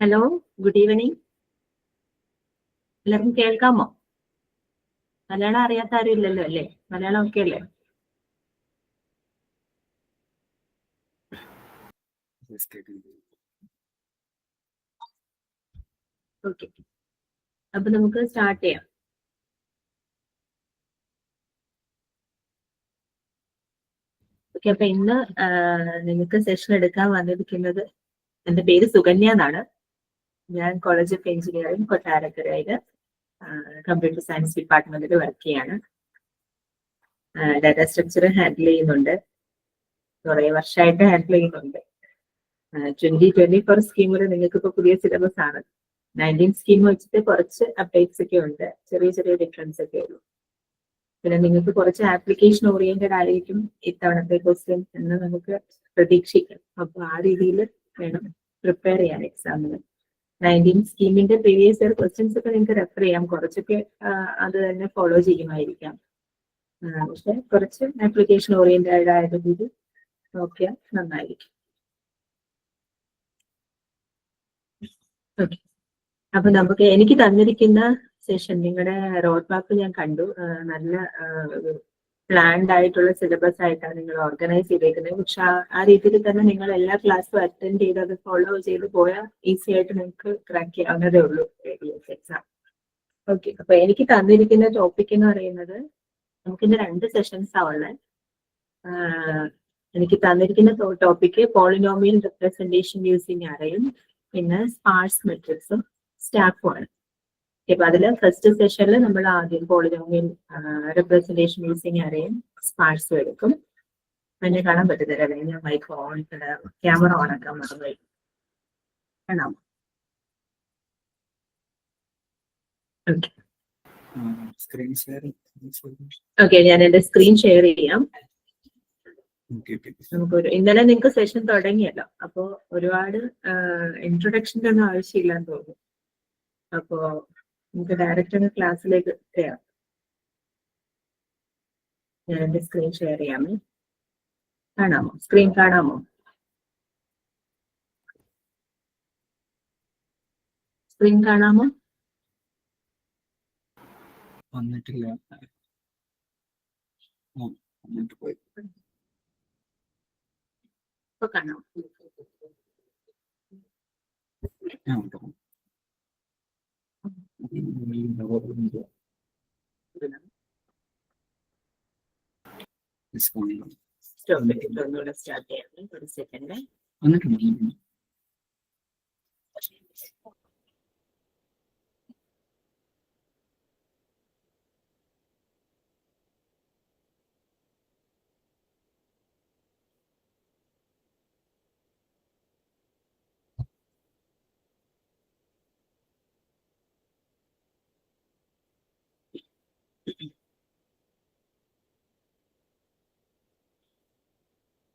Hello, good evening. എല്ലാവർക്കും കേൾക്കാമോ? മലയാളം അറിയാത്ത ആരും ഇല്ലല്ലോ അല്ലേ? മലയാളം ഒക്കെ അല്ലേ? ഓക്കെ, അപ്പൊ നമുക്ക് സ്റ്റാർട്ട് ചെയ്യാം. ഓക്കെ, അപ്പൊ ഇന്ന് നിങ്ങൾക്ക് സെഷൻ എടുക്കാൻ വന്നിരിക്കുന്നത്, എൻ്റെ പേര് സുകന്യ എന്നാണ്. ഞാൻ കോളേജ് ഓഫ് എഞ്ചിനീയറിംഗ് കൊട്ടാരക്കരയിൽ കമ്പ്യൂട്ടർ സയൻസ് ഡിപ്പാർട്ട്മെന്റിൽ വർക്ക് ചെയ്യാണ്. ഡാറ്റ സ്ട്രക്ചർ ഹാൻഡിൽ ചെയ്യുന്നുണ്ട്, കുറേ വർഷമായിട്ട് ഹാൻഡിൽ ചെയ്യുന്നുണ്ട്. 2024 സ്കീമിൽ നിങ്ങൾക്ക് ഇപ്പോൾ പുതിയ സിലബസ് ആണ്. 19 സ്കീം വെച്ചിട്ട് കുറച്ച് അപ്ഡേറ്റ്സ് ഒക്കെ ഉണ്ട്, ചെറിയ ചെറിയ ഡിഫറൻസ് ഒക്കെ ഉള്ളൂ. പിന്നെ നിങ്ങൾക്ക് കുറച്ച് ആപ്ലിക്കേഷൻ ഓറിയന്റഡ് ആയിരിക്കും ഇത്തവണത്തെ ക്വസ്റ്റ്യൻ എന്ന് നമുക്ക് പ്രതീക്ഷിക്കാം. അപ്പൊ ആ രീതിയിൽ വേണം പ്രിപ്പയർ ചെയ്യാൻ എക്സാമിന്. 19 സ്കീമിന്റെ പ്രീവിയസ് ഇയർ ക്വസ്റ്റ്യൻസ് ഒക്കെ നിങ്ങൾക്ക് റെഫർ ചെയ്യാം, കുറച്ചൊക്കെ അത് തന്നെ ഫോളോ ചെയ്യുമായിരിക്കാം. പക്ഷെ കുറച്ച് ആപ്ലിക്കേഷൻ ഓറിയന്റഡ് ആയത് കൂടി നോക്കിയാൽ നന്നായിരിക്കും. ഓക്കെ, അപ്പൊ നമുക്ക് എനിക്ക് തന്നിരിക്കുന്ന സെഷൻ, നിങ്ങളുടെ റോഡ് മാപ്പ് ഞാൻ കണ്ടു, നല്ല പ്ലാൻഡ് ആയിട്ടുള്ള സിലബസ് ആയിട്ടാണ് നിങ്ങൾ ഓർഗനൈസ് ചെയ്തേക്കുന്നത്. പക്ഷെ ആ രീതിയിൽ തന്നെ നിങ്ങൾ എല്ലാ ക്ലാസ്സും അറ്റൻഡ് ചെയ്ത് അത് ഫോളോ ചെയ്ത് പോയാൽ ഈസി ആയിട്ട് നിങ്ങൾക്ക് ക്രാക്ക് ചെയ്യാവുന്നതേ ഉള്ളൂ എക്സാം. ഓക്കെ, അപ്പൊ എനിക്ക് തന്നിരിക്കുന്ന ടോപ്പിക് എന്ന് പറയുന്നത്, നമുക്കിന്ന് 2 സെഷൻസ് ഉള്ളത്. എനിക്ക് തന്നിരിക്കുന്ന ടോപ്പിക് പോളിനോമിയൽ റെപ്രസെന്റേഷൻ യൂസിങ് അറേയും പിന്നെ സ്പാർസ് മെട്രിക്സും സ്റ്റാഫും ആണ്. അപ്പൊ അതില് ഫസ്റ്റ് സെഷനിൽ നമ്മൾ ആദ്യം പോളിനോമിയൽ റെപ്രസെന്റേഷൻ യൂസിങ് അറേയും സ്പാർസും എടുക്കും. എന്നെ കാണാൻ പറ്റുന്നില്ല, അല്ലെങ്കിൽ ഞാൻ മൈക്ക് ഓൺ ക്യാമറ ഓൺ ആക്കാൻ മറന്നുപോയി. കാണാമോ? ഓക്കെ, ഓക്കെ, ഞാൻ എന്റെ സ്ക്രീൻ ഷെയർ ചെയ്യാം. നമുക്കൊരു ഇന്നലെ നിങ്ങൾക്ക് സെഷൻ തുടങ്ങിയല്ലോ, അപ്പോ ഒരുപാട് ഇൻട്രൊഡക്ഷൻ്റെ ഒന്നും ആവശ്യമില്ലാന്ന് തോന്നുന്നു. അപ്പോ നമുക്ക് ഡയറക്റ്റ് ഒന്ന് ക്ലാസ്സിലേക്ക് കയറാം. ഞാൻ എന്റെ സ്ക്രീൻ ഷെയർ ചെയ്യാമേ. കാണാമോ? സ്ക്രീൻ കാണാമോ? സ്ക്രീൻ കാണാമോ? വന്നിട്ടില്ല. ഇപ്പൊ കാണാം. ഒന്നുകൂടെ സ്റ്റാർട്ട് ചെയ്യാം, ഒരു സെക്കൻഡ്.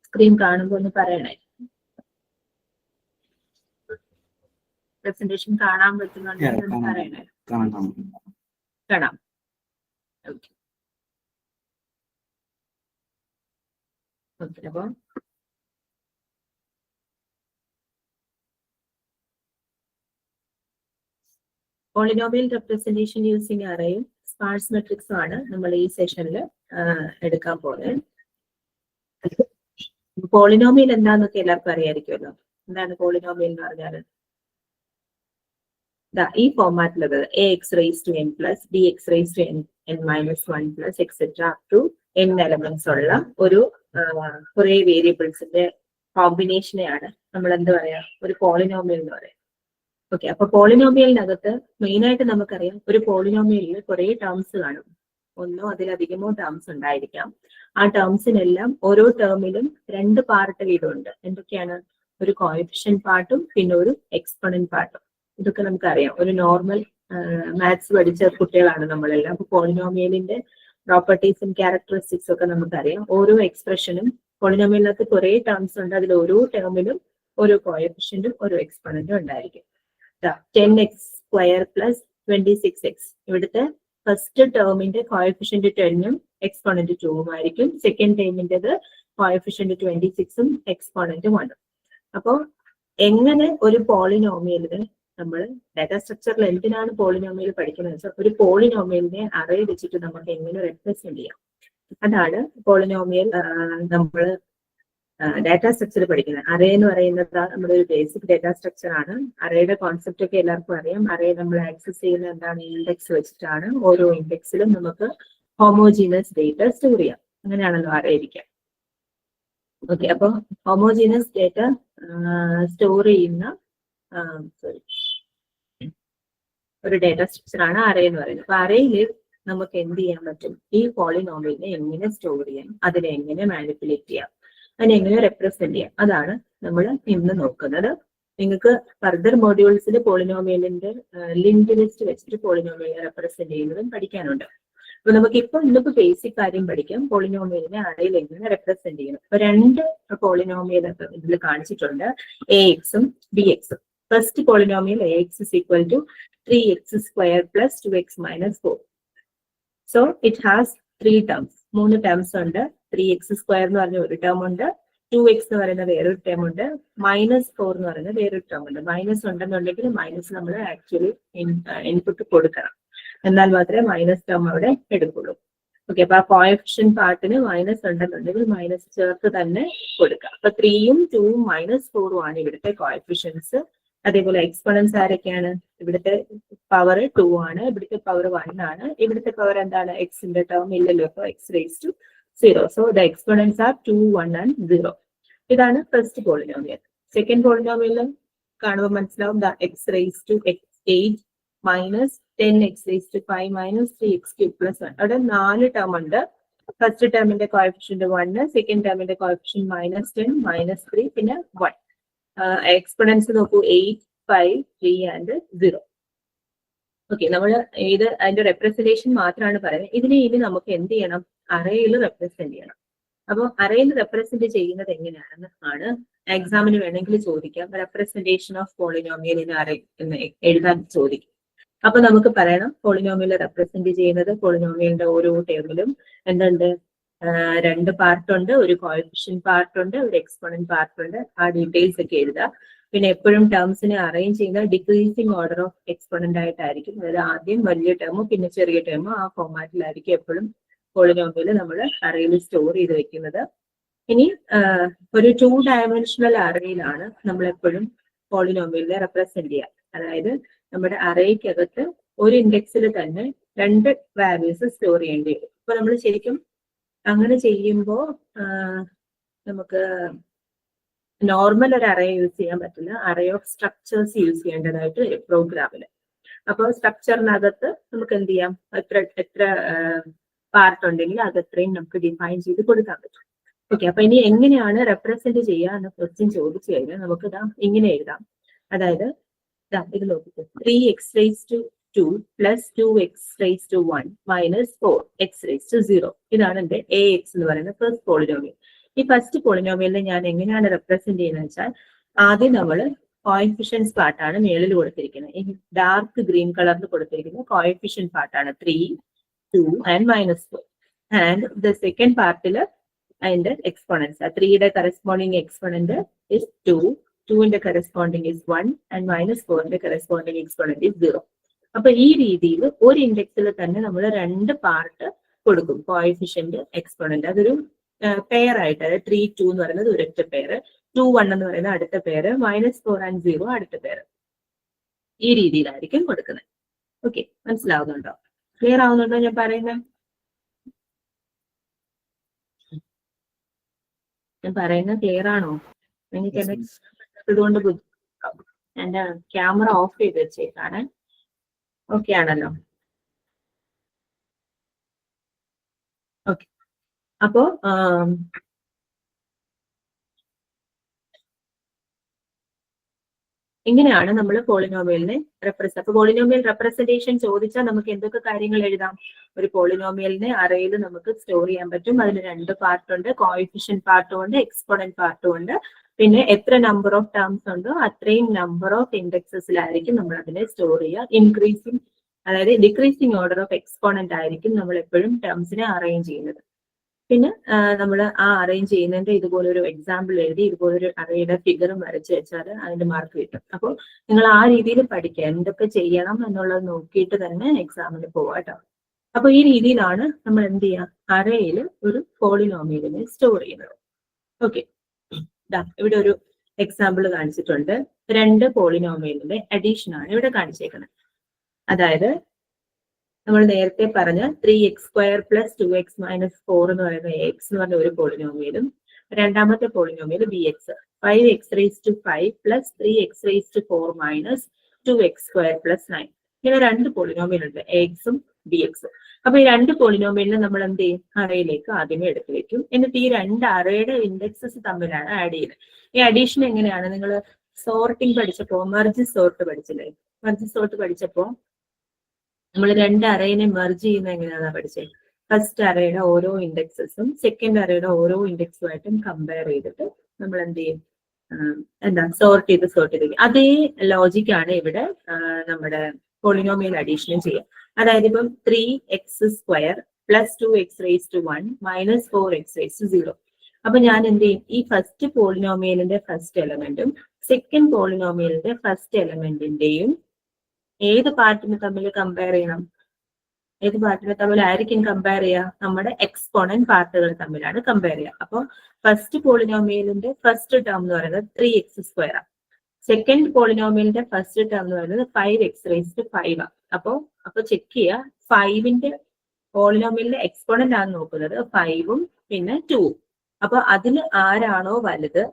സ്ക്രീൻ കാണുമ്പോൾ ഒന്ന് പറയണേ. പ്രസന്റേഷൻ കാണാൻ പറ്റുന്നുണ്ടെങ്കിൽ ഒന്ന് പറയണേ. കാണാം. Okay, okay. അപ്പൊ പോളിനോമിയൽ റെപ്രസെന്റേഷൻ യൂസിങ് അറേയും സ്പാർസ് മെട്രിക്സും ആണ് നമ്മൾ ഈ സെഷനിൽ എടുക്കാൻ പോകുന്നത്. പോളിനോമിയൽ എന്താന്നൊക്കെ എല്ലാവർക്കും അറിയായിരിക്കുമല്ലോ. എന്താണ് പോളിനോമിയൽ എന്ന് പറഞ്ഞാൽ? ഈ ഫോർമാറ്റിലത് ax raised to n plus bx raised to n minus 1 plus etc. up to n elements ഉള്ള ഒരു കുറെ വേരിയബിൾസിന്റെ കോമ്പിനേഷനെയാണ് നമ്മൾ എന്ത് പറയാ, ഒരു പോളിനോമിയൽ എന്ന് പറയാം. ഓക്കെ, അപ്പൊ പോളിനോമിയലിനകത്ത് മെയിൻ ആയിട്ട് നമുക്കറിയാം, ഒരു പോളിനോമിയലിൽ കുറെ ടേംസ് കാണും, ഒന്നോ അതിലധികമോ ടേംസ് ഉണ്ടായിരിക്കാം. ആ ടേംസിനെല്ലാം ഓരോ ടേമിലും 2 പാർട്ട് വീതമുണ്ട്. എന്തൊക്കെയാണ്? ഒരു കോഎഫിഷ്യന്റ് പാർട്ടും പിന്നെ ഒരു എക്സ്പോണന്റ് പാർട്ടും. ഇതൊക്കെ നമുക്കറിയാം, ഒരു നോർമൽ മാത്സ് പഠിച്ച കുട്ടികളാണ് നമ്മളെല്ലാം. അപ്പൊ പോളിനോമിയലിന്റെ പ്രോപ്പർട്ടീസും ക്യാരക്ടറിസ്റ്റിക്സും ഒക്കെ നമുക്കറിയാം. ഓരോ എക്സ്പ്രഷനും, പോളിനോമിയലിനകത്ത് കുറെ ടേംസ് ഉണ്ട്, അതിൽ ഓരോ ടേമിലും ഓരോ കോഎഫിഷ്യന്റും ഓരോ എക്സ്പോണന്റും ഉണ്ടായിരിക്കും. 10x സ്ക്വയർ പ്ലസ് 26x, ഇവിടുത്തെ ഫസ്റ്റ് ടേമിന്റെ കോഎഫിഷ്യന്റ് 10ഉം എക്സ്പോണന്റ് 2ഉം ആയിരിക്കും. സെക്കൻഡ് ടേമിന്റേത് കോഎഫിഷ്യന്റ് 26ഉം എക്സ്പോണന്റ് 1ഉം. അപ്പോ എങ്ങനെ ഒരു പോളിനോമിയലിനെ നമ്മൾ ഡാറ്റാ സ്ട്രക്ചറിൽ എന്തിനാണ് പോളിനോമിയൽ പഠിക്കുന്നത് വെച്ചാൽ ഒരു പോളിനോമിയലിനെ അറേ വെച്ചിട്ട് നമുക്ക് എങ്ങനെ റെപ്രസെന്റ് ചെയ്യാം. അതാണ് പോളിനോമിയൽ നമ്മൾ ഡാറ്റാ സ്ട്രക്ചർ പഠിക്കുന്നത്. അറേ എന്ന് പറയുന്നത് നമ്മുടെ ഒരു ബേസിക് ഡാറ്റാ സ്ട്രക്ചർ ആണ്. അറേയുടെ കോൺസെപ്റ്റ് ഒക്കെ എല്ലാവർക്കും അറിയാം. അറേ നമ്മൾ ആക്സസ് ചെയ്യുന്ന എന്താണ്, ഇൻഡെക്സ് വെച്ചിട്ടാണ്. ഓരോ ഇൻഡെക്സിലും നമുക്ക് ഹോമോജീനസ് ഡേറ്റ സ്റ്റോർ ചെയ്യാം. അങ്ങനെയാണല്ലോ അറേ ഇരിക്കുക. ഓക്കെ, അപ്പൊ ഹോമോജീനസ് ഡേറ്റ സ്റ്റോർ ചെയ്യുന്ന ഒരു ഡാറ്റാ സ്ട്രക്ചർ ആണ് അറേ എന്ന് പറയുന്നത്. അപ്പൊ അറേയിൽ നമുക്ക് എന്ത് ചെയ്യാൻ പറ്റും, ഈ പോളിനോമിയലിനെ എങ്ങനെ സ്റ്റോർ ചെയ്യാം, അതിനെ എങ്ങനെ മാനിപ്പുലേറ്റ് ചെയ്യാം, അതിനെ എങ്ങനെ റെപ്രസെന്റ് ചെയ്യാം, അതാണ് നമ്മൾ ഇന്ന് നോക്കുന്നത്. നിങ്ങൾക്ക് ഫർദർ മോഡ്യൂൾസിൽ പോളിനോമിയലിന്റെ ലിങ്ക് ലിസ്റ്റ് വെച്ചിട്ട് പോളിനോമിയലിനെ റെപ്രസെന്റ് ചെയ്യുന്നതും പഠിക്കാനുണ്ട്. അപ്പൊ നമുക്ക് ഇന്നിപ്പോ ബേസിക് കാര്യം പഠിക്കാം, പോളിനോമിയലിനെ അറേയിൽ എങ്ങനെ റെപ്രസെന്റ് ചെയ്യണം. അപ്പൊ രണ്ട് പോളിനോമിയൽ ഇതിൽ കാണിച്ചിട്ടുണ്ട്, എ എക്സും ബി എക്സും. First polynomial A X is equal to 3x square plus 2x minus 4. So it has 3 terms. 3 terms ഉണ്ട്. 3x square എന്ന് പറഞ്ഞ ഒരു ടേം ഉണ്ട്, 2x എന്ന് പറയുന്ന വേറൊരു ടേം ഉണ്ട്, -4 എന്ന് പറയുന്ന വേറൊരു ടേം ഉണ്ട്. മൈനസ് ഉണ്ടെന്നുണ്ടെങ്കിൽ മൈനസ് നമ്മൾ ആക്ച്വലി ഇൻപുട്ട് കൊടുക്കണം, എന്നാൽ മാത്രമേ മൈനസ് ടേം അവിടെ എടുക്കുള്ളൂ. ഓക്കെ, അപ്പൊ ആ കോഎഫിഷ്യൻ പാർട്ടിന് മൈനസ് ഉണ്ടെന്നുണ്ടെങ്കിൽ മൈനസ് ചേർത്ത് തന്നെ കൊടുക്കുക. അപ്പൊ 3ഉം 2ഉം -4ഉം ആണ് ഇവിടുത്തെ കോഎഫിഷ്യൻസ്. അതേപോലെ എക്സ്പോണൻസ് ആരൊക്കെയാണ്, ഇവിടുത്തെ പവർ 2 ആണ്, ഇവിടുത്തെ പവർ 1 ആണ്, ഇവിടുത്തെ പവർ എന്താണ്, എക്സിന്റെ ടേം ഇല്ലല്ലോ, അപ്പൊ x raised to 0. So the exponents are 2, 1 and 0. ഇതാണ് ഫസ്റ്റ് പോളിനോമിയൽ. സെക്കൻഡ് പോളിനോമിയൽ കാണുമ്പോൾ മനസ്സിലാവും, the x raised to 8 minus 10x raised to 5 minus 3x³ plus 1. അവിടെ 4 ടേം ഉണ്ട്. ഫസ്റ്റ് ടേമിന്റെ കോഎഫിഷ്യന്റ് 1, സെക്കൻഡ് ടേമിന്റെ കോഎഫിഷ്യന്റ് -10, -3, പിന്നെ 1. എക്സ്പോണൻസ് നോക്കൂ, 8, 5, 3 ആൻഡ് 0. ഓക്കെ, നമ്മൾ ഇത് അതിന്റെ റെപ്രസെന്റേഷൻ മാത്രമാണ് പറയുന്നത്. ഇതിനെ ഇനി നമുക്ക് എന്ത് ചെയ്യണം, അറേയിൽ റെപ്രസെന്റ് ചെയ്യണം. അപ്പോൾ അറേയിൽ റെപ്രസെന്റ് ചെയ്യുന്നത് എങ്ങനെയാണെന്ന് ആണ് എക്സാമിന് വേണമെങ്കിൽ ചോദിക്കാം. Representation of polynomial in array എന്ന് എഴുതാൻ ചോദിക്കും. അപ്പൊ നമുക്ക് പറയണം, പോളിനോമിയൽ റെപ്രസെന്റ് ചെയ്യുന്നത് പോളിനോമിയലിന്റെ ഓരോ ടേമിലും എന്തുണ്ട്, 2 പാർട്ട് ഉണ്ട്, ഒരു കോഎഫിഷ്യന്റ് പാർട്ട് ഉണ്ട്, ഒരു എക്സ്പോണന്റ് പാർട്ട് ഉണ്ട്. ആ ഡീറ്റെയിൽസ് ഒക്കെ എഴുതുക. പിന്നെ എപ്പോഴും ടേംസിനെ അറേഞ്ച് ചെയ്യുന്ന ഡിക്രീസിങ് ഓർഡർ ഓഫ് എക്സ്പോണന്റ് ആയിട്ടായിരിക്കും. അതായത് ആദ്യം വലിയ ടേമും പിന്നെ ചെറിയ ടേമും ആ ഫോർമാറ്റിലായിരിക്കും എപ്പോഴും പോളിനോമിയൽ നമ്മൾ അറേയിൽ സ്റ്റോർ ചെയ്ത് വെക്കുന്നത്. ഇനി ഒരു 2 ഡയമെൻഷണൽ അറേയിലാണ് നമ്മൾ എപ്പോഴും പോളിനോമിയലിനെ റെപ്രസെന്റ് ചെയ്യുക. അതായത് നമ്മുടെ അറേക്കകത്ത് ഒരു ഇൻഡെക്സിൽ തന്നെ 2 വാല്യൂസ് സ്റ്റോർ ചെയ്യേണ്ടി വരും. അപ്പൊ നമ്മൾ ശരിക്കും അങ്ങനെ ചെയ്യുമ്പോൾ നമുക്ക് നോർമൽ ഒരു അറേ യൂസ് ചെയ്യാൻ പറ്റില്ല, അറേ ഓഫ് സ്ട്രക്ചേഴ്സ് യൂസ് ചെയ്യേണ്ടതായിട്ട് വരും പ്രോഗ്രാമിൽ. അപ്പോൾ സ്ട്രക്ചറിനകത്ത് നമുക്ക് എന്ത് ചെയ്യാം, എത്ര പാർട്ട് ഉണ്ടെങ്കിൽ അത് എത്രയും നമുക്ക് ഡിഫൈൻ ചെയ്ത് കൊടുക്കാൻ പറ്റും. ഓക്കെ, അപ്പൊ ഇനി എങ്ങനെയാണ് റെപ്രസെന്റ് ചെയ്യുക എന്ന ക്വസ്റ്റ്യൻ ചോദിച്ചു കഴിഞ്ഞാൽ നമുക്ക് ഇങ്ങനെ എഴുതാം. അതായത് ഇത് നോക്കിക്കോ, 3x raised to 2 plus 2x raised to 1 minus 4x raised to 0. ഇതാണ് എന്റെ ax എന്ന് പറയുന്ന ഫസ്റ്റ് പോളിനോമിയൽ. ഈ ഫസ്റ്റ് പോളിനോമിയലിനെ ഞാൻ എങ്ങനെയാണ് റെപ്രസെന്റ് ചെയ്യുന്നത് വെച്ചാൽ, ആദ്യം നമ്മൾ കോഎഫിഷ്യൻസ് പാർട്ടാണ് മേളിൽ കൊടുത്തിരിക്കുന്നത്. ഈ ഡാർക്ക് ഗ്രീൻ കളറിൽ കൊടുത്തിരിക്കുന്ന കോഎഫിഷ്യന്റ് പാർട്ടാണ് 3, 2 and -4. ആൻഡ് ദ സെക്കൻഡ് പാർട്ടിൽ അതിന്റെ എക്സ്പോണൻസ്, 3യുടെ കറസ്പോണ്ടിങ് എക്സ്പോണന്റ് ഇസ് 2, 2ന്റെ കറസ്പോണ്ടിങ് ഇസ് 1 ആൻഡ് -4ന്റെ കറസ്പോണ്ടിങ് എക്സ്പോണന്റ് ഇസ് 0. അപ്പൊ ഈ രീതിയിൽ ഒരു ഇൻഡെക്സിൽ തന്നെ നമ്മൾ 2 പാർട്ട് കൊടുക്കും, കോഎഫിഷ്യന്റ് എക്സ്പോണന്റ്. അതൊരു പെയർ ആയിട്ട്, അതായത് 3, 2 എന്ന് പറയുന്നത് ഒരൊറ്റ പെയർ, 2, 1 എന്ന് പറയുന്നത് അടുത്ത പെയർ, -4 and 0 അടുത്ത പെയർ. ഈ രീതിയിലായിരിക്കും കൊടുക്കുന്നത്. ഓക്കെ, മനസ്സിലാവുന്നുണ്ടോ, ക്ലിയർ ആവുന്നുണ്ടോ ഞാൻ പറയുന്നത്? ക്ലിയർ ആണോ? എനിക്ക് ഇതുകൊണ്ട് ബുദ്ധിമുട്ടാവും. എന്റെ ക്യാമറ ഓഫ് ചെയ്ത് വെച്ചേക്കാണ്. ഓക്കെ ആണല്ലോ? ഓക്കെ, അപ്പോ ഇങ്ങനെയാണ് നമ്മൾ പോളിനോമിയലിനെ അപ്പൊ പോളിനോമിയൽ റെപ്രസെന്റേഷൻ ചോദിച്ചാൽ നമുക്ക് എന്തൊക്കെ കാര്യങ്ങൾ എഴുതാം? ഒരു പോളിനോമിയലിനെ അറേയിൽ നമുക്ക് സ്റ്റോർ ചെയ്യാൻ പറ്റും. അതിന് 2 പാർട്ട് ഉണ്ട്, കോഎഫിഷ്യന്റ് പാർട്ടും ഉണ്ട്, എക്സ്പോണന്റ് പാർട്ടും ഉണ്ട്. പിന്നെ എത്ര നമ്പർ ഓഫ് ടേംസ് ഉണ്ടോ അത്രയും നമ്പർ ഓഫ് ഇൻഡെക്സസിലായിരിക്കും നമ്മൾ അതിനെ സ്റ്റോർ ചെയ്യുക. അതായത് ഡിക്രീസിങ് ഓർഡർ ഓഫ് എക്സ്പോണന്റ് ആയിരിക്കും നമ്മൾ എപ്പോഴും ടേംസിനെ അറേഞ്ച് ചെയ്യുന്നത്. പിന്നെ നമ്മൾ ആ അറേഞ്ച് ചെയ്യുന്നതിന്റെ ഇതുപോലെ ഒരു എക്സാമ്പിൾ എഴുതി ഇതുപോലൊരു അറേയുടെ ഫിഗറും വരച്ച് വെച്ചാൽ അതിന്റെ മാർക്ക് കിട്ടും. അപ്പോൾ നിങ്ങൾ ആ രീതിയിൽ പഠിക്കുക, എന്തൊക്കെ ചെയ്യണം എന്നുള്ളത് നോക്കിയിട്ട് തന്നെ എക്സാമിന് പോവാം കേട്ടോ. അപ്പൊ ഈ രീതിയിലാണ് നമ്മൾ എന്ത് ചെയ്യുക, അറേയിൽ ഒരു പോളിനോമിയലിനെ സ്റ്റോർ ചെയ്യുന്നത്. ഓക്കെ, ഇവിടെ ഒരു എക്സാമ്പിൾ കാണിച്ചിട്ടുണ്ട്. 2 പോളിനോമിയലിന്റെ അഡീഷൻ ആണ് ഇവിടെ കാണിച്ചേക്കുന്നത്. അതായത് നമ്മൾ നേരത്തെ പറഞ്ഞ 3x² + 2x - 4 എന്ന് പറയുന്ന എക്സ് എന്ന് പറഞ്ഞ ഒരു പോളിനോമിയലും, രണ്ടാമത്തെ polynomial bx 5x⁵5 + 3x⁴ - 2x² + 9. ഇങ്ങനെ 2 പോളിനോമിയൽ ഉണ്ട്, എക്സും bx. അപ്പൊ ഈ 2 പോളിനോമിയലിനെ നമ്മൾ എന്ത് ചെയ്യും, അറേയിലേക്ക് ആദ്യമേ എടുത്തു വെക്കും. എന്നിട്ട് ഈ 2 അറേയുടെ ഇൻഡെക്സസ് തമ്മിലാണ് ആഡ് ചെയ്യുന്നത്. ഈ അഡീഷൻ എങ്ങനെയാണ്, നിങ്ങൾ സോർട്ടിങ് പഠിച്ചപ്പോ മെർജ് സോർട്ട് പഠിച്ചില്ലേ? മെർജ് സോർട്ട് പഠിച്ചപ്പോ നമ്മൾ 2 അറേനെ മെർജ് ചെയ്യുന്ന എങ്ങനെയാണെന്ന് പഠിച്ചത്. ഫസ്റ്റ് അറേയുടെ ഓരോ ഇൻഡെക്സസും സെക്കൻഡ് അറേയുടെ ഓരോ ഇൻഡെക്സുമായിട്ടും കമ്പയർ ചെയ്തിട്ട് നമ്മൾ എന്ത് ചെയ്യും, സോർട്ട് ചെയ്ത് അതേ ലോജിക്കാണ് ഇവിടെ നമ്മുടെ പോളിനോമിയൽ അഡീഷനും ചെയ്യാം. അതായത് ഇപ്പം 3x² + 2x⁻1 - 4x⁻0. അപ്പൊ ഞാൻ എന്ത് ചെയ്യും, ഈ ഫസ്റ്റ് പോളിനോമിയലിന്റെ ഫസ്റ്റ് എലമെന്റും സെക്കൻഡ് പോളിനോമിയലിന്റെ ഫസ്റ്റ് എലമെന്റിന്റെയും ഏത് പാർട്ടിന് തമ്മിൽ കമ്പയർ ചെയ്യണം? ഏത് പാർട്ടിനെ തമ്മിലായിരിക്കും കമ്പയർ ചെയ്യുക? നമ്മുടെ എക്സ്പോണന്റ് പാർട്ടുകൾ തമ്മിലാണ് കമ്പയർ ചെയ്യുക. അപ്പൊ ഫസ്റ്റ് പോളിനോമിയലിന്റെ ഫസ്റ്റ് ടേം എന്ന് പറയുന്നത് 3x² ആണ്. സെക്കൻഡ് പോളിനോമിയലിന്റെ ഫസ്റ്റ് ടേം എന്ന് പറയുന്നത് 5x⁵5 ആണ്. അപ്പൊ ചെക്ക് ചെയ്യുക, 5ന്റെ പോളിനോമിയലിന്റെ എക്സ്പോണന്റ് ആണ് നോക്കുന്നത് 5ഉം പിന്നെ 2ഉം. അപ്പൊ അതിൽ ആരാണോ വലുത്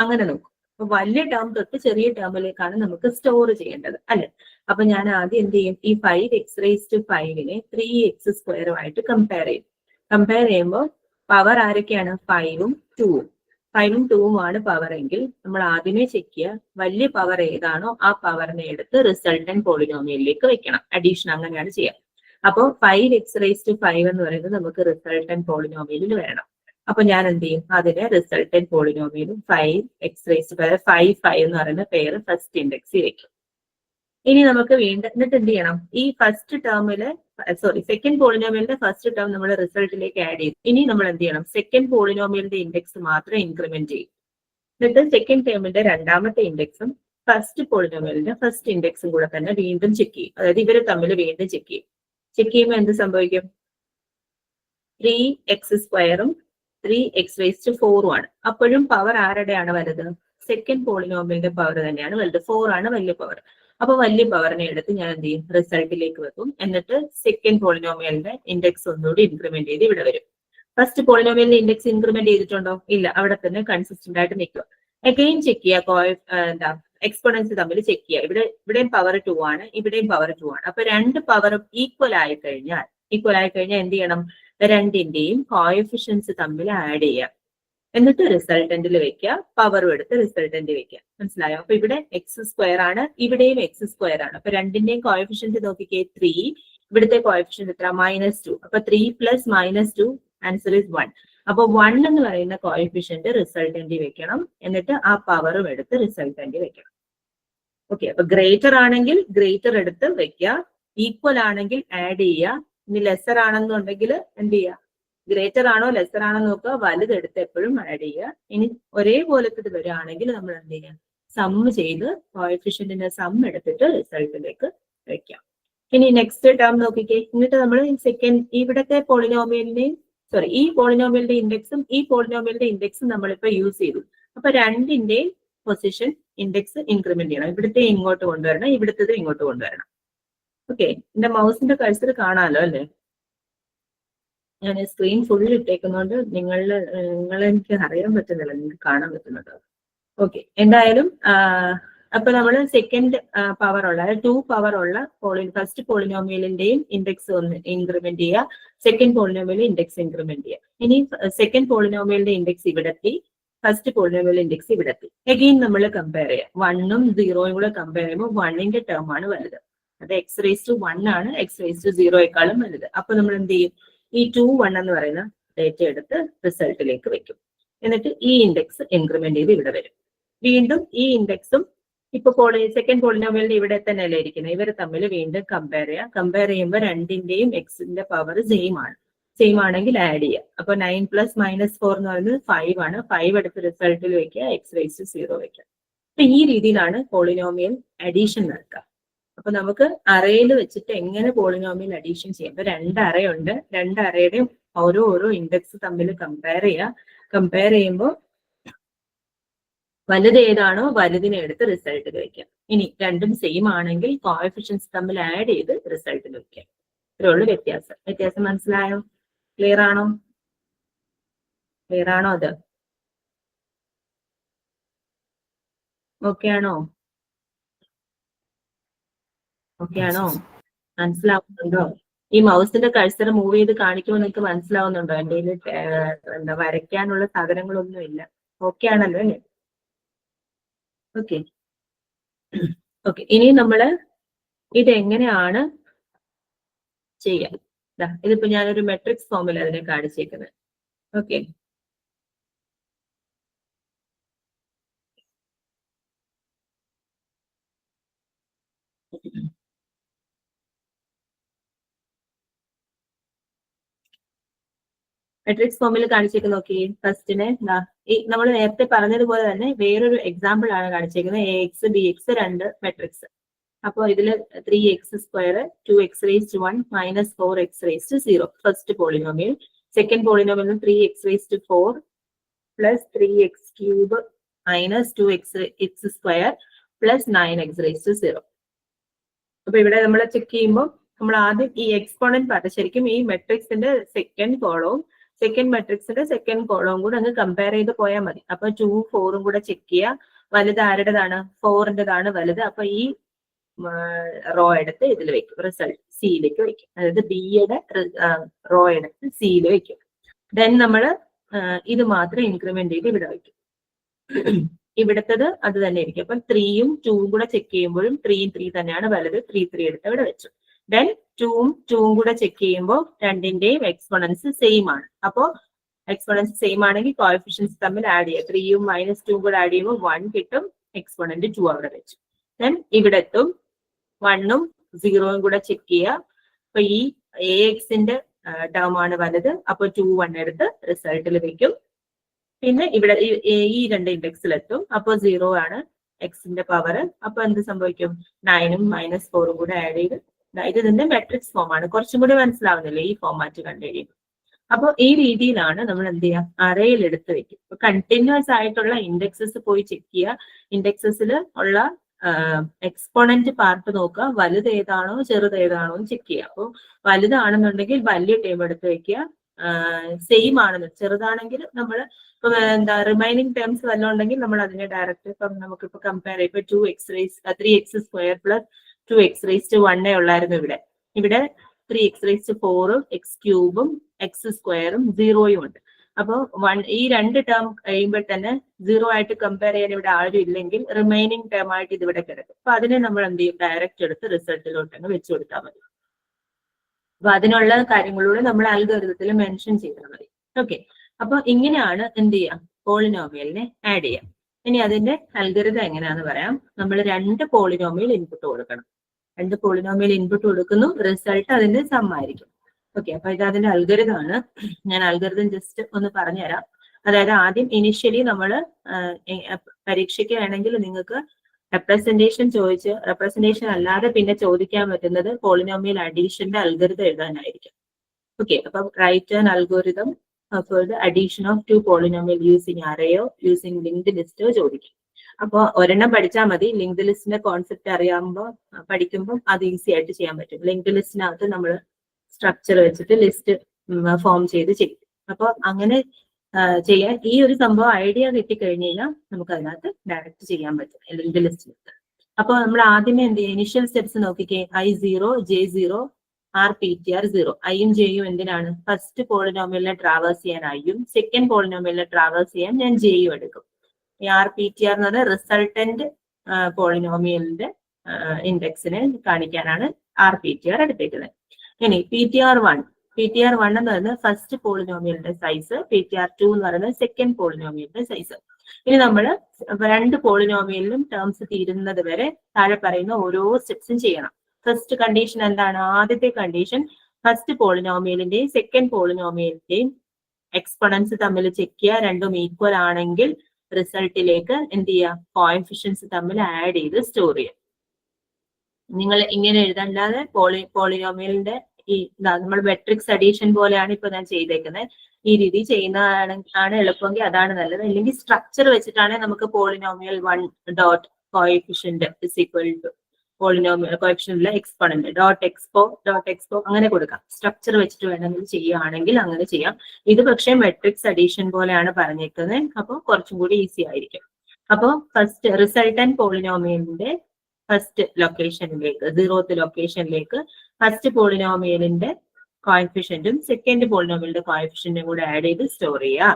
അങ്ങനെ നോക്കും. അപ്പൊ വലിയ ടേം തൊട്ട് ചെറിയ ടേമിലേക്കാണ് നമുക്ക് സ്റ്റോർ ചെയ്യേണ്ടത് അല്ലെ? അപ്പൊ ഞാൻ ആദ്യം എന്ത് ചെയ്യും, ഈ 5x⁵5നെ 3x² ആയിട്ട് കമ്പയർ ചെയ്യും. കമ്പയർ ചെയ്യുമ്പോൾ പവർ ആരൊക്കെയാണ്? 5ഉം 2ഉം. 5ഉം 2ഉം ആണ് പവർ എങ്കിൽ നമ്മൾ ആദ്യമേ ചെക്ക് ചെയ്യുക, വലിയ പവർ ഏതാണോ ആ പവറിനെ എടുത്ത് റിസൾട്ടന്റ് പോളിനോമിയലിലേക്ക് വെക്കണം. അഡീഷൻ അങ്ങനെയാണ് ചെയ്യുക. അപ്പോൾ 5x⁵5 എന്ന് പറയുന്നത് നമുക്ക് റിസൾട്ടന്റ് പോളിനോമിയലിൽ വേണം. അപ്പൊ ഞാൻ എന്ത് ചെയ്യും, അതിനെ റിസൾട്ടന്റ് പോളിനോമിയലും 5x⁵5 എന്ന് പറയുന്ന പേര് ഫസ്റ്റ് ഇൻഡെക്സിൽ വെക്കും. ഇനി നമുക്ക് വീണ്ടും എന്നിട്ട് എന്ത് ചെയ്യണം, ഈ ഫസ്റ്റ് ടേമില് സെക്കൻഡ് പോളിനോമിയലിന്റെ ഫസ്റ്റ് ടേം നമ്മൾ റിസൾട്ടിലേക്ക് ആഡ് ചെയ്യും. ഇനി നമ്മൾ എന്ത് ചെയ്യണം, സെക്കൻഡ് പോളിനോമിയലിന്റെ ഇൻഡെക്സ് മാത്രം ഇൻക്രിമെന്റ് ചെയ്യും. എന്നിട്ട് സെക്കൻഡ് ടേമിന്റെ രണ്ടാമത്തെ ഇൻഡെക്സും ഫസ്റ്റ് പോളിനോമിയലിന്റെ ഫസ്റ്റ് ഇൻഡെക്സും കൂടെ തന്നെ വീണ്ടും ചെക്ക് ചെയ്യും. അതായത് ഇവര് തമ്മിൽ വീണ്ടും ചെക്ക് ചെയ്യും. ചെക്ക് ചെയ്യുമ്പോൾ എന്ത് സംഭവിക്കും, 3x² 3x⁴ ആണ്. അപ്പോഴും പവർ ആരുടെയാണ് വലുത്? സെക്കൻഡ് പോളിനോമിയലിന്റെ പവർ തന്നെയാണ് വലുത്. 4 ആണ് വലിയ പവർ. അപ്പൊ വലിയ പവറിനെ എടുത്ത് ഞാൻ എന്ത് ചെയ്യും, റിസൾട്ടിലേക്ക് വെക്കും. എന്നിട്ട് സെക്കൻഡ് പോളിനോമിയലിന്റെ ഇൻഡെക്സ് ഒന്നുകൂടി ഇൻക്രിമെന്റ് ചെയ്ത് ഇവിടെ വരും. ഫസ്റ്റ് പോളിനോമിയലിന്റെ ഇൻഡെക്സ് ഇൻക്രിമെന്റ് ചെയ്തിട്ടുണ്ടോ? ഇല്ല, അവിടെ തന്നെ കൺസിസ്റ്റന്റ് ആയിട്ട് നിൽക്കുക. അഗെയിൻ ചെക്ക് ചെയ്യുക, എക്സ്പോണൻസ് തമ്മിൽ ചെക്ക് ചെയ്യുക. ഇവിടെയും പവർ 2 ആണ്, ഇവിടെയും പവർ 2 ആണ്. അപ്പൊ 2 പവറും ഈക്വൽ ആയി കഴിഞ്ഞാൽ എന്ത് ചെയ്യണം, രണ്ടിന്റെയും കോഎഫിഷ്യൻസ് തമ്മിൽ ആഡ് ചെയ്യുക. എന്നിട്ട് റിസൾട്ടന്റിൽ വെക്കുക, പവറും എടുത്ത് റിസൾട്ടന്റ് വെക്കുക. മനസ്സിലായോ? അപ്പൊ ഇവിടെ x² ആണ്, ഇവിടെയും x² ആണ്. അപ്പൊ രണ്ടിന്റെയും കോഎഫിഷ്യന്റ് നോക്കിക്കേ, 3. ഇവിടുത്തെ കോഎഫിഷ്യന്റ് എത്ര? -2. അപ്പൊ 3 + -2 ആൻസർ ഇസ് 1. അപ്പൊ 1 എന്ന് പറയുന്ന കോഎഫിഷ്യന്റ് റിസൾട്ടന്റ് വെക്കണം. എന്നിട്ട് ആ പവറും എടുത്ത് റിസൾട്ടന്റ് വെക്കണം. ഓക്കെ, അപ്പൊ ഗ്രേറ്റർ ആണെങ്കിൽ ഗ്രേറ്റർ എടുത്ത് വെക്കുക, ഈക്വൽ ആണെങ്കിൽ ആഡ് ചെയ്യുക. ഇനി ലെസർ ആണെന്നുണ്ടെങ്കിൽ എന്ത് ചെയ്യുക, ഗ്രേറ്റർ ആണോ ലെസർ ആണോ നോക്കുക, വലുതെടുത്ത് എപ്പോഴും ആഡ് ചെയ്യുക. ഇനി ഒരേപോലത്തെ ഇത് വരികയാണെങ്കിൽ നമ്മൾ എന്ത് ചെയ്യുക, സം ചെയ്ത് കോഎഫിഷ്യന്റിന്റെ സം എടുത്തിട്ട് റിസൾട്ടിലേക്ക് വെക്കാം. ഇനി നെക്സ്റ്റ് ടേം നോക്കിക്കേ. എന്നിട്ട് നമ്മൾ സെക്കൻഡ് ഇവിടത്തെ പോളിനോമിയലിന്റെയും ഈ പോളിനോമിയലിന്റെ ഇൻഡെക്സും ഈ പോളിനോമിയലിന്റെ ഇൻഡെക്സും നമ്മളിപ്പോ യൂസ് ചെയ്തു. അപ്പൊ രണ്ടിന്റെയും പൊസിഷൻ ഇൻഡെക്സ് ഇൻക്രിമെന്റ് ചെയ്യണം. ഇവിടുത്തെ ഇങ്ങോട്ട് കൊണ്ടുവരണം, ഇവിടുത്തത് ഇങ്ങോട്ട് കൊണ്ടുവരണം. ഓക്കെ, എന്റെ മൗസിന്റെ കഴ്സർ കാണാമല്ലോ അല്ലെ? ഞാൻ സ്ക്രീൻ ഫുൾ ഇട്ടേക്കുന്നതുകൊണ്ട് നിങ്ങളെ എനിക്ക് അറിയാൻ പറ്റുന്നില്ല, നിങ്ങൾക്ക് കാണാൻ പറ്റുന്നുണ്ടോ? ഓക്കെ, എന്തായാലും അപ്പൊ നമ്മൾ സെക്കൻഡ് പവർ ഉള്ള 2 പവർ ഉള്ള ഫസ്റ്റ് പോളിനോമിയലിന്റെയും ഇൻഡെക്സ് ഒന്ന് ഇൻക്രിമെന്റ് ചെയ്യുക, സെക്കൻഡ് പോളിനോമിയലിന്റെ ഇൻഡെക്സ് ഇൻക്രിമെന്റ് ചെയ്യുക. ഇനി സെക്കൻഡ് പോളിനോമിയലിന്റെ ഇൻഡെക്സ് ഇവിടെത്തി, ഫസ്റ്റ് പോളിനോമിയൽ ഇൻഡെക്സ് ഇവിടെത്തി. എഗെയിൻ നമ്മൾ കമ്പയർ ചെയ്യാം. 1ഉം 0ഉം കൂടെ കമ്പയർ ചെയ്യുമ്പോൾ 1ന്റെ ടേം ആണ് വലുത്. അത് x⁻1 ആണ്, x⁻0യേക്കാളും വലുത്. അപ്പൊ നമ്മൾ എന്ത് ചെയ്യും, ഈ 2, 1 എന്ന് പറയുന്ന ഡേറ്റ എടുത്ത് റിസൾട്ടിലേക്ക് വെക്കും. എന്നിട്ട് ഈ ഇൻഡെക്സ് ഇൻക്രിമെന്റ് ചെയ്ത് ഇവിടെ വരും. വീണ്ടും ഈ ഇൻഡെക്സും ഇപ്പൊ സെക്കൻഡ് പോളിനോമിയലിന്റെ ഇവിടെ തന്നെ അല്ലേ ഇരിക്കുന്നത്, ഇവർ തമ്മിൽ വീണ്ടും കമ്പയർ ചെയ്യാം. കമ്പയർ ചെയ്യുമ്പോൾ രണ്ടിന്റെയും എക്സിന്റെ പവർ സെയിം ആണ്. സെയിം ആണെങ്കിൽ ആഡ് ചെയ്യുക. അപ്പൊ 9 പ്ലസ് മൈനസ് 4 എന്ന് പറയുന്നത് 5 ആണ്. 5 എടുത്ത് റിസൾട്ടിൽ വെക്കുക, എക്സ് റേസ് ടു 0 വെക്കുക. അപ്പൊ ഈ രീതിയിലാണ് പോളിനോമിയൽ അഡീഷൻ നടക്കുക. അപ്പൊ നമുക്ക് അറയിൽ വെച്ചിട്ട് എങ്ങനെ പോളിനോമിയൽ അഡീഷൻ ചെയ്യാം? ഇപ്പൊ 2 അറയുണ്ട്, 2 അറയുടെയും ഓരോ ഇൻഡെക്സ് തമ്മിൽ കമ്പയർ ചെയ്യുക. കമ്പയർ ചെയ്യുമ്പോൾ വലുത് ഏതാണോ വലുതിനെ എടുത്ത് റിസൾട്ടിൽ വെക്കാം. ഇനി രണ്ടും സെയിം ആണെങ്കിൽ കോഎഫിഷ്യൻസ് തമ്മിൽ ആഡ് ചെയ്ത് റിസൾട്ടിൽ വെക്കാം. ഇത്രയുള്ള വ്യത്യാസം മനസ്സിലായോ? ക്ലിയർ ആണോ? ക്ലിയർ ആണോ? അത് ഓക്കെ ആണോ? ഓക്കെ ആണോ? മനസ്സിലാവുന്നുണ്ടോ? ഈ മൗസിന്റെ കഴ്സർ മൂവ് ചെയ്ത് കാണിക്കുമ്പോൾ നിങ്ങൾക്ക് മനസ്സിലാവുന്നുണ്ടോ? എൻ്റെ എന്താ വരയ്ക്കാനുള്ള സാധനങ്ങളൊന്നും ഇല്ല. ഓക്കെ ആണല്ലോ അല്ലേ? Okay okay. ഇനി നമ്മള് ഇതെങ്ങനെയാണ് ചെയ്യാം? ഇതിപ്പോ ഞാനൊരു മെട്രിക്സ് ഫോമിൽ അതിനെ കാണിച്ചേക്കുന്നത്. ഓക്കെ, മെട്രിക്സ് ഫോമിൽ കാണിച്ചേക്കുന്നത് നോക്കി. ഫസ്റ്റിനെ നമ്മൾ നേരത്തെ പറഞ്ഞതുപോലെ തന്നെ വേറൊരു എക്സാമ്പിൾ ആണ് കാണിച്ചേക്കുന്നത്. AX BX 2 matrix. അപ്പോൾ ഇതില് 3x² 2x⁻1 - 4x⁻0 first polynomial. Second polynomial 3x⁴ plus 3x³ - 2x² plus 9x⁻0. അപ്പൊ ഇവിടെ നമ്മൾ ചെക്ക് ചെയ്യുമ്പോൾ നമ്മൾ ആദ്യം ഈ എക്സ്പോണന്റ് പാർട്ട്, ശരിക്കും ഈ മെട്രിക്സിന്റെ സെക്കൻഡ് മെട്രിക്സിന്റെ സെക്കൻഡ് കോളവും കൂടെ അങ്ങ് കമ്പയർ ചെയ്ത് പോയാൽ മതി. അപ്പൊ 2, 4 കൂടെ ചെക്ക് ചെയ്യുക. വലുത് ആരുടേതാണ്? 4ൻ്റെതാണ് വലുത്. അപ്പൊ ഈ റോ എടുത്ത് ഇതിൽ വെക്കും, റിസൾട്ട് സിയിലേക്ക് വെക്കും. അതായത് ബിയുടെ റോ എടുത്ത് സിയിൽ വെക്കും. ദെൻ നമ്മൾ ഇത് മാത്രം ഇൻക്രിമെന്റ് ചെയ്ത് ഇവിടെ വെക്കും. ഇവിടത്തത് അത് തന്നെ ഇരിക്കും. അപ്പൊ 3ഉം 2ഉം കൂടെ ചെക്ക് ചെയ്യുമ്പോഴും 3ഉം 3 തന്നെയാണ് വലുത്. 3 എടുത്ത് ഇവിടെ വെച്ചു. ദെൻ 2ഉം കൂടെ ചെക്ക് ചെയ്യുമ്പോൾ രണ്ടിന്റെയും എക്സ്പോണൻസ് സെയിം ആണ്. അപ്പോ എക്സ്പോണൻസ് സെയിം ആണെങ്കിൽ കോഎഫിഷ്യൻസ് തമ്മിൽ ആഡ് ചെയ്യുക. 3ഉം -2ഉം കൂടെ ആഡ് ചെയ്യുമ്പോൾ 1 കിട്ടും. എക്സ്പോണന്റ് 2 അവിടെ വെച്ചു. ദെൻ ഇവിടെ എത്തും 1ഉം 0ഉം കൂടെ ചെക്ക് ചെയ്യുക. അപ്പൊ ഈ AXന്റെ ടേം ആണ് വലുത്. അപ്പൊ 2, 1 എടുത്ത് റിസൾട്ടിൽ വെക്കും. പിന്നെ ഇവിടെ ഈ 2 ഇൻഡെക്സിലെത്തും. അപ്പൊ 0 ആണ് എക്സിന്റെ പവർ. അപ്പൊ എന്ത് സംഭവിക്കും? 9ഉം -4ഉം കൂടെ ആഡ് ചെയ്ത് ഇത് ഇതിന്റെ മെട്രിക്സ് ഫോം ആണ്. കുറച്ചും കൂടി മനസ്സിലാവുന്നില്ലേ ഈ ഫോമാറ്റ് കണ്ടുകഴിയുമ്പോൾ? അപ്പൊ ഈ രീതിയിലാണ് നമ്മൾ എന്ത് ചെയ്യുക? അറയിൽ എടുത്ത് വെക്കും. കണ്ടിന്യൂസ് ആയിട്ടുള്ള ഇൻഡെക്സസ് പോയി ചെക്ക് ചെയ്യുക. ഇൻഡെക്സസിൽ ഉള്ള എക്സ്പോണന്റ് പാർട്ട് നോക്കുക. വലുത് ഏതാണോ ചെറുത് ഏതാണോ എന്ന് ചെക്ക് ചെയ്യുക. അപ്പോൾ വലുതാണെന്നുണ്ടെങ്കിൽ വലിയ ടേം എടുത്ത് വെക്കുക. സെയിം ആണെന്ന്, ചെറുതാണെങ്കിൽ നമ്മൾ ഇപ്പൊ എന്താ റിമൈനിങ് ടേംസ് വല്ലതും ഉണ്ടെങ്കിൽ നമ്മൾ അതിനെ ഡയറക്റ്റ് ഇപ്പം നമുക്കിപ്പോ കമ്പയർ ചെയ്യും. ഇപ്പൊ 3x² പ്ലസ് 2x⁻1 ഉള്ളായിരുന്നു ഇവിടെ 3x⁴ x³ x² 0 ഉണ്ട്. അപ്പൊ ഈ 2 ടേം കഴിയുമ്പോൾ തന്നെ 0 ആയിട്ട് കമ്പയർ ചെയ്യാൻ ഇവിടെ ആരും ഇല്ലെങ്കിൽ റിമൈനിങ് ടേം ആയിട്ട് ഇത് ഇവിടെ കിടക്കും. അപ്പൊ അതിനെ നമ്മൾ എന്ത് ചെയ്യും? ഡയറക്റ്റ് എടുത്ത് റിസൾട്ടിലോട്ട് അങ്ങ് വെച്ചു കൊടുത്താൽ മതി. അപ്പൊ അതിനുള്ള കാര്യങ്ങളൂടെ നമ്മൾ അൽഗോരിതത്തിൽ മെൻഷൻ ചെയ്താൽ മതി. ഓക്കെ, അപ്പൊ ഇങ്ങനെയാണ് എന്ത് ചെയ്യാം? പോളിനോമിയലിനെ ആഡ് ചെയ്യാം. ഇനി അതിന്റെ അൽഗോരിതം എങ്ങനെയാന്ന് പറയാം. നമ്മൾ 2 പോളിനോമിയൽ ഇൻപുട്ട് കൊടുക്കണം. 2 പോളിനോമിയൽ ഇൻപുട്ട് കൊടുക്കുന്നു, റിസൾട്ട് അതിന്റെ സം ആയിരിക്കും. ഓക്കെ, അപ്പൊ ഇത് അതിന്റെ അൽഗോരിതം ആണ്. ഞാൻ അൽഗോരിതം ജസ്റ്റ് ഒന്ന് പറഞ്ഞുതരാം. അതായത് ആദ്യം ഇനിഷ്യലി നമ്മൾ പരീക്ഷയ്ക്ക് വേണമെങ്കിൽ നിങ്ങൾക്ക് റെപ്രസെന്റേഷൻ അല്ലാതെ പിന്നെ ചോദിക്കാൻ പറ്റുന്നത് പോളിനോമിയൽ അഡീഷന്റെ അൽഗോരിതം എഴുതാനായിരിക്കും. ഓക്കെ, അപ്പൊ write an algorithm for the addition of 2 polynomial using അറേയോ യൂസിങ് ലിങ്ക്ഡ് ലിസ്റ്റോ ചോദിക്കും. അപ്പൊ ഒരെണ്ണം പഠിച്ചാൽ മതി. ലിങ്ക്ഡ് ലിസ്റ്റിന്റെ കോൺസെപ്റ്റ് അറിയാകുമ്പോൾ പഠിക്കുമ്പോൾ അത് ഈസി ആയിട്ട് ചെയ്യാൻ പറ്റും. ലിങ്ക്ഡ് ലിസ്റ്റിനകത്ത് നമ്മൾ സ്ട്രക്ചർ വെച്ചിട്ട് ലിസ്റ്റ് ഫോം ചെയ്ത് ചെയ്യും. അപ്പൊ അങ്ങനെ ചെയ്യാൻ ഈ ഒരു സംഭവം ഐഡിയ കിട്ടിക്കഴിഞ്ഞ് കഴിഞ്ഞാൽ നമുക്ക് അതിനകത്ത് ഡയറക്റ്റ് ചെയ്യാൻ പറ്റും ലിങ്ക്ഡ് ലിസ്റ്റിനകത്ത്. അപ്പൊ നമ്മൾ ആദ്യമേ എന്ത് ചെയ്യും? ഇനിഷ്യൽ സ്റ്റെപ്സ് നോക്കിക്കേ. I0 J0 RPTR 0. ഐയും ജെയും എന്തിനാണ്? ഫസ്റ്റ് പോളിനോമിയലിനെ ട്രാവേഴ്സ് ചെയ്യാൻ ഐയും സെക്കൻഡ് പോളിനോമിയലിനെ ട്രാവേഴ്സ് ചെയ്യാൻ ഞാൻ ജെയും എടുക്കും. ഈ RPTR എന്ന് പറഞ്ഞാൽ റിസൾട്ടന്റ് പോളിനോമിയലിന്റെ ഇൻഡെക്സിനെ കാണിക്കാനാണ് RPTR എടുത്തേക്കുന്നത്. ഇനി PTR1 എന്ന് പറയുന്നത് ഫസ്റ്റ് പോളിനോമിയലിന്റെ സൈസ്, PTR2 എന്ന് പറയുന്നത് സെക്കൻഡ് പോളിനോമിയലിന്റെ സൈസ്. ഇനി നമ്മൾ 2 പോളിനോമിയലിലും ടേംസ് തീരുന്നത് വരെ താഴെ പറയുന്ന ഓരോ സ്റ്റെപ്സും ചെയ്യണം. ഫസ്റ്റ് കണ്ടീഷൻ എന്താണ്? ആദ്യത്തെ കണ്ടീഷൻ ഫസ്റ്റ് പോളിനോമിയലിന്റെയും സെക്കൻഡ് പോളിനോമിയലിന്റെയും എക്സ്പൊണൻസ് തമ്മിൽ ചെക്ക് ചെയ്യുക. രണ്ടും ഈക്വൽ ആണെങ്കിൽ റിസൾട്ടിലേക്ക് എന്ത് ചെയ്യുക, കോഎഫിഷ്യൻസ് തമ്മിൽ ആഡ് ചെയ്ത് സ്റ്റോർ ചെയ്യുക. നിങ്ങൾ ഇങ്ങനെ എഴുതണ്ടാതെ പോളിനോമിയലിന്റെ ഈ നമ്മൾ മെട്രിക്സ് അഡീഷൻ പോലെയാണ് ഇപ്പൊ ഞാൻ ചെയ്തേക്കുന്നത്. ഈ രീതി ചെയ്യുന്നതാണ് എളുപ്പമെങ്കിൽ അതാണ് നല്ലത്. അല്ലെങ്കിൽ സ്ട്രക്ചർ വെച്ചിട്ടാണെങ്കിൽ നമുക്ക് polynomial 1 dot coefficient is equal to polynomial കോഎഫിഷ്യന്റിലെ എക്സ്പൊണന്റ് ഡോട്ട് എക്സ്പോ അങ്ങനെ കൊടുക്കാം. സ്ട്രക്ചർ വെച്ചിട്ട് വേണമെങ്കിൽ ചെയ്യുകയാണെങ്കിൽ അങ്ങനെ ചെയ്യാം. ഇത് പക്ഷേ മെട്രിക്സ് അഡീഷൻ പോലെയാണ് പറഞ്ഞേക്കുന്നത്, അപ്പോൾ കുറച്ചും കൂടി ഈസി ആയിരിക്കും. അപ്പോൾ ഫസ്റ്റ് റിസൾട്ടന്റ് പോളിനോമിയലിന്റെ ഫസ്റ്റ് ലൊക്കേഷനിലേക്ക് 0th ലൊക്കേഷനിലേക്ക് ഫസ്റ്റ് പോളിനോമിയലിന്റെ കോഎഫിഷ്യന്റും സെക്കൻഡ് പോളിനോമിയലിന്റെ കോഎഫിഷ്യന്റും കൂടെ ആഡ് ചെയ്ത് സ്റ്റോർ ചെയ്യുക.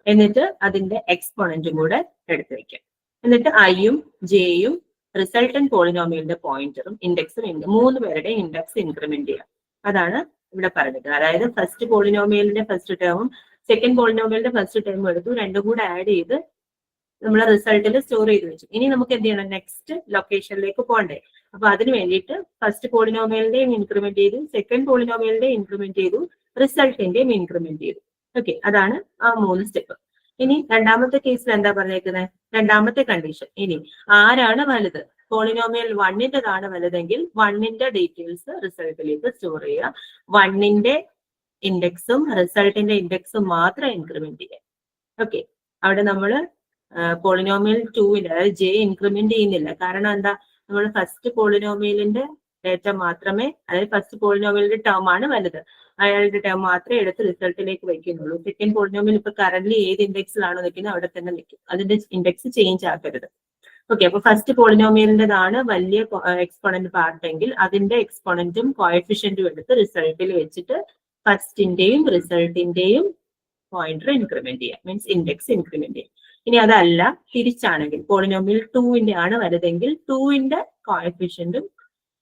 എന്നിട്ട് അതിന്റെ എക്സ്പൊണന്റും കൂടെ എടുത്തു വെക്കാം. എന്നിട്ട് ഐയും ജെയും റിസൾട്ടന്റ് പോളിനോമിയലിന്റെ പോയിന്ററും ഇൻഡെക്സും 3 പേരുടെ ഇൻഡെക്സ് ഇൻക്രിമെന്റ് ചെയ്യാം. അതാണ് ഇവിടെ പറഞ്ഞത്. അതായത് ഫസ്റ്റ് പോളിനോമിയലിന്റെ ഫസ്റ്റ് ടേമും സെക്കൻഡ് പോളിനോമിയലിന്റെ ഫസ്റ്റ് ടേമും എടുത്തു, രണ്ടും കൂടെ ആഡ് ചെയ്ത് നമ്മൾ റിസൾട്ടിൽ സ്റ്റോർ ചെയ്ത് വെച്ചു. ഇനി നമുക്ക് എന്ത് ചെയ്യണം, നെക്സ്റ്റ് ലൊക്കേഷനിലേക്ക് പോകണ്ടേ. അപ്പൊ അതിന് വേണ്ടിയിട്ട് ഫസ്റ്റ് പോളിനോമിയലിന്റെയും ഇൻക്രിമെന്റ് ചെയ്തു, സെക്കൻഡ് പോളിനോമിയലിന്റെയും ഇൻക്രിമെന്റ് ചെയ്തു, റിസൾട്ടിന്റെയും ഇൻക്രിമെന്റ് ചെയ്തു. ഓക്കെ, അതാണ് ആ 3 സ്റ്റെപ്പ്. ഇനി രണ്ടാമത്തെ കേസിൽ എന്താ പറഞ്ഞേക്കുന്നത്, രണ്ടാമത്തെ കണ്ടീഷൻ. ഇനി ആരാണ് വലുത്, പോളിനോമിയൽ 1ന്റേതാണ് വലുതെങ്കിൽ 1ന്റെ ഡീറ്റെയിൽസ് റിസൾട്ടിലേക്ക് സ്റ്റോർ ചെയ്യുക. 1ന്റെ ഇൻഡെക്സും റിസൾട്ടിന്റെ ഇൻഡെക്സും മാത്രം ഇൻക്രിമെന്റ് ചെയ്യുക. ഓക്കെ, അവിടെ നമ്മൾ പോളിനോമിയൽ 2ന്റെ അതായത് ജെ ഇൻക്രിമെന്റ് ചെയ്യുന്നില്ല. കാരണം എന്താ, നമ്മൾ ഫസ്റ്റ് പോളിനോമിയലിന്റെ ഡേറ്റ മാത്രമേ, അതായത് ഫസ്റ്റ് പോളിനോമിയലിന്റെ ടേം ആണ് വലുത്, അയാളുടെ ടേം മാത്രമേ എടുത്ത് റിസൾട്ടിലേക്ക് വയ്ക്കുന്നുള്ളൂ. സെക്കൻഡ് പോളിനോമിയൽ ഇപ്പൊ കറന്റ് ഏത് ഇൻഡെക്സിലാണോ നിൽക്കുന്നത് അവിടെ തന്നെ നിൽക്കും, അതിന്റെ ഇൻഡെക്സ് ചേഞ്ച് ആക്കരുത്. ഓക്കെ, അപ്പൊ ഫസ്റ്റ് പോളിനോമിയലിന്റെതാണ് വലിയ എക്സ്പോണന്റ് പാർട്ട് എങ്കിൽ അതിന്റെ എക്സ്പോണന്റും കോഎഫിഷ്യന്റും എടുത്ത് റിസൾട്ടിൽ വെച്ചിട്ട് ഫസ്റ്റിന്റെയും റിസൾട്ടിന്റെയും പോയിന്റർ ഇൻക്രിമെന്റ് ചെയ്യാം, മീൻസ് ഇൻഡെക്സ് ഇൻക്രിമെന്റ് ചെയ്യാം. ഇനി അതല്ല തിരിച്ചാണെങ്കിൽ പോളിനോമിയൽ 2ന്റെ ആണ് വലുതെങ്കിൽ 2ന്റെ കോഎഫിഷ്യന്റും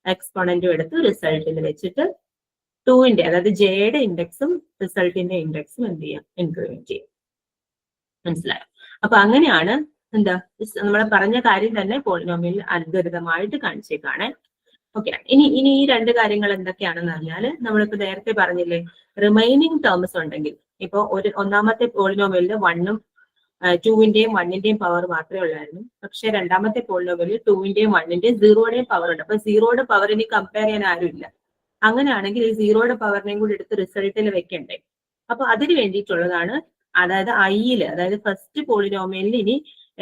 എക്സ്പോണന്റും എടുത്ത് റിസൾട്ടിൽ വെച്ചിട്ട് 2ന്റെ അതായത് ജെയുടെ ഇൻഡെക്സും റിസൾട്ടിന്റെ ഇൻഡെക്സും എന്ത് ചെയ്യാം, ഇൻക്രിമെന്റ് ചെയ്യാം. മനസ്സിലായോ? അപ്പൊ അങ്ങനെയാണ് എന്താ നമ്മൾ പറഞ്ഞ കാര്യം തന്നെ പോളിനോമിയൽ അൽഗോരിതമായിട്ട് കാണിച്ചേക്കാണ്. ഓക്കെ, ഇനി ഈ 2 കാര്യങ്ങൾ എന്തൊക്കെയാണെന്ന് പറഞ്ഞാൽ നമ്മളിപ്പോ നേരത്തെ പറഞ്ഞില്ലേ, റിമൈനിങ് ടേംസ് ഉണ്ടെങ്കിൽ ഇപ്പൊ ഒന്നാമത്തെ പോളിനോമിയലിൽ 1ഉം 2ന്റെയും 1ന്റെയും പവർ മാത്രമേ ഉള്ളായിരുന്നു. പക്ഷെ രണ്ടാമത്തെ പോളിനോമിയലിൽ 2ന്റെയും 1ന്റെയും 0യുടെയും പവർ ഉണ്ട്. അപ്പൊ 0യുടെ പവർ ഇനി കമ്പയർ ചെയ്യാൻ ആരുമില്ല. അങ്ങനെയാണെങ്കിൽ ഈ 0യുടെ പവറിനെയും കൂടി എടുത്ത് റിസൾട്ടിൽ വെക്കണ്ടേ. അപ്പൊ അതിന് വേണ്ടിയിട്ടുള്ളതാണ്, അതായത് ഐയില്, അതായത് ഫസ്റ്റ് പോളിനോമിയലിൽ ഇനി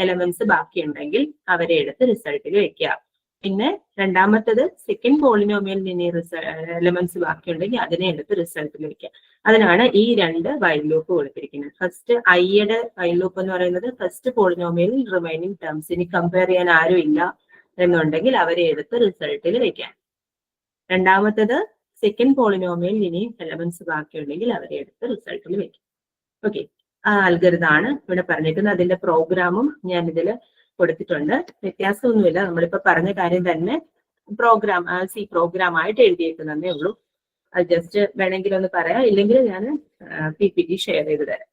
എലമെന്റ്സ് ബാക്കിയുണ്ടെങ്കിൽ അവരെ എടുത്ത് റിസൾട്ടിൽ വെക്കുക. പിന്നെ രണ്ടാമത്തത് സെക്കൻഡ് പോളിനോമിയലിൽ ഇനി എലമെന്റ്സ് ബാക്കിയുണ്ടെങ്കിൽ അതിനെ എടുത്ത് റിസൾട്ടിൽ വെക്കുക. അതിനാണ് ഈ 2 വൈൽ ലൂപ്പ് കൊടുത്തിരിക്കുന്നത്. ഫസ്റ്റ് ഐയുടെ വൈൽ ലൂപ്പ് എന്ന് പറയുന്നത് ഫസ്റ്റ് പോളിനോമിയലിൽ റിമൈനിങ് ടേംസ് ഇനി കമ്പയർ ചെയ്യാൻ ആരും ഇല്ല എന്നുണ്ടെങ്കിൽ അവരെ എടുത്ത് റിസൾട്ടിൽ വെക്കാൻ. രണ്ടാമത്തത് സെക്കൻഡ് പോളിനോമിയലിൽ ഇനി എലമെന്റ്സ് ബാക്കിയുണ്ടെങ്കിൽ അവരെ എടുത്ത് റിസൾട്ടിൽ വെക്കും. ഓക്കെ, ആ അൽഗോരിതമാണ് ഇവിടെ പറഞ്ഞിരിക്കുന്നത്. അതിന്റെ പ്രോഗ്രാമും ഞാൻ ഇതിൽ കൊടുത്തിട്ടുണ്ട്. വ്യത്യാസമൊന്നുമില്ല, നമ്മളിപ്പോ പറഞ്ഞ കാര്യം തന്നെ പ്രോഗ്രാം ആയിട്ട് എഴുതിയേക്കുന്നതേ ഉള്ളൂ. അത് ജസ്റ്റ് വേണമെങ്കിൽ ഒന്ന് പറയാം, ഇല്ലെങ്കിൽ ഞാൻ PPT ഷെയർ ചെയ്ത് തരാം.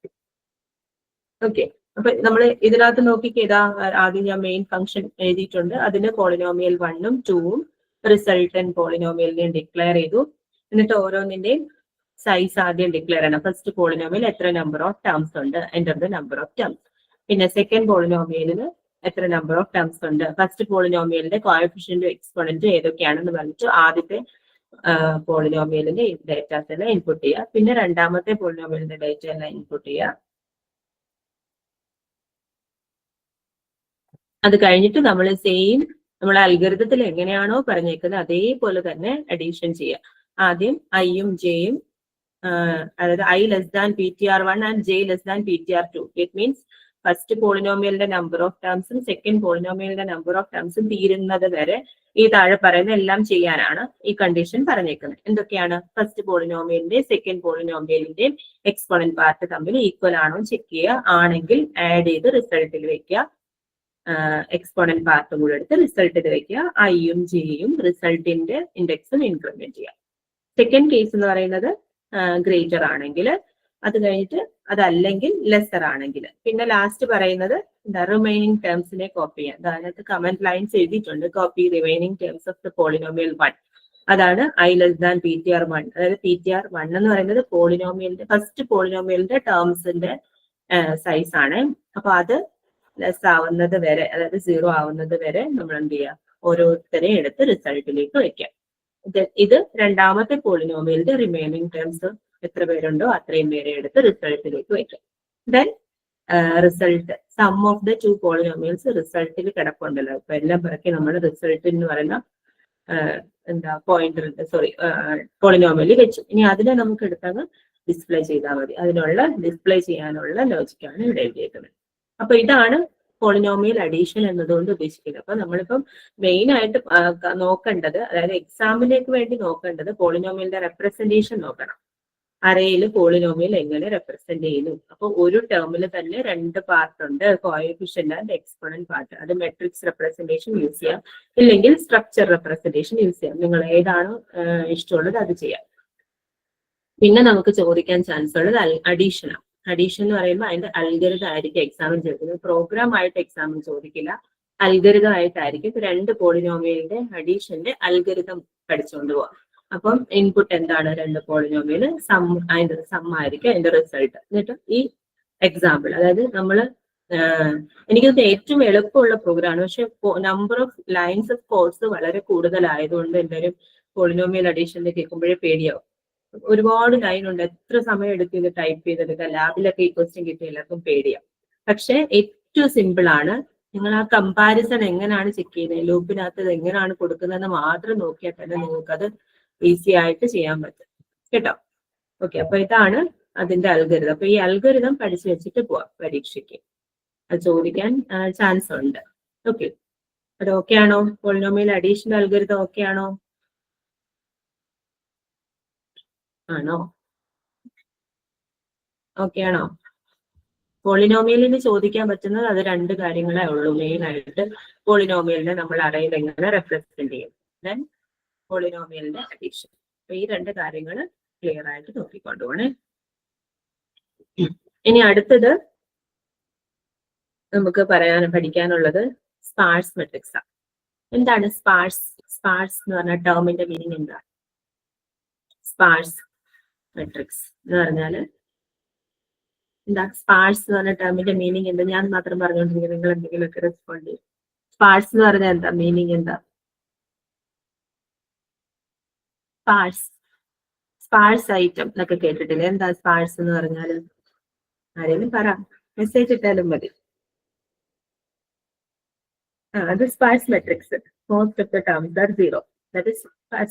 ഓക്കെ, അപ്പൊ നമ്മൾ ഇതിനകത്ത് നോക്കിക്കേതാ, ആദ്യം ഞാൻ മെയിൻ ഫംഗ്ഷൻ എഴുതിയിട്ടുണ്ട്. അതിന് പോളിനോമിയൽ 1ഉം 2ഉം റിസൾട്ടന്റ് പോളിനോമിയലിനെയും ഡിക്ലെയർ ചെയ്തു. എന്നിട്ട് ഓരോന്നിന്റെയും സൈസ് ആദ്യം ഡിക്ലെയർ ചെയ്യണം. ഫസ്റ്റ് പോളിനോമിയൽ എത്ര നമ്പർ ഓഫ് ടേംസ് ഉണ്ട്, enter the number of terms. പിന്നെ സെക്കൻഡ് പോളിനോമിയലിന് എത്ര നമ്പർ ഓഫ് ടേംസ് ഉണ്ട്, ഫസ്റ്റ് പോളിനോമിയലിന്റെ കോഎഫിഷ്യന്റും എക്സ്പോണന്റും ഏതൊക്കെയാണെന്ന് പറഞ്ഞിട്ട് ആദ്യത്തെ പോളിനോമിയലിന്റെ ഡേറ്റാസ് എല്ലാം ഇൻപുട്ട് ചെയ്യുക. പിന്നെ രണ്ടാമത്തെ പോളിനോമിയലിന്റെ ഡേറ്റ എല്ലാം ഇൻപുട്ട് ചെയ്യുക. അത് കഴിഞ്ഞിട്ട് നമ്മൾ സെയിം നമ്മളെ അൽഗോരിതത്തിൽ എങ്ങനെയാണോ പറഞ്ഞേക്കുന്നത് അതേപോലെ തന്നെ അഡീഷൻ ചെയ്യുക. ആദ്യം ഐയും ജെയും, അതായത് I less than PTR1 and J less than PTR2. It means first പോളിനോമിയലിന്റെ നമ്പർ ഓഫ് ടേംസും സെക്കൻഡ് പോളിനോമിയലിന്റെ നമ്പർ ഓഫ് ടേംസും തീരുന്നത് വരെ ഈ താഴെ പറയുന്ന എല്ലാം ചെയ്യാനാണ് ഈ കണ്ടീഷൻ പറഞ്ഞേക്കുന്നത്. എന്തൊക്കെയാണ്, ഫസ്റ്റ് പോളിനോമിയലിന്റെ സെക്കൻഡ് പോളിനോമിയലിന്റെയും എക്സ്പോണന്റ് പാർട്ട് തമ്മിൽ ഈക്വൽ ആണോ ചെക്ക് ചെയ്യുക, ആണെങ്കിൽ ആഡ് ചെയ്ത് റിസൾട്ടിൽ വെക്കുക. എക്സ്പോണന്റ് പാർട്ടും കൂടെ എടുത്ത് റിസൾട്ടിൽ വെക്കുക. ഐയും ജെയും റിസൾട്ടിന്റെ ഇൻഡെക്സും ഇൻക്രിമെന്റ് ചെയ്യുക. സെക്കൻഡ് കേസ് എന്ന് പറയുന്നത് ഗ്രേറ്റർ ആണെങ്കിൽ, അത് കഴിഞ്ഞിട്ട് അതല്ലെങ്കിൽ ലെസർ ആണെങ്കിൽ, പിന്നെ ലാസ്റ്റ് പറയുന്നത് എന്താ, റിമൈനിങ് ടേംസിനെ കോപ്പി ചെയ്യാം. അതിനകത്ത് കമന്റ് ലൈൻസ് എഴുതിയിട്ടുണ്ട്, copy remaining terms of the polynomial 1. അതാണ് ഐ ലെസ് ദാൻ PTR1. അതായത് PTR1 എന്ന് പറയുന്നത് പോളിനോമിയലിന്റെ ഫസ്റ്റ് പോളിനോമിയലിന്റെ ടേംസിന്റെ സൈസ് ആണ്. അപ്പൊ അത് ലെസ് ആവുന്നത് വരെ, അതായത് 0 ആവുന്നത് വരെ നമ്മൾ എന്ത് ചെയ്യുക, ഓരോരുത്തരെ എടുത്ത് റിസൾട്ടിലേക്ക് വെക്കാം. ഇത് രണ്ടാമത്തെ പോളിനോമിയലിന്റെ റിമൈനിങ് ടേംസ് എത്ര പേരുണ്ടോ അത്രയും പേരെ എടുത്ത് റിസൾട്ടിലേക്ക് വെക്കാം. Then result sum of the two polynomials റിസൾട്ടിൽ കിടപ്പുണ്ടല്ലോ. ഇപ്പൊ എല്ലാം പിറക്കി നമ്മൾ റിസൾട്ട് എന്ന് പറയുന്ന പോയിന്റർ പോളിനോമിയൽ വെച്ചു. ഇനി അതിനെ നമുക്ക് എടുത്തങ്ങ് ഡിസ്പ്ലേ ചെയ്താൽ മതി. അതിനുള്ള ഡിസ്പ്ലേ ചെയ്യാനുള്ള ലോജിക്കാണ് ഇവിടെ എഴുതിയേക്കുന്നത്. അപ്പൊ ഇതാണ് പോളിനോമിയൽ അഡീഷൻ എന്നതുകൊണ്ട് ഉദ്ദേശിക്കുന്നത്. അപ്പൊ നമ്മളിപ്പം മെയിൻ ആയിട്ട് നോക്കേണ്ടത്, അതായത് എക്സാമിലേക്ക് വേണ്ടി നോക്കേണ്ടത് പോളിനോമിയലിന്റെ റെപ്രസെന്റേഷൻ നോക്കണം. അറേയിൽ പോളിനോമിയൽ എങ്ങനെ റെപ്രസെന്റ് ചെയ്യുന്നു. അപ്പൊ ഒരു ടേമിൽ തന്നെ രണ്ട് പാർട്ട് ഉണ്ട്, കോഎഫിഷ്യന്റ് ആൻഡ് എക്സ്പോണന്റ് പാർട്ട്. അത് മെട്രിക്സ് റെപ്രസെന്റേഷൻ യൂസ് ചെയ്യാം, ഇല്ലെങ്കിൽ സ്ട്രക്ചർ റെപ്രസെന്റേഷൻ യൂസ് ചെയ്യാം. നിങ്ങൾ ഏതാണോ ഇഷ്ടമുള്ളത് അത് ചെയ്യാം. പിന്നെ നമുക്ക് ചോദിക്കാൻ ചാൻസ് ഉള്ളത് അഡീഷനാണ്. അഡീഷൻ എന്ന് പറയുമ്പോൾ അതിന്റെ അൽഗരിതം ആയിരിക്കും എക്സാമിൽ ചോദിക്കുന്നത്. പ്രോഗ്രാം ആയിട്ട് എക്സാമിൽ ചോദിക്കില്ല, അൽഗരിതം ആയിട്ടായിരിക്കും. രണ്ട് പോളിനോമിയലിന്റെ അഡീഷന്റെ അൽഗരിതം പഠിച്ചുകൊണ്ട് പോവാം. അപ്പം ഇൻപുട്ട് എന്താണ്, രണ്ട് പോളിനോമിയൽ അതിന്റെ സം ആയിരിക്കും അതിന്റെ റിസൾട്ട്. എന്നിട്ട് ഈ എക്സാമ്പിൾ, അതായത് നമ്മൾ എനിക്കത് ഏറ്റവും എളുപ്പമുള്ള പ്രോഗ്രാമാണ്. പക്ഷെ number of lines of codes വളരെ കൂടുതലായതുകൊണ്ട് എല്ലാവരും പോളിനോമിയൽ അഡീഷന്റെ കേൾക്കുമ്പോഴേ പേടിയാവും. ഒരുപാട് ലൈൻ ഉണ്ട്, എത്ര സമയം എടുക്കും ഇത് ടൈപ്പ് ചെയ്തെടുക്കുക. ലാബിലൊക്കെ ഈ ക്വസ്റ്റ്യൻ കിട്ടിയ എല്ലാവർക്കും പേടിയാവും. പക്ഷെ ഏറ്റവും സിമ്പിൾ ആണ്. നിങ്ങൾ ആ കമ്പാരിസൺ എങ്ങനെയാണ് ചെക്ക് ചെയ്യുന്നത്, ലൂപ്പിനകത്ത് ഇത് എങ്ങനെയാണ് കൊടുക്കുന്നതെന്ന് മാത്രം നോക്കിയാൽ തന്നെ നിങ്ങൾക്കത് ഈസി ആയിട്ട് ചെയ്യാൻ പറ്റും കേട്ടോ. ഓക്കെ, അപ്പൊ ഇതാണ് അതിന്റെ അൽഗരിതം. അപ്പൊ ഈ അൽഗരിതം പഠിച്ചു വെച്ചിട്ട് പോവാം പരീക്ഷയ്ക്ക്, അത് ചോദിക്കാൻ ചാൻസ് ഉണ്ട്. ഓക്കെ, അത് ഓക്കെ ആണോ? പോളിനോമിയൽ അഡീഷൻ അൽഗരിതം ഓക്കെ ആണോ? ആണോ? ഓക്കെ ആണോ? പോളിനോമിയലിന് ചോദിക്കാൻ പറ്റുന്നത് അത് രണ്ട് കാര്യങ്ങളേ ഉള്ളൂ മെയിൻ ആയിട്ട്. പോളിനോമിയലിനെ നമ്മൾ അറേയിൽ എങ്ങനെ റെപ്രസെന്റ് ചെയ്യും, ദെൻ പോളിനോമിയലിന്റെ അഡീഷൻ. അപ്പൊ ഈ രണ്ട് കാര്യങ്ങൾ ക്ലിയർ ആയിട്ട് നോക്കിക്കൊണ്ടുപോണേ. ഇനി അടുത്തത് നമുക്ക് പഠിക്കാനുള്ളത് സ്പാർസ് മെട്രിക്സ് ആണ്. എന്താണ് സ്പാർസ്? സ്പാർസ് എന്ന് പറഞ്ഞ ടേമിന്റെ മീനിങ് എന്താണ്? സ്പാർസ് മെട്രിക്സ് എന്ന് പറഞ്ഞാല് എന്താ? സ്പാർസ് എന്ന് പറഞ്ഞ ടേമിന്റെ മീനിങ് എന്താ? ഞാൻ മാത്രം പറഞ്ഞുകൊണ്ടിരിക്കുന്നത്, നിങ്ങൾ എന്തെങ്കിലുമൊക്കെ റെസ്പോണ്ട് ചെയ്യും. സ്പാർസ് എന്ന് പറഞ്ഞാൽ എന്താ മീനിങ്? എന്താ സ്പാർസ്? സ്പാർസ് ഐറ്റം എന്നൊക്കെ കേട്ടിട്ടില്ലേ? എന്താ സ്പാർസ് എന്ന് പറഞ്ഞാല്? ആരെങ്കിലും പറ, മെസ്സേജ് ഇട്ടാലും മതി. അത് sparse matrix. Most of the terms R zero. That is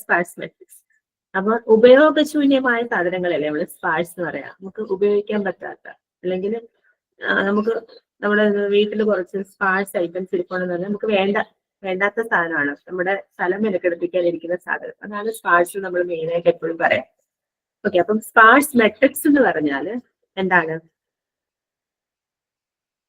sparse matrix. അപ്പൊ ഉപയോഗശൂന്യമായ സാധനങ്ങളല്ലേ നമ്മൾ സ്പാർസ് എന്ന് പറയാം. നമുക്ക് ഉപയോഗിക്കാൻ പറ്റാത്ത, അല്ലെങ്കിൽ നമുക്ക് നമ്മുടെ വീട്ടിൽ കുറച്ച് സ്പാർസ് ഐറ്റംസ് ഇരിക്കണമെന്ന് പറഞ്ഞാൽ നമുക്ക് വേണ്ടാത്ത സാധനമാണ്, നമ്മുടെ സ്ഥലം വിലക്കെടുപ്പിക്കാനിരിക്കുന്ന സാധനം. അതാണ് സ്പാർസ് നമ്മൾ മെയിൻ ആയിട്ട് എപ്പോഴും പറയാം. ഓക്കെ, അപ്പം സ്പാർസ് മെട്രിക്സ് എന്ന് പറഞ്ഞാൽ എന്താണ്?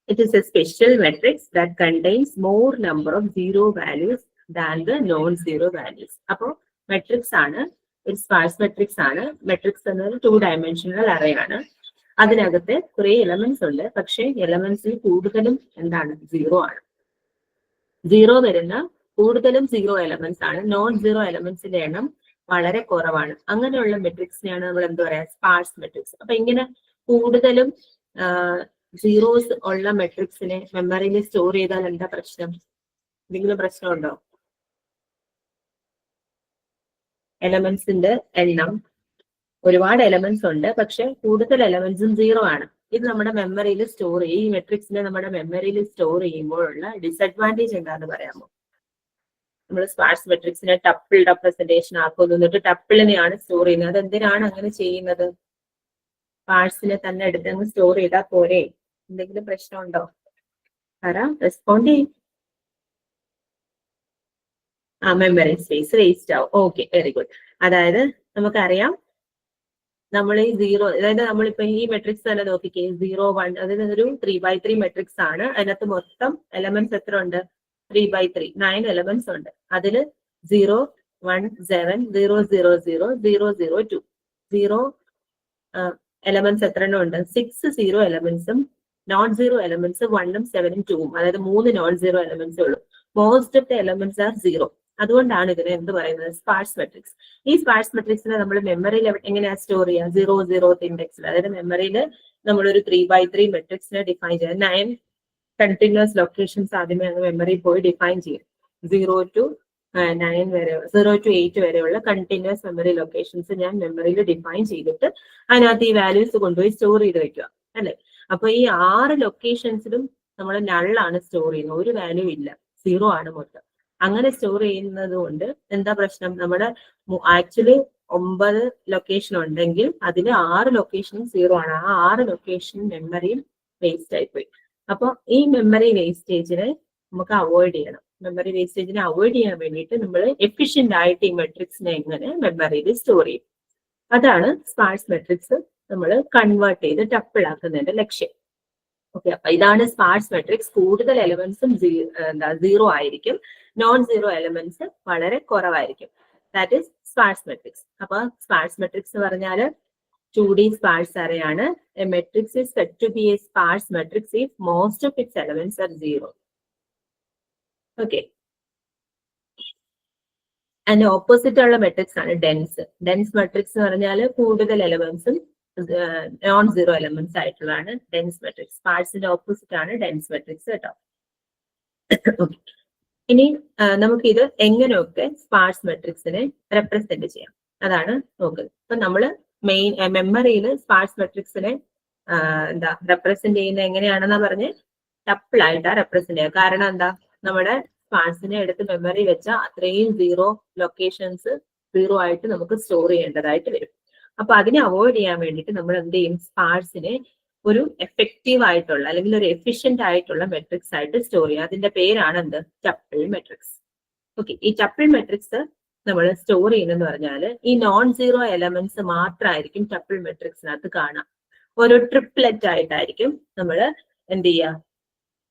It is a special matrix that contains more number of zero values than the non-zero values. അപ്പോൾ മെട്രിക്സ് ആണ്, ഒരു സ്പാർസ് മെട്രിക്സ് ആണ്. മെട്രിക്സ് എന്നത് 2 dimensional array ആണ്. അതിനകത്ത് കുറെ എലമെന്റ്സ് ഉണ്ട്, പക്ഷെ എലമെന്റ്സിൽ കൂടുതലും എന്താണ്? സീറോ ആണ്. സീറോ വരുന്ന കൂടുതലും സീറോ എലമെന്റ്സ് ആണ്. നോൺ സീറോ എലമെന്റ്സിന്റെ എണ്ണം വളരെ കുറവാണ്. അങ്ങനെയുള്ള മെട്രിക്സിനെയാണ് നമ്മൾ എന്താ പറയാ? Sparse matrix. അപ്പൊ ഇങ്ങനെ കൂടുതലും സീറോസ് ഉള്ള മെട്രിക്സിനെ മെമ്മറിയിൽ സ്റ്റോർ ചെയ്താൽ എന്താ പ്രശ്നം? എന്തെങ്കിലും പ്രശ്നമുണ്ടോ? എലമെന്റ്സിന്റെ എണ്ണം, ഒരുപാട് എലമെന്റ്സ് ഉണ്ട്, പക്ഷെ കൂടുതൽ എലമെന്റ്സും സീറോ ആണ്. ഇത് നമ്മുടെ മെമ്മറിയിൽ സ്റ്റോർ ചെയ്യും. ഈ മെട്രിക്സിനെ നമ്മുടെ മെമ്മറിയിൽ സ്റ്റോർ ചെയ്യുമ്പോഴുള്ള ഡിസഡ്വാൻറ്റേജ് എന്താന്ന് പറയാമോ? നമ്മൾ സ്പാർസ് മെട്രിക്സിനെ ടപ്പിൾ റെപ്രസെന്റേഷൻ ആക്കുന്നു, എന്നിട്ട് ടപ്പിളിനെയാണ് സ്റ്റോർ ചെയ്യുന്നത്. അതെന്തിനാണ് അങ്ങനെ ചെയ്യുന്നത്? സ്പാർസിനെ തന്നെ എടുത്ത് സ്റ്റോർ ചെയ്താൽ പോരെ? എന്തെങ്കിലും പ്രശ്നമുണ്ടോ? റെസ്പോണ്ട് ചെയ്യും. മെമ്മറി സ്പേസ് വേസ്റ്റ് ആവും. Okay, very good. അതായത് നമുക്കറിയാം, നമ്മൾ ഈ സീറോ, അതായത് നമ്മളിപ്പോ ഈ മെട്രിക്സ് തന്നെ നോക്കിക്കേ, 0, 1, അതായത് ഒരു 3x3 മെട്രിക്സ് ആണ്. അതിനകത്ത് മൊത്തം എലമെന്റ്സ് എത്ര ഉണ്ട്? 3x3, 9 എലമെന്റ്സ് ഉണ്ട്. അതില് 0, 1, 7, 0, 0, 0, 0, 0, 2, 0 എലമെന്റ്സ് എത്ര എണ്ണം ഉണ്ട്? 6 സീറോ എലമെന്റ്സും നോൺ സീറോ എലമെന്റ്സ് 1ഉം 7ഉം 2ഉം. അതായത് 3 നോൺ സീറോ എലമെന്റ്സ് ഉള്ളൂ. Most of the elements R zero. അതുകൊണ്ടാണ് ഇതിനെ എന്ത് പറയുന്നത്, സ്പാർസ് മെട്രിക്സ്. ഈ സ്പാർസ് മെട്രിക്സിനെ നമ്മൾ മെമ്മറിയിൽ എങ്ങനെയാ സ്റ്റോർ ചെയ്യുക, 0 ഇൻഡെക്സിൽ. അതായത് മെമ്മറിയിൽ നമ്മളൊരു 3x3 മെട്രിക്സിനെ ഡിഫൈൻ ചെയ്യാം. 9 കണ്ടിന്യൂസ് ലൊക്കേഷൻസ് ആദ്യമേ അങ്ങ് മെമ്മറിയിൽ പോയി ഡിഫൈൻ ചെയ്യും. 0 to 9 വരെ, 0 to 8 വരെയുള്ള കണ്ടിന്യൂസ് മെമ്മറി ലൊക്കേഷൻസ് ഞാൻ മെമ്മറിയിൽ ഡിഫൈൻ ചെയ്തിട്ട് അതിനകത്ത് ഈ വാല്യൂസ് കൊണ്ടുപോയി സ്റ്റോർ ചെയ്ത് വെക്കുക, അല്ലെ? അപ്പൊ ഈ 6 ലൊക്കേഷൻസിലും നമ്മൾ നള്ളാണ് സ്റ്റോർ ചെയ്യുന്നത്, ഒരു വാല്യൂ ഇല്ല, 0 ആണ് മൊത്തം. അങ്ങനെ സ്റ്റോർ ചെയ്യുന്നത് കൊണ്ട് എന്താ പ്രശ്നം, നമ്മുടെ ആക്ച്വലി 9 ലൊക്കേഷൻ ഉണ്ടെങ്കിൽ അതിൽ 6 ലൊക്കേഷനും 0 ആണ്. ആ 6 ലൊക്കേഷൻ മെമ്മറിയും വേസ്റ്റ് ആയിപ്പോയി. അപ്പൊ ഈ മെമ്മറി വേസ്റ്റേജിനെ നമുക്ക് അവോയ്ഡ് ചെയ്യണം. മെമ്മറി വേസ്റ്റേജിനെ അവോയ്ഡ് ചെയ്യാൻ വേണ്ടിയിട്ട് നമ്മൾ എഫിഷ്യന്റ് ആയിട്ട് ഈ മെട്രിക്സിനെ എങ്ങനെ മെമ്മറിയിൽ സ്റ്റോർ ചെയ്യും, അതാണ് സ്പാർസ് മെട്രിക്സ് നമ്മൾ കൺവേർട്ട് ചെയ്ത് ടപ്പിൾ ആക്കുന്നതിന്റെ ലക്ഷ്യം. ഓക്കെ, അപ്പൊ ഇതാണ് സ്പാർസ് മെട്രിക്സ്. കൂടുതൽ എലമെന്റ്സും 0 ആയിരിക്കും, നോൺ 0 എലമെന്റ്സ് വളരെ കുറവായിരിക്കും. That is sparse matrix. അപ്പൊ സ്പാർസ് മെട്രിക്സ് എന്ന് പറഞ്ഞാൽ 2D sparse array ആണ്. A matrix is said to be a sparse matrix if most of its elements are 0. Okay. And opposite ഉള്ള matrix ആണ് ഡെൻസ്. ഡെൻസ് മെട്രിക്സ് എന്ന് പറഞ്ഞാൽ കൂടുതൽ എലമെന്റ്സും non 0 elements ആയിട്ടുള്ളതാണ് ഡെൻസ് മെട്രിക്സ്. സ്പാർസിന്റെ ഓപ്പോസിറ്റ് ആണ് ഡെൻസ് മെട്രിക്സ് കേട്ടോ. ഇനി നമുക്ക് ഇത് എങ്ങനെയൊക്കെ സ്പാർസ് മെട്രിക്സിനെ റെപ്രസെന്റ് ചെയ്യാം അതാണ് നോക്കുന്നത്. അപ്പൊ നമ്മള് മെയിൻ മെമ്മറിയിൽ സ്പാർസ് മെട്രിക്സിനെ റെപ്രസെന്റ് ചെയ്യുന്നത് എങ്ങനെയാണെന്നാ പറഞ്ഞ് ടപ്പിൾ ആയിട്ടാ റെപ്രസെന്റ് ചെയ്യുക. കാരണം എന്താ, നമ്മുടെ സ്പാർസിനെ എടുത്ത് മെമ്മറി വെച്ച അത്രയും 0 ലൊക്കേഷൻസ് 0 ആയിട്ട് നമുക്ക് സ്റ്റോർ ചെയ്യേണ്ടതായിട്ട് വരും. അപ്പൊ അതിനെ അവോയ്ഡ് ചെയ്യാൻ വേണ്ടിയിട്ട് നമ്മൾ എന്ത് ചെയ്യും, സ്പാർസിനെ ഒരു എഫക്റ്റീവ് ആയിട്ടുള്ള അല്ലെങ്കിൽ ഒരു എഫിഷ്യന്റ് ആയിട്ടുള്ള മെട്രിക്സ് ആയിട്ട് സ്റ്റോർ ചെയ്യും. അതിന്റെ പേരാണ് എന്ത്, ടപ്പിൾ മെട്രിക്സ്. ഓക്കെ, ഈ ടപ്പിൾ മെട്രിക്സ് നമ്മൾ സ്റ്റോർ ചെയ്യുന്നതെന്ന് പറഞ്ഞാൽ ഈ നോൺ 0 എലമെന്റ്സ് മാത്രമായിരിക്കും ടപ്പിൾ മെട്രിക്സിനകത്ത് കാണാം. ഒരു ട്രിപ്ലെറ്റ് ആയിട്ടായിരിക്കും നമ്മൾ എന്ത് ചെയ്യുക,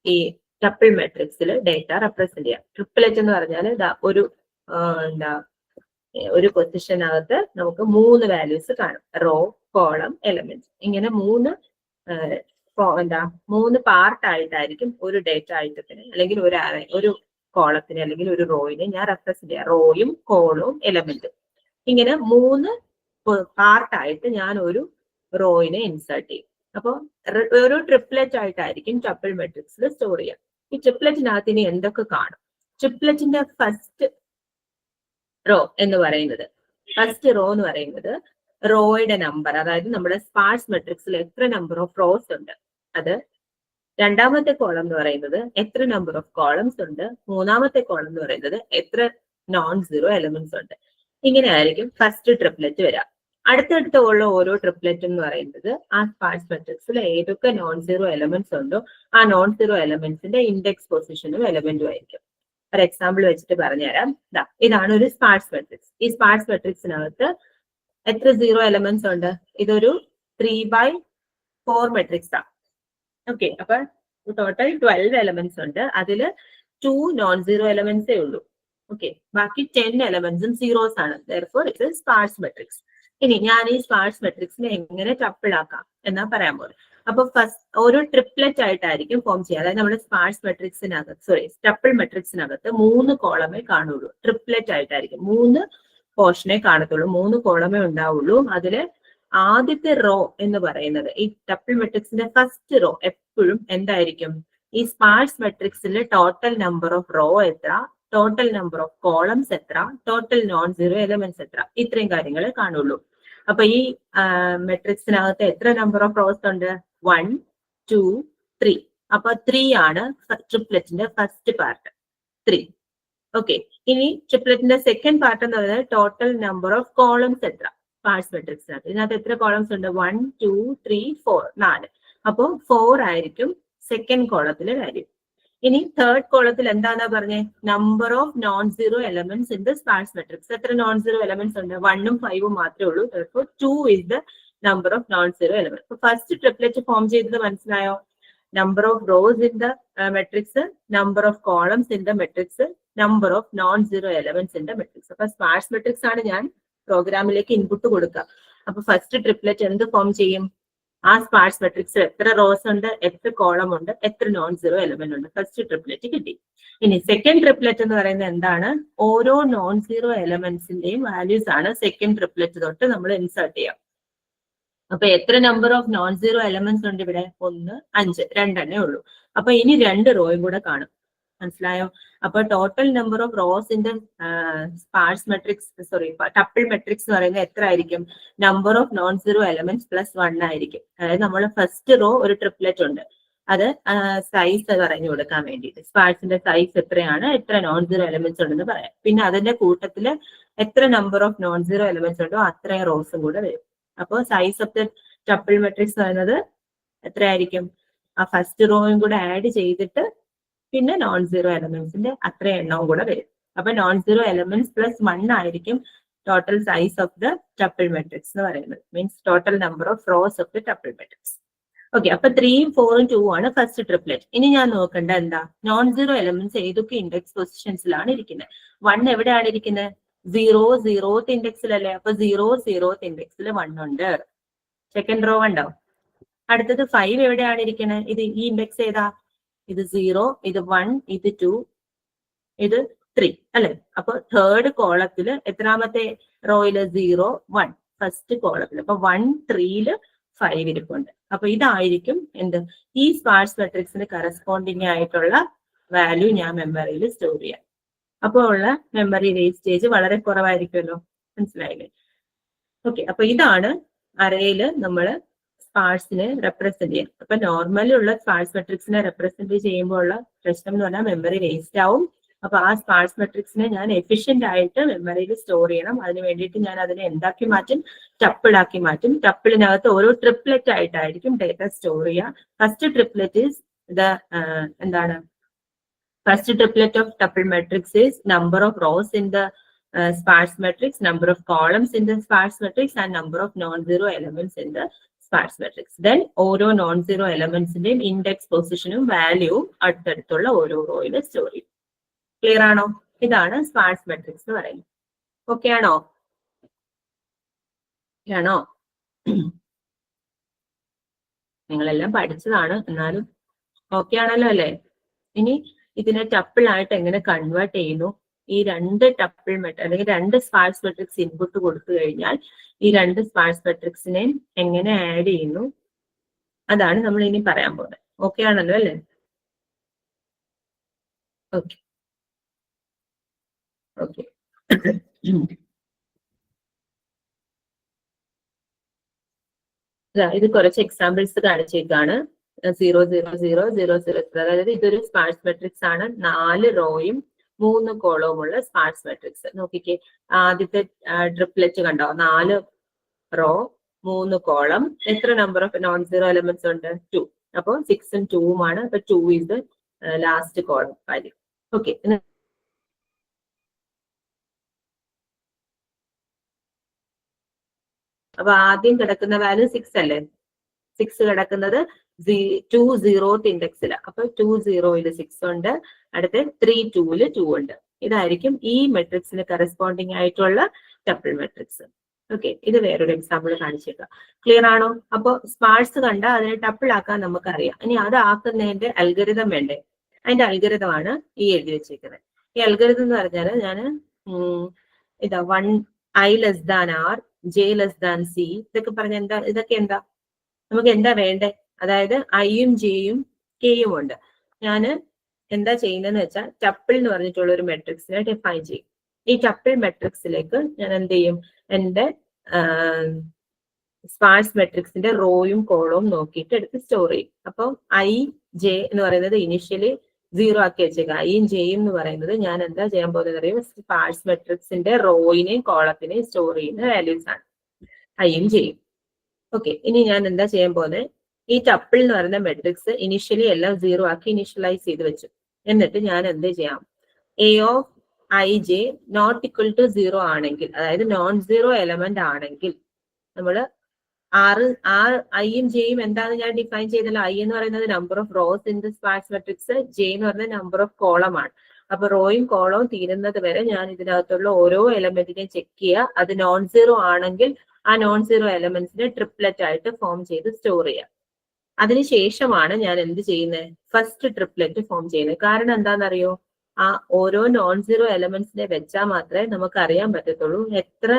ഈ ടപ്പിൾ മെട്രിക്സിൽ ഡേറ്റ റെപ്രസെന്റ് ചെയ്യാം. ട്രിപ്ലെറ്റ് എന്ന് പറഞ്ഞാൽ ഒരു ഒരു പൊസിഷനകത്ത് നമുക്ക് 3 വാല്യൂസ് കാണും, റോ, കോളം, എലമെന്റ്. ഇങ്ങനെ 3 പാർട്ടായിട്ടായിരിക്കും ഒരു ഡേറ്റ ഐറ്റത്തിന് അല്ലെങ്കിൽ ഒരു കോളത്തിന് അല്ലെങ്കിൽ ഒരു റോയിനെ ഞാൻ റെപ്രസെന്റ് ചെയ്യാം. റോയും കോളവും എലമെന്റും ഇങ്ങനെ 3 പാർട്ടായിട്ട് ഞാൻ ഒരു റോയിനെ ഇൻസേർട്ട് ചെയ്യും. അപ്പൊ ഒരു ട്രിപ്ലെറ്റ് ആയിട്ടായിരിക്കും ടപ്പിൾ മെട്രിക്സിൽ സ്റ്റോർ ചെയ്യാം. ഈ ട്രിപ്ലെറ്റിനകത്ത് ഇനി എന്തൊക്കെ കാണും, ട്രിപ്ലെറ്റിന്റെ ഫസ്റ്റ് റോ എന്ന് പറയുന്നത് റോയുടെ നമ്പർ, അതായത് നമ്മുടെ സ്പാർസ് മെട്രിക്സിൽ എത്ര നമ്പർ ഓഫ് റോസ് ഉണ്ട് അത്. രണ്ടാമത്തെ കോളം എന്ന് പറയുന്നത് എത്ര നമ്പർ ഓഫ് കോളംസ് ഉണ്ട്. മൂന്നാമത്തെ കോളം എന്ന് പറയുന്നത് എത്ര നോൺ 0 എലമെന്റ്സ് ഉണ്ട്. ഇങ്ങനെ ആയിരിക്കും ഫസ്റ്റ് ട്രിപ്ലെറ്റ് വരിക. അടുത്തടുത്തുള്ള ഓരോ ട്രിപ്ലെറ്റ് എന്ന് പറയുന്നത് ആ സ്പാർസ് മെട്രിക്സിൽ ഏതൊക്കെ നോൺ 0 എലമെന്റ്സ് ഉണ്ടോ ആ നോൺ 0 എലമെന്റ്സിന്റെ ഇൻഡെക്സ് പൊസിഷനും എലമെന്റും ആയിരിക്കും. ഒരു എക്സാമ്പിൾ വെച്ചിട്ട് പറഞ്ഞുതരാം. ഇതാണ് ഒരു സ്പാർസ് മെട്രിക്സ്. ഈ സ്പാർസ് മെട്രിക്സിനകത്ത് എത്ര 0 എലമെന്റ്സ് ഉണ്ട്, ഇതൊരു 3/4 മെട്രിക്സ് ആണ്. ഓക്കെ, അപ്പൊ ടോട്ടൽ 12 എലമെന്റ്സ് ഉണ്ട്. അതില് 2 നോൺ 0 എലമെന്റ്സേ ഉള്ളൂ. ഓക്കെ, ബാക്കി 10 എലമെന്റ്സും സീറോസ് ആണ്. therefore it is sparse matrix. ഇനി ഞാൻ ഈ സ്പാർസ് മെട്രിക്സിനെ എങ്ങനെ ടപ്പിൾ ആക്കാം എന്നാ പറയാൻ പോകുന്നത്. അപ്പൊ ഫസ്റ്റ് ഒരു ട്രിപ്ലെറ്റ് ആയിട്ടായിരിക്കും ഫോം ചെയ്യുക. അതായത് നമ്മുടെ സ്പാർസ് മെട്രിക്സിനകത്ത് ടപ്പിൾ മെട്രിക്സിനകത്ത് 3 കോളമേ കാണുള്ളൂ. ട്രിപ്ലെറ്റ് ആയിട്ടായിരിക്കും 3 പോർഷനെ കാണത്തുള്ളൂ, 3 കോളമേ ഉണ്ടാവുള്ളൂ. അതില് ആദ്യത്തെ റോ എന്ന് പറയുന്നത് ഈ ടപ്പിൾ മെട്രിക്സിന്റെ ഫസ്റ്റ് റോ എപ്പോഴും എന്തായിരിക്കും, ഈ സ്പാർസ് മെട്രിക്സിലെ ടോട്ടൽ നമ്പർ ഓഫ് റോ എത്ര, ടോട്ടൽ നമ്പർ ഓഫ് കോളംസ് എത്ര, ടോട്ടൽ നോൺ 0 എലമെന്റ്സ് എത്ര, ഇത്രയും കാര്യങ്ങളെ കാണുള്ളൂ. അപ്പൊ ഈ മെട്രിക്സിനകത്ത് എത്ര നമ്പർ ഓഫ് റോസ് ഉണ്ട്, 1 2 3. അപ്പൊ 3 ആണ് ട്രിപ്ലെറ്റിന്റെ ഫസ്റ്റ് പാർട്ട്, 3. ഓക്കെ, ഇനി ട്രിപ്ലെറ്റിന്റെ സെക്കൻഡ് പാർട്ട് എന്ന് പറയുന്നത് ടോട്ടൽ നമ്പർ ഓഫ് കോളംസ് എത്ര സ്പാർസ് മെട്രിക്സിനകത്ത്. ഇതിനകത്ത് എത്ര കോളംസ് ഉണ്ട്, 1 2 3 4, 4. അപ്പൊ 4 ആയിരിക്കും സെക്കൻഡ് കോളത്തിലെ വാല്യൂ. ഇനി തേർഡ് കോളത്തിൽ എന്താന്നാ പറഞ്ഞേ, number of non 0 elements in the sparse matrix. എത്ര നോൺ 0 എലമെന്റ്സ് ഉണ്ട്, 1ഉം 5ഉം മാത്രമേ ഉള്ളൂ. therefore 2 is the number of non 0 elements. So first triplet form ചെയ്തത് മനസ്സിലായോ, number of rows in the matrix, number of columns in the matrix, number of non 0 elements in the matrix. അപ്പൊ sparse matrix ആണ് ഞാൻ പ്രോഗ്രാമിലേക്ക് input കൊടുക്കുക. അപ്പൊ first triplet എന്ത് form ചെയ്യും, ആ സ്പാർസ് മെട്രിക്സിൽ എത്ര റോസ് ഉണ്ട്, എത്ര കോളം ഉണ്ട്, എത്ര നോൺ സീറോ എലമെന്റ് ഉണ്ട്. ഫസ്റ്റ് ട്രിപ്ലെറ്റ് കിട്ടി. ഇനി സെക്കൻഡ് ട്രിപ്ലെറ്റ് എന്ന് പറയുന്നത് എന്താണ്? ഓരോ നോൺ സീറോ എലമെന്റ്സിന്റെയും വാല്യൂസ് ആണ് സെക്കൻഡ് ട്രിപ്ലെറ്റ് തൊട്ട് നമ്മൾ ഇൻസേർട്ട് ചെയ്യാം. അപ്പൊ എത്ര number of non zero elements ഉണ്ട് ഇവിടെ? 1, 5, രണ്ടെണ്ണേ ഉള്ളൂ. അപ്പൊ ഇനി 2 റോയും കൂടെ കാണും. മനസ്സിലായോ? അപ്പൊ total number of rows in the sparse matrix, sorry tuple matrix എന്ന് പറയുന്നത് എത്ര ആയിരിക്കും? Number of non zero elements plus 1 ആയിരിക്കും. അതായത് നമ്മൾ ഫസ്റ്റ് റോ ഒരു ട്രിപ്ലെറ്റ് ഉണ്ട്, അത് സൈസ് പറഞ്ഞു കൊടുക്കാൻ വേണ്ടിയിട്ട് സ്പാർസിന്റെ സൈസ് എത്രയാണ്, എത്ര നോൺ സീറോ എലമെന്റ്സ് ഉണ്ടെന്ന് പറയാം. പിന്നെ അതിന്റെ കൂട്ടത്തില് എത്ര number of non zero elements ഉണ്ടോ അത്രയും റോസും കൂടെ വരും. അപ്പോൾ size of the tuple matrix പറയുന്നത് എത്രയായിരിക്കും? ആ ഫസ്റ്റ് റോയും കൂടെ ആഡ് ചെയ്തിട്ട് പിന്നെ നോൺ സീറോ എലമെന്റ്സിന്റെ അത്ര എണ്ണവും കൂടെ വരും. അപ്പൊ നോൺ സീറോ എലമെന്റ്സ് പ്ലസ് 1 ആയിരിക്കും total size of the tuple matrix എന്ന് പറയുന്നത്. Means total number of rows of the tuple matrix. Okay, അപ്പൊ 3, 4, 2 ആണ് ഫസ്റ്റ് ട്രിപ്ലെറ്റ്. ഇനി ഞാൻ നോക്കേണ്ട എന്താ? നോൺ സീറോ എലമെന്റ്സ് ഏതൊക്കെ ഇൻഡെക്സ് പൊസിഷൻസിലാണ് ഇരിക്കുന്നത്? 1 എവിടെയാണ് ഇരിക്കുന്നത്? 0, 0th ഇൻഡെക്സിലല്ലേ? അപ്പൊ 0, 0th ഇൻഡെക്സിൽ 1 ഉണ്ട്. സെക്കൻഡ് റോ ഉണ്ടോ? അടുത്തത് 5 എവിടെയാണ് ഇരിക്കുന്നത്? ഇത് ഈ ഇൻഡെക്സ് ഏതാ? ഇത് 0, ഇത് 1, ഇത് 2, ഇത് 3 അല്ലെ? അപ്പൊ തേർഡ് കോളത്തില് എത്രാമത്തെ റോയില്? 0, 1 ഫസ്റ്റ് കോളത്തിൽ. അപ്പൊ 1, 3ല് 5 ഇരിപ്പുണ്ട്. അപ്പൊ ഇതായിരിക്കും എന്ത്? ഈ സ്പാർസ് മെട്രിക്സിന് കറസ്പോണ്ടിങ് ആയിട്ടുള്ള വാല്യൂ ഞാൻ മെമ്മറിയിൽ സ്റ്റോർ ചെയ്യാം. അപ്പോൾ ഉള്ള മെമ്മറി വേസ്റ്റേജ് വളരെ കുറവായിരിക്കുമല്ലോ. മനസ്സിലായില്ലേ? ഓക്കെ, അപ്പൊ ഇതാണ് അറേയില് നമ്മൾ സ്പാർസിനെ റെപ്രസെന്റ് ചെയ്യാം. അപ്പൊ നോർമലി ഉള്ള സ്പാർസ് മെട്രിക്സിനെ റെപ്രസെന്റ് ചെയ്യുമ്പോൾ ഉള്ള പ്രശ്നം എന്ന് പറഞ്ഞാൽ മെമ്മറി വേസ്റ്റ് ആവും. അപ്പൊ ആ സ്പാർസ് മെട്രിക്സിനെ ഞാൻ എഫിഷ്യന്റ് ആയിട്ട് മെമ്മറിയിൽ സ്റ്റോർ ചെയ്യണം. അതിന് വേണ്ടിയിട്ട് ഞാൻ അതിനെ എന്താക്കി മാറ്റും? ടപ്പിളാക്കി മാറ്റും. ടപ്പിളിനകത്ത് ഓരോ ട്രിപ്ലെറ്റ് ആയിട്ടായിരിക്കും ഡേറ്റ സ്റ്റോർ ചെയ്യുക. ഫസ്റ്റ് ട്രിപ്ലെറ്റ് ഈസ് ദ എന്താണ്? First triplet of tuple matrix is number of rows in the sparse matrix, number of columns in the sparse matrix, and number of non-zero elements in the sparse matrix. Then ഓരോ non-zero elements ന്റെയും index പൊസിഷനും വാല്യൂവും അടുത്തടുത്തുള്ള ഓരോ റോയിലും store ചെയ്യും. Clear ആണോ? ഇതാണ് sparse matrix എന്ന് പറയുന്നത്. Okay ആണോ? ആണോ? നിങ്ങളെല്ലാം പഠിച്ചതാണ്, എന്നാലും ഓക്കെ ആണല്ലോ അല്ലേ? ഇനി ഇതിനെ ടപ്പിൾ ആയിട്ട് എങ്ങനെ കൺവേർട്ട് ചെയ്യുന്നു? ഈ 2 ടപ്പിൾ അല്ലെങ്കിൽ 2 സ്പാർസ് മെട്രിക്സ് ഇൻപുട്ട് കൊടുത്തു കഴിഞ്ഞാൽ ഈ 2 സ്പാർസ് മെട്രിക്സിനെ എങ്ങനെ ആഡ് ചെയ്യുന്നു അതാണ് നമ്മൾ ഇനി പറയാൻ പോകുന്നത്. ഓക്കെ ആണല്ലോ അല്ലേ? ഓക്കെ ഓക്കെ ഇത് കുറച്ച് എക്സാമ്പിൾസ് കാണിച്ചേക്കാണ്. 0, 0, 0, 0, 0, അതായത് ഇതൊരു സ്പാർസ് മെട്രിക്സ് ആണ്. 4 റോയും 3 കോളവും ഉള്ള സ്പാർസ് മെട്രിക്സ്. നോക്കിക്കേ, ആദ്യത്തെ ട്രിപ്ലെറ്റ് കണ്ടോ? 4 റോ 3 കോളം. എത്ര number of non zero elements ഉണ്ട്? 2. അപ്പൊ 6ഉം 2ഉം ആണ്. അപ്പൊ 2 is last column value. Okay, അപ്പൊ ആദ്യം കിടക്കുന്ന വാല്യൂ 6 അല്ലേ? 6 കിടക്കുന്നത് 20th ഇൻഡെക്സിലാണ്. അപ്പൊ 20ൽ 6 ഉണ്ട്. അടുത്ത് 32ൽ 2 ഉണ്ട്. ഇതായിരിക്കും ഈ മെട്രിക്സിന് കറസ്പോണ്ടിങ് ആയിട്ടുള്ള ടപ്പിൾ മെട്രിക്സ്. ഓക്കെ, ഇത് വേറൊരു എക്സാമ്പിൾ കാണിച്ചേക്കാം. ക്ലിയർ ആണോ? അപ്പൊ സ്പാർസ് കണ്ട അതിനെ ടപ്പിൾ ആക്കാൻ നമുക്കറിയാം. ഇനി അത് ആക്കുന്നതിന്റെ അൽഗരിതം വേണ്ടേ? അതിന്റെ അൽഗരിതം ആണ് ഈ എഴുതി വെച്ചേക്കുന്നത്. ഈ അൽഗരിതം എന്ന് പറഞ്ഞാൽ ഞാൻ ഇതാ 1 i less than r, j less than c ഇതൊക്കെ പറഞ്ഞ എന്താ? ഇതൊക്കെ എന്താ? നമുക്ക് എന്താ വേണ്ടേ? അതായത് ഐയും ജെയും കെയും ഉണ്ട്. ഞാൻ എന്താ ചെയ്യുന്നതെന്ന് വെച്ചാൽ ടപ്പിൾ എന്ന് പറഞ്ഞിട്ടുള്ള ഒരു മെട്രിക്സിനെ ഡിഫൈൻ ചെയ്യും. ഈ ടപ്പിൾ മെട്രിക്സിലേക്ക് ഞാൻ എന്ത് ചെയ്യും? എന്റെ സ്പാർസ് മെട്രിക്സിന്റെ റോയും കോളവും നോക്കിയിട്ട് എടുത്ത് സ്റ്റോർ ചെയ്യും. അപ്പം ഐ ജെ എന്ന് പറയുന്നത് ഇനിഷ്യലി 0 ആക്കി വെച്ചേക്കാം. ഐയും ജെയും എന്ന് പറയുന്നത് ഞാൻ എന്താ ചെയ്യാൻ പോകുന്നത് അറിയാം? സ്പാർസ് മെട്രിക്സിന്റെ റോയിനെയും കോളത്തിനെയും സ്റ്റോർ ചെയ്യുന്ന വാല്യൂസ് ആണ് ഐയും ജെയും. ഓക്കെ, ഇനി ഞാൻ എന്താ ചെയ്യാൻ പോകുന്നത്? ഈ ടപ്പിൾ എന്ന് പറയുന്ന മെട്രിക്സ് ഇനിഷ്യലി എല്ലാം 0 ആക്കി ഇനിഷ്യലൈസ് ചെയ്ത് വെച്ചു. എന്നിട്ട് ഞാൻ എന്ത് ചെയ്യാം? A of I J not equal to 0 ആണെങ്കിൽ, അതായത് നോൺ സീറോ എലമെന്റ് ആണെങ്കിൽ നമ്മൾ ഐയും ജെയും എന്താണെന്ന് ഞാൻ ഡിഫൈൻ ചെയ്തല്ലോ. ഐ എന്ന് പറയുന്നത് number of rows in the sparse matrix, J എന്ന് പറയുന്നത് നമ്പർ ഓഫ് കോളം ആണ്. അപ്പൊ റോയും കോളവും തീരുന്നത് വരെ ഞാൻ ഇതിനകത്തുള്ള ഓരോ എലമെന്റിനെയും ചെക്ക് ചെയ്യുക. അത് നോൺ സീറോ ആണെങ്കിൽ ആ നോൺ സീറോ എലമെന്റ്സിനെ ട്രിപ്ലെറ്റ് ആയിട്ട് ഫോം ചെയ്ത് സ്റ്റോർ ചെയ്യാം. അതിനുശേഷമാണ് ഞാൻ എന്ത് ചെയ്യുന്നത്, ഫസ്റ്റ് ട്രിപ്ലെറ്റ് ഫോം ചെയ്യുന്നത്. കാരണം എന്താണെന്നറിയോ, ആ ഓരോ നോൺ സീറോ എലമെന്റ്സിനെ വെച്ചാൽ മാത്രമേ നമുക്ക് അറിയാൻ പറ്റത്തുള്ളൂ എത്ര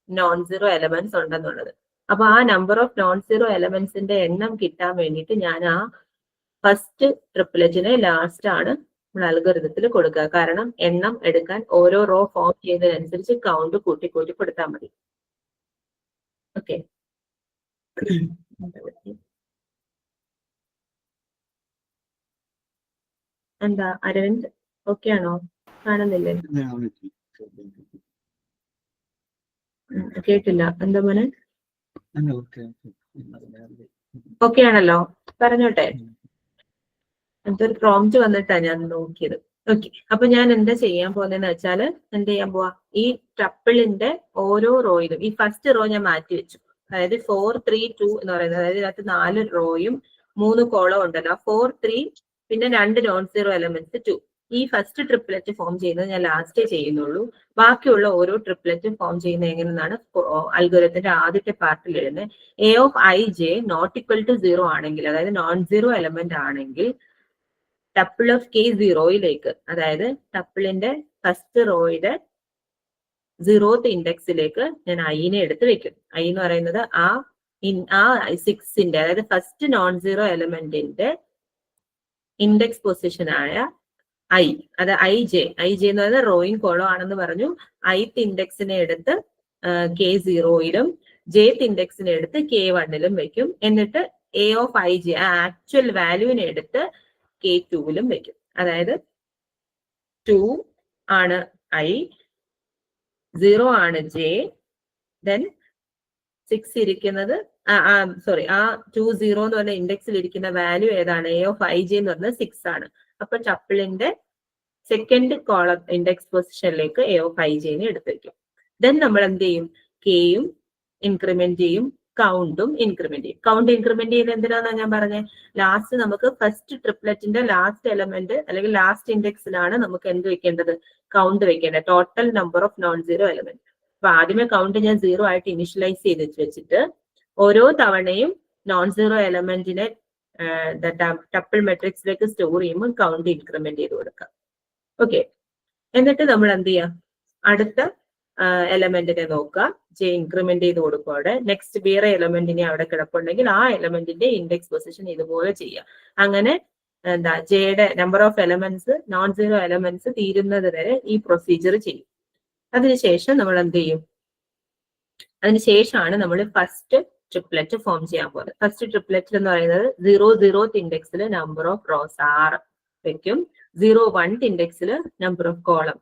നോൺ സീറോ എലമെന്റ്സ് ഉണ്ടെന്നുള്ളത്. അപ്പൊ ആ നമ്പർ ഓഫ് നോൺ സീറോ എലമെന്റ്സിന്റെ എണ്ണം കിട്ടാൻ വേണ്ടിയിട്ട് ഞാൻ ആ ഫസ്റ്റ് ട്രിപ്ലെറ്റിനെ ലാസ്റ്റ് ആണ് നമ്മൾ അൽഗോരിതത്തിൽ കൊടുക്കുക. കാരണം എണ്ണം എടുക്കാൻ ഓരോ റോ ഫോം ചെയ്യുന്നതിനനുസരിച്ച് കൗണ്ട് കൂട്ടി കൂട്ടി കൊടുത്താൽ മതി. ഓക്കെ, എന്താ അരവിന്ദ് ഓക്കെ ആണോ? കാണുന്നില്ലേ? കേട്ടില്ല, എന്താ മോനെ? ഓക്കെ ആണല്ലോ, പറഞ്ഞോട്ടെ. എന്തൊരു പ്രോംപ്റ്റ് വന്നിട്ടാ ഞാൻ നോക്കിയത്. ഓക്കെ, അപ്പൊ ഞാൻ എന്താ ചെയ്യാൻ പോകുന്നതെന്ന് വെച്ചാല് എന്ത് ചെയ്യാൻ പോവാ, ഈ ടപ്പിളിന്റെ ഓരോ റോയിലും ഈ ഫസ്റ്റ് റോ ഞാൻ മാറ്റി വെച്ചു. അതായത് 4 3 2 എന്ന് പറയുന്നത്, അതായത് ഇതിനകത്ത് 4 റോയും 3 കോളം ഉണ്ടല്ലോ. 4 3 പിന്നെ 2 നോൺ സീറോ എലമെന്റ്സ് 2. ഈ ഫസ്റ്റ് ട്രിപ്ലെറ്റ് ഫോം ചെയ്യുന്നത് ഞാൻ ലാസ്റ്റേ ചെയ്യുന്നുള്ളൂ. ബാക്കിയുള്ള ഓരോ ട്രിപ്ലെറ്റും ഫോം ചെയ്യുന്നത് എങ്ങനെയാണ് അൽഗോരിതത്തിന്റെ ആദ്യത്തെ പാർട്ടിൽ എഴുതുന്നത്. A of I J not equal to 0 ആണെങ്കിൽ, അതായത് നോൺ സീറോ എലമെന്റ് ആണെങ്കിൽ ടപ്പിൾ ഓഫ് കെ സീറോയിലേക്ക്, അതായത് ടപ്പിളിന്റെ ഫസ്റ്റ് റോയുടെ 0th ഇൻഡെക്സിലേക്ക് ഞാൻ ഐനെ എടുത്ത് വെക്കും. ഐ എന്ന് പറയുന്നത് ആ 6ന്റെ, അതായത് ഫസ്റ്റ് നോൺ സീറോ എലമെന്റിന്റെ ഇൻഡെക്സ് പൊസിഷൻ ആയ ഐ, അത് ഐ ജെ എന്ന് പറയുന്നത് റോയിങ് കോളം ആണെന്ന് പറഞ്ഞു. ith ഇൻഡെക്സിനെ എടുത്ത് കെ സീറോയിലും jth ഇൻഡെക്സിനെ എടുത്ത് K1ലും വെക്കും. എന്നിട്ട് എ ഓഫ് ഐ ജെ ആ ആക്ച്വൽ വാല്യൂവിനെ എടുത്ത് K2ലും വെക്കും. അതായത് 2 ആണ് ഐ, 0 ആണ് ജെ, ദെൻ 6 ഇരിക്കുന്നത് സോറി ആ 20 എന്ന് പറഞ്ഞ ഇൻഡെക്സിൽ ഇരിക്കുന്ന വാല്യൂ ഏതാണ്, എ ഓഫ് ഐ ജെ എന്ന് പറഞ്ഞത് 6 ആണ്. അപ്പൊ ടപ്പിളിന്റെ സെക്കൻഡ് കോളം ഇൻഡെക്സ് പൊസിഷനിലേക്ക് എ ഓഫ് ഐ ജെനെ എടുത്ത് വെക്കും. ദെൻ നമ്മൾ എന്ത് ചെയ്യും, കെയും ഇൻക്രിമെന്റ് ചെയ്യും, കൗണ്ടും ഇൻക്രിമെന്റ് ചെയ്യും. കൗണ്ട് ഇൻക്രിമെന്റ് ചെയ്യുന്നത് എന്തിനാണെന്നാണ് ഞാൻ പറഞ്ഞത്. ലാസ്റ്റ് നമുക്ക് ഫസ്റ്റ് ട്രിപ്ലെറ്റിന്റെ ലാസ്റ്റ് എലമെന്റ് അല്ലെങ്കിൽ ലാസ്റ്റ് ഇൻഡെക്സിലാണ് നമുക്ക് എന്ത് വെക്കേണ്ടത്, കൗണ്ട് വെക്കേണ്ടത്, total number of non zero element. അപ്പൊ ആദ്യമേ കൗണ്ട് ഞാൻ 0 ആയിട്ട് ഇനിഷ്യലൈസ് ചെയ്ത് വെച്ചിട്ട് ഓരോ തവണയും നോൺ സീറോ എലമെന്റിനെ ടപ്പിൾ മെട്രിക്സിലേക്ക് സ്റ്റോർ ചെയ്യുമ്പോൾ കൗണ്ട് ഇൻക്രിമെന്റ് ചെയ്ത് കൊടുക്കാം. ഓക്കെ, എന്നിട്ട് നമ്മൾ എന്ത് ചെയ്യാം, അടുത്ത എലമെന്റിനെ നോക്കുക, ജെ ഇൻക്രിമെന്റ് ചെയ്ത് കൊടുക്കുക. നെക്സ്റ്റ് വേറെ എലമെന്റിനെ അവിടെ കിടപ്പുണ്ടെങ്കിൽ ആ എലമെന്റിന്റെ ഇൻഡെക്സ് പൊസിഷൻ ഇതുപോലെ ചെയ്യാം. അങ്ങനെ എന്താ ജെയുടെ number of elements non zero elements തീരുന്നത് വരെ ഈ പ്രൊസീജിയർ ചെയ്യും. അതിനുശേഷം നമ്മൾ എന്ത് ചെയ്യും, അതിനുശേഷമാണ് നമ്മൾ ഫസ്റ്റ് ട്രിപ്ലെറ്റ് ഫോം ചെയ്യാൻ പോകുന്നത്. ഫസ്റ്റ് ട്രിപ്ലെറ്റ് എന്ന് പറയുന്നത് 0th ഇൻഡെക്സിൽ നമ്പർ ഓഫ് റോസ് 6 വെക്കും, 01th ഇൻഡെക്സിൽ നമ്പർ ഓഫ് കോളം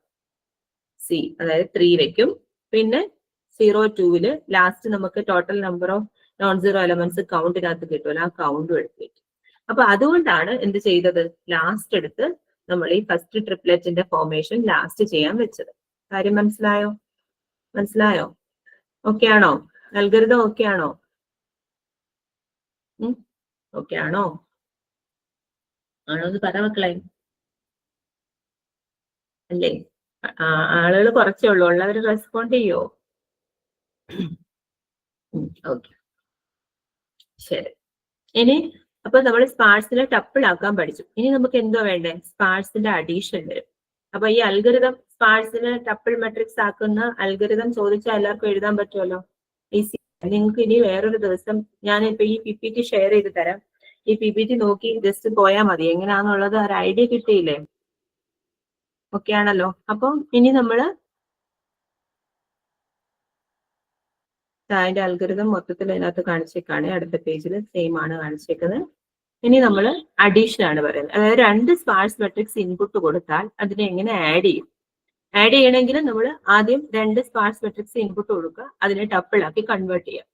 സി അതായത് 3 വെക്കും. പിന്നെ 02ല് ലാസ്റ്റ് നമുക്ക് total number of non zero elements കൗണ്ടിനകത്ത് കിട്ടുമല്ലോ, ആ കൗണ്ടും എടുത്ത് വെക്കും. അപ്പൊ അതുകൊണ്ടാണ് എന്ത് ചെയ്തത്, ലാസ്റ്റ് എടുത്ത് നമ്മൾ ഈ ഫസ്റ്റ് ട്രിപ്ലെറ്റിന്റെ ഫോർമേഷൻ ലാസ്റ്റ് ചെയ്യാൻ വെച്ചത്. കാര്യം മനസ്സിലായോ? മനസ്സിലായോ? ഓക്കെ ആണോ? അൽഗോരിതം ഓക്കെ ആണോ? ഓക്കെ ആണോ? ആണോ എന്ന് പറ മക്കളെ. അല്ലേ, ആളുകൾ കുറച്ചേ ഉള്ളൂ, ഉള്ളവർ റെസ്പോണ്ട് ചെയ്യോ? ഓക്കെ, ശരി. ഇനി അപ്പൊ നമ്മൾ സ്പാർസിനെ ടപ്പിൾ ആക്കാൻ പഠിച്ചു. ഇനി നമുക്ക് എന്തോ വേണ്ടേ, സ്പാർസിന്റെ അഡീഷൻ വരും. അപ്പൊ ഈ അൽഗോരിതം സ്പാർസിനെ ടപ്പിൾ മെട്രിക്സ് ആക്കുന്ന അൽഗോരിതം ചോദിച്ചാൽ എല്ലാവർക്കും എഴുതാൻ പറ്റുമല്ലോ, ഈസി. നിങ്ങൾക്ക് ഇനി വേറൊരു ദിവസം ഞാനിപ്പോ ഈ PPT ഷെയർ ചെയ്ത് തരാം. ഈ PPT നോക്കി ജസ്റ്റ് പോയാൽ മതി, എങ്ങനെയാണെന്നുള്ളത് ഒരു ഐഡിയ കിട്ടിയില്ലേ? ഓക്കെ ആണല്ലോ. അപ്പം ഇനി നമ്മള് അതിന്റെ അൽഗോരിതം മൊത്തത്തിൽ അതിനകത്ത് കാണിച്ചേക്കാണ്, അടുത്ത പേജിൽ സെയിം ആണ് കാണിച്ചേക്കുന്നത്. ഇനി നമ്മൾ അഡീഷൻ ആണ് പറയുന്നത്. അതായത് 2 സ്പാർസ് മെട്രിക്സ് ഇൻപുട്ട് കൊടുത്താൽ അതിനെ എങ്ങനെ ആഡ് ചെയ്യും. ആഡ് ചെയ്യണമെങ്കിൽ നമ്മൾ ആദ്യം 2 സ്പാർസ് മെട്രിക്സ് ഇൻപുട്ട് കൊടുക്കുക, അതിനെ ടപ്പിൾ ആക്കി കൺവേർട്ട് ചെയ്യാം.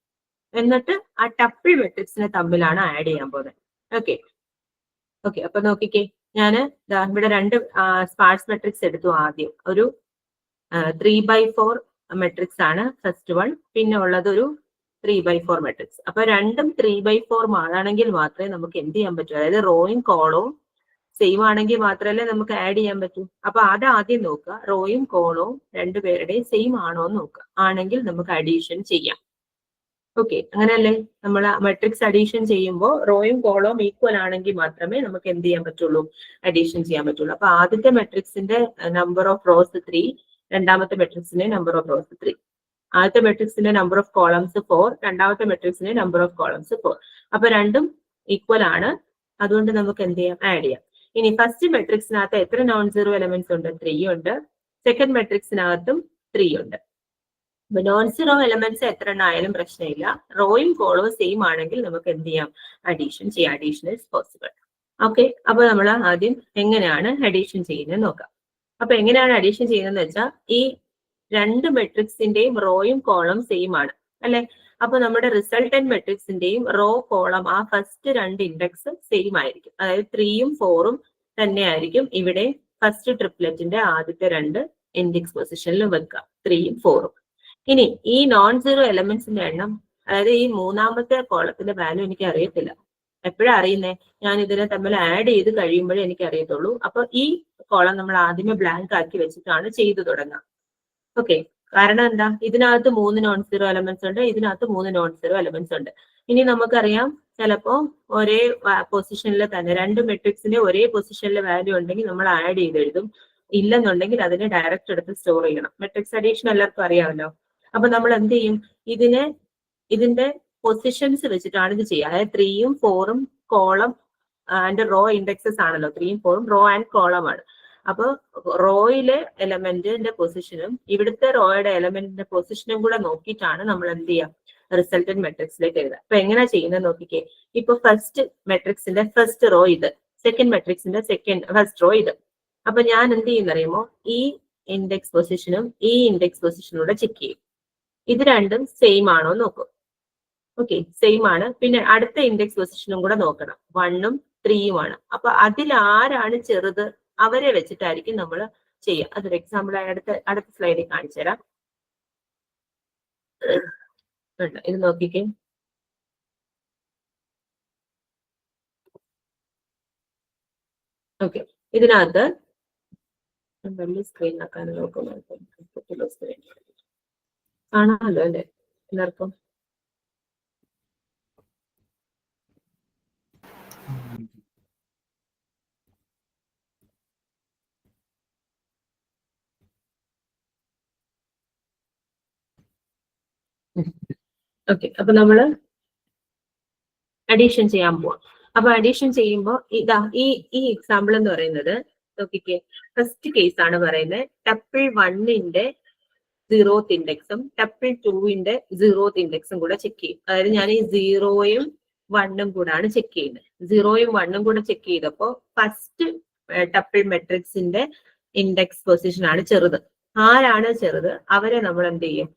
എന്നിട്ട് ആ ടപ്പിൾ മെട്രിക്സിനെ തമ്മിലാണ് ആഡ് ചെയ്യാൻ പോകുന്നത്. ഓക്കെ ഓക്കെ, അപ്പൊ നോക്കിക്കേ, ഞാൻ ഇവിടെ 2 സ്പാർസ് മെട്രിക്സ് എടുത്തു. ആദ്യം ഒരു 3/4 മെട്രിക്സ് ആണ് ഫസ്റ്റ് വൺ, പിന്നെ ഉള്ളത് ഒരു 3/4 മെട്രിക്സ്. അപ്പൊ രണ്ടും 3/4 ആണെങ്കിൽ മാത്രമേ നമുക്ക് എന്ത് ചെയ്യാൻ പറ്റൂ, അതായത് റോയും കോളവും സെയിം ആണെങ്കിൽ മാത്രമല്ലേ നമുക്ക് ആഡ് ചെയ്യാൻ പറ്റൂ. അപ്പൊ അത് ആദ്യം നോക്കുക, റോയും കോളവും രണ്ടുപേരുടെയും സെയിം ആണോ എന്ന് നോക്കുക. ആണെങ്കിൽ നമുക്ക് അഡീഷൻ ചെയ്യാം. ഓക്കെ, അങ്ങനെയല്ലേ? നമ്മൾ മെട്രിക്സ് അഡീഷൻ ചെയ്യുമ്പോൾ റോയും കോളവും ഈക്വൽ ആണെങ്കിൽ മാത്രമേ നമുക്ക് എന്ത് ചെയ്യാൻ പറ്റുള്ളൂ, അഡീഷൻ ചെയ്യാൻ പറ്റുള്ളൂ. അപ്പൊ ആദ്യത്തെ മെട്രിക്സിന്റെ നമ്പർ ഓഫ് റോസ് 3, രണ്ടാമത്തെ മെട്രിക്സിന്റെ നമ്പർ ഓഫ് റോസ് 3. ആദ്യത്തെ മെട്രിക്സിന്റെ നമ്പർ ഓഫ് കോളംസ് 4, രണ്ടാമത്തെ മെട്രിക്സിന്റെ നമ്പർ ഓഫ് കോളംസ് 4. അപ്പൊ രണ്ടും ഈക്വൽ ആണ്, അതുകൊണ്ട് നമുക്ക് എന്ത് ചെയ്യാം, ആഡ് ചെയ്യാം. ഇനി ഫസ്റ്റ് മെട്രിക്സിനകത്ത് എത്ര നോൺ സീറോ എലമെന്റ്സ് ഉണ്ട്? 3 ഉണ്ട്. സെക്കൻഡ് മെട്രിക്സിനകത്തും 3 ഉണ്ട്. അപ്പൊ നോൺ സീറോ എലമെന്റ്സ് എത്ര എണ്ണായാലും പ്രശ്നമില്ല. റോയും കോളവും സെയിം ആണെങ്കിൽ നമുക്ക് എന്ത് ചെയ്യാം, അഡീഷൻ ചെയ്യാം. Addition is possible. ഓക്കെ, അപ്പൊ നമ്മൾ ആദ്യം എങ്ങനെയാണ് അഡീഷൻ ചെയ്യുന്നത് നോക്കാം. അപ്പൊ എങ്ങനെയാണ് അഡീഷൻ ചെയ്യുന്നതെന്ന് വെച്ചാൽ, ഈ രണ്ട് മെട്രിക്സിന്റെയും റോയും കോളം സെയിം ആണ് അല്ലെ? അപ്പൊ നമ്മുടെ റിസൾട്ടന്റ് മെട്രിക്സിന്റെയും റോ കോളം ആ ഫസ്റ്റ് രണ്ട് ഇൻഡെക്സ് സെയിം ആയിരിക്കും. അതായത് 3ഉം 4ഉം തന്നെ ആയിരിക്കും ഇവിടെ ഫസ്റ്റ് ട്രിപ്ലറ്റിന്റെ ആദ്യത്തെ രണ്ട് ഇൻഡെക്സ് പൊസിഷനിലും വെക്കുക, 3ഉം 4ഉം. ഇനി ഈ നോൺ സീറോ എലമെന്റ്സിന്റെ എണ്ണം, അതായത് ഈ മൂന്നാമത്തെ കോളത്തിന്റെ വാല്യൂ എനിക്ക് അറിയത്തില്ല. എപ്പോഴാ അറിയുന്നേ? ഞാൻ ഇതിനെ തമ്മിൽ ആഡ് ചെയ്ത് കഴിയുമ്പോഴേ എനിക്ക് അറിയത്തുള്ളൂ. അപ്പൊ ഈ കോളം നമ്മൾ ആദ്യമേ ബ്ലാങ്ക് ആക്കി വെച്ചിട്ടാണ് ചെയ്തു തുടങ്ങുക. ഓക്കെ, കാരണം എന്താ? ഇതിനകത്ത് 3 നോൺ സീറോ എലമെന്റ്സ് ഉണ്ട്, ഇതിനകത്ത് 3 നോൺ സീറോ എലമെന്റ്സ് ഉണ്ട്. ഇനി നമുക്കറിയാം, ചിലപ്പോ ഒരേ പൊസിഷനിൽ തന്നെ രണ്ട് മെട്രിക്സിന്റെ ഒരേ പൊസിഷനിലെ വാല്യൂ ഉണ്ടെങ്കിൽ നമ്മൾ ആഡ് ചെയ്ത് എഴുതും. ഇല്ലെന്നുണ്ടെങ്കിൽ അതിനെ ഡയറക്റ്റ് എടുത്ത് സ്റ്റോർ ചെയ്യണം. മെട്രിക്സ് അഡീഷൻ എല്ലാവർക്കും അറിയാമല്ലോ. അപ്പൊ നമ്മൾ എന്ത് ചെയ്യും, ഇതിന്റെ പൊസിഷൻസ് വെച്ചിട്ടാണ് ഇത് ചെയ്യുക. അതായത് 3ഉം 4ഉം കോളം ആൻഡ് റോ ഇൻഡെക്സസ് ആണല്ലോ. 3ഉം 4ഉം റോ ആൻഡ് കോളം ആണ്. അപ്പൊ റോയിലെ എലമെന്റിന്റെ പൊസിഷനും ഇവിടുത്തെ റോയുടെ എലമെന്റിന്റെ പൊസിഷനും കൂടെ നോക്കിയിട്ടാണ് നമ്മൾ എന്ത് ചെയ്യുക, റിസൾട്ടന്റ് മെട്രിക്സിലേക്ക് എഴുതുക. അപ്പൊ എങ്ങനെയാ ചെയ്യുന്നത് നോക്കിക്കേ. ഇപ്പൊ ഫസ്റ്റ് മെട്രിക്സിന്റെ ഫസ്റ്റ് റോ ഇത്, സെക്കൻഡ് മെട്രിക്സിന്റെ ഫസ്റ്റ് റോ ഇത്. അപ്പൊ ഞാൻ എന്ത് ചെയ്യുന്നറിയുമോ, ഈ ഇൻഡെക്സ് പൊസിഷനും ഈ ഇൻഡെക്സ് പൊസിഷനും കൂടെ ചെക്ക് ചെയ്യും. ഇത് രണ്ടും സെയിം ആണോ നോക്കും. ഓക്കെ, സെയിം ആണ്. പിന്നെ അടുത്ത ഇൻഡെക്സ് പൊസിഷനും കൂടെ നോക്കണം. 1ഉം 3ഉം ആണ്. അപ്പൊ അതിൽ ആരാണ് ചെറുത് അവരെ വെച്ചിട്ടായിരിക്കും നമ്മൾ ചെയ്യുക. അതൊരു എക്സാമ്പിൾ ആയി അടുത്ത സ്ലൈഡിൽ കാണിച്ചു തരാം. ഇത് നോക്കിക്കേ. ഓക്കെ, ഇതിനകത്ത് വലിയ സ്ക്രീൻ ആക്കാൻ നോക്കുമ്പോൾ സ്ക്രീൻ കാണാമല്ലോ അല്ലെ എല്ലാവർക്കും? ഓക്കെ, അപ്പൊ നമ്മള് അഡീഷൻ ചെയ്യാൻ പോവാം. അപ്പൊ അഡീഷൻ ചെയ്യുമ്പോൾ ഇതാ ഈ എക്സാമ്പിൾ എന്ന് പറയുന്നത് നോക്കിക്കേ. ഫസ്റ്റ് കേസ് ആണ് പറയുന്നത്. ടപ്പിൾ 1ന്റെ 0th ഇൻഡെക്സും ടപ്പിൾ 2ന്റെ 0th ഇൻഡെക്സും കൂടെ ചെക്ക് ചെയ്യും. അതായത് ഞാൻ ഈ 0യും 1ഉം കൂടാണ് ചെക്ക് ചെയ്യുന്നത്. 0യും 1ഉം കൂടെ ചെക്ക് ചെയ്തപ്പോ ഫസ്റ്റ് ടപ്പിൾ മെട്രിക്സിന്റെ ഇൻഡെക്സ് പൊസിഷൻ ആണ് ചെറുത്. ആരാണ് ചെറുത് അവരെ നമ്മൾ എന്ത് ചെയ്യും,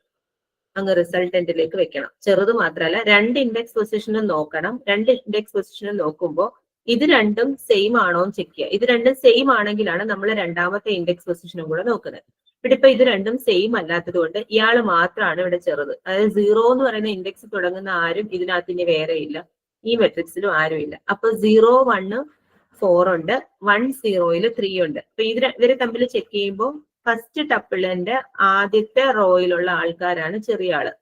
അങ്ങ് റിസൾട്ടന്റിലേക്ക് വെക്കണം. ചെറുത് മാത്രമല്ല, രണ്ട് ഇൻഡെക്സ് പൊസിഷനും നോക്കണം. രണ്ട് ഇൻഡെക്സ് പൊസിഷനും നോക്കുമ്പോൾ ഇത് രണ്ടും സെയിം ആണോ എന്ന് ചെക്ക് ചെയ്യുക. ഇത് രണ്ടും സെയിം ആണെങ്കിലാണ് നമ്മൾ രണ്ടാമത്തെ ഇൻഡെക്സ് പൊസിഷനും കൂടെ നോക്കുന്നത്. ഇവിടെ ഇപ്പൊ ഇത് രണ്ടും സെയിം അല്ലാത്തത് കൊണ്ട് ഇയാൾ മാത്രമാണ് ഇവിടെ ചെറുത്. അതായത് 0 എന്ന് പറയുന്ന ഇൻഡെക്സ് തുടങ്ങുന്ന ആരും ഇതിനകത്ത് ഇനി വേറെ ഇല്ല, ഈ മെട്രിക്സിലും ആരും ഇല്ല. അപ്പൊ 0, 1, 4 ഉണ്ട്, 1, 0യിൽ 3 ഉണ്ട്. അപ്പൊ ഇവരെ തമ്മിൽ ചെക്ക് ചെയ്യുമ്പോൾ ഫസ്റ്റ് ടപ്പിളിന്റെ ആദ്യത്തെ റോയിലുള്ള ആൾക്കാരാണ് ചെറിയ ആള്.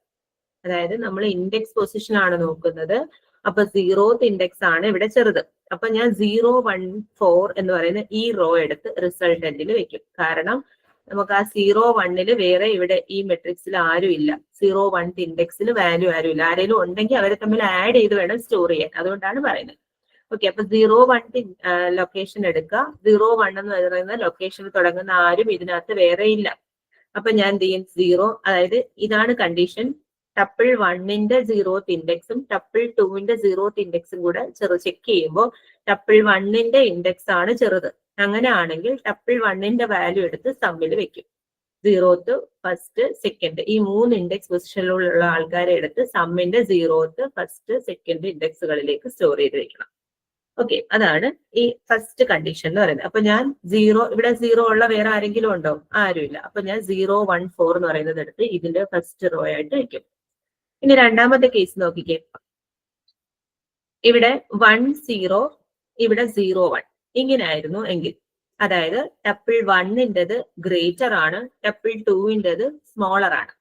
അതായത് നമ്മൾ ഇൻഡെക്സ് പൊസിഷൻ ആണ് നോക്കുന്നത്. അപ്പൊ 0th ഇൻഡെക്സ് ആണ് ഇവിടെ ചെറുത്. അപ്പൊ ഞാൻ 0, 1, 4 എന്ന് പറയുന്ന ഈ റോ എടുത്ത് റിസൾട്ടന്റിൽ വെക്കും. കാരണം നമുക്ക് ആ 0, 1ല് വേറെ ഇവിടെ ഈ മെട്രിക്സിൽ ആരും ഇല്ല. 0, 1 ഇൻഡെക്സിൽ വാല്യൂ ആരും ഇല്ല. ആരെങ്കിലും ഉണ്ടെങ്കിൽ അവരെ തമ്മിൽ ആഡ് ചെയ്ത് വേണം സ്റ്റോർ ചെയ്യാൻ. അതുകൊണ്ടാണ് പറയുന്നത്. ഓക്കെ, അപ്പൊ 0, 1 ലൊക്കേഷൻ എടുക്കുക. 0, 1 എന്ന് പറയുന്ന ലൊക്കേഷനിൽ തുടങ്ങുന്ന ആരും ഇതിനകത്ത് വേറെ ഇല്ല. അപ്പൊ ഞാൻ എന്ത് ചെയ്യും, 0, അതായത് ഇതാണ് കണ്ടീഷൻ. ടപ്പിൾ 1ന്റെ 0th ഇൻഡെക്സും ടപ്പിൾ 2ന്റെ 0th ഇൻഡെക്സും കൂടെ ചെക്ക് ചെയ്യുമ്പോൾ ടപ്പിൾ 1ന്റെ ഇൻഡെക്സ് ആണ് ചെറുത്. അങ്ങനെ ആണെങ്കിൽ ടപ്പിൾ 1ന്റെ വാല്യൂ എടുത്ത് സമ്മിൽ വെക്കും. 0th, ഫസ്റ്റ്, സെക്കൻഡ് ഈ 3 ഇൻഡെക്സ് പൊസിഷനിലുള്ള ആൾക്കാരെ എടുത്ത് സമ്മിന്റെ 0th, ഫസ്റ്റ്, സെക്കൻഡ് ഇൻഡെക്സുകളിലേക്ക് സ്റ്റോർ ചെയ്ത് വെക്കണം. ഓക്കെ, അതാണ് ഈ ഫസ്റ്റ് കണ്ടീഷൻ എന്ന് പറയുന്നത്. അപ്പൊ ഞാൻ 0, ഇവിടെ 0 ഉള്ള വേറെ ആരെങ്കിലും ഉണ്ടോ? ആരുമില്ല. അപ്പൊ ഞാൻ 0, 1, 4 എന്ന് പറയുന്നത് എടുത്ത് ഇതിന്റെ ഫസ്റ്റ് റോ ആയിട്ട് വെക്കും. ഇനി രണ്ടാമത്തെ കേസ് നോക്കിക്കേ. ഇവിടെ 1, 0, ഇവിടെ 0, 1 ഇങ്ങനെ ആയിരുന്നു എങ്കിൽ, അതായത് ടപ്പിൾ 1ന്റേത് ഗ്രേറ്റർ ആണ്, ടപ്പിൾ 2ന്റേത് സ്മോളർ ആണ്.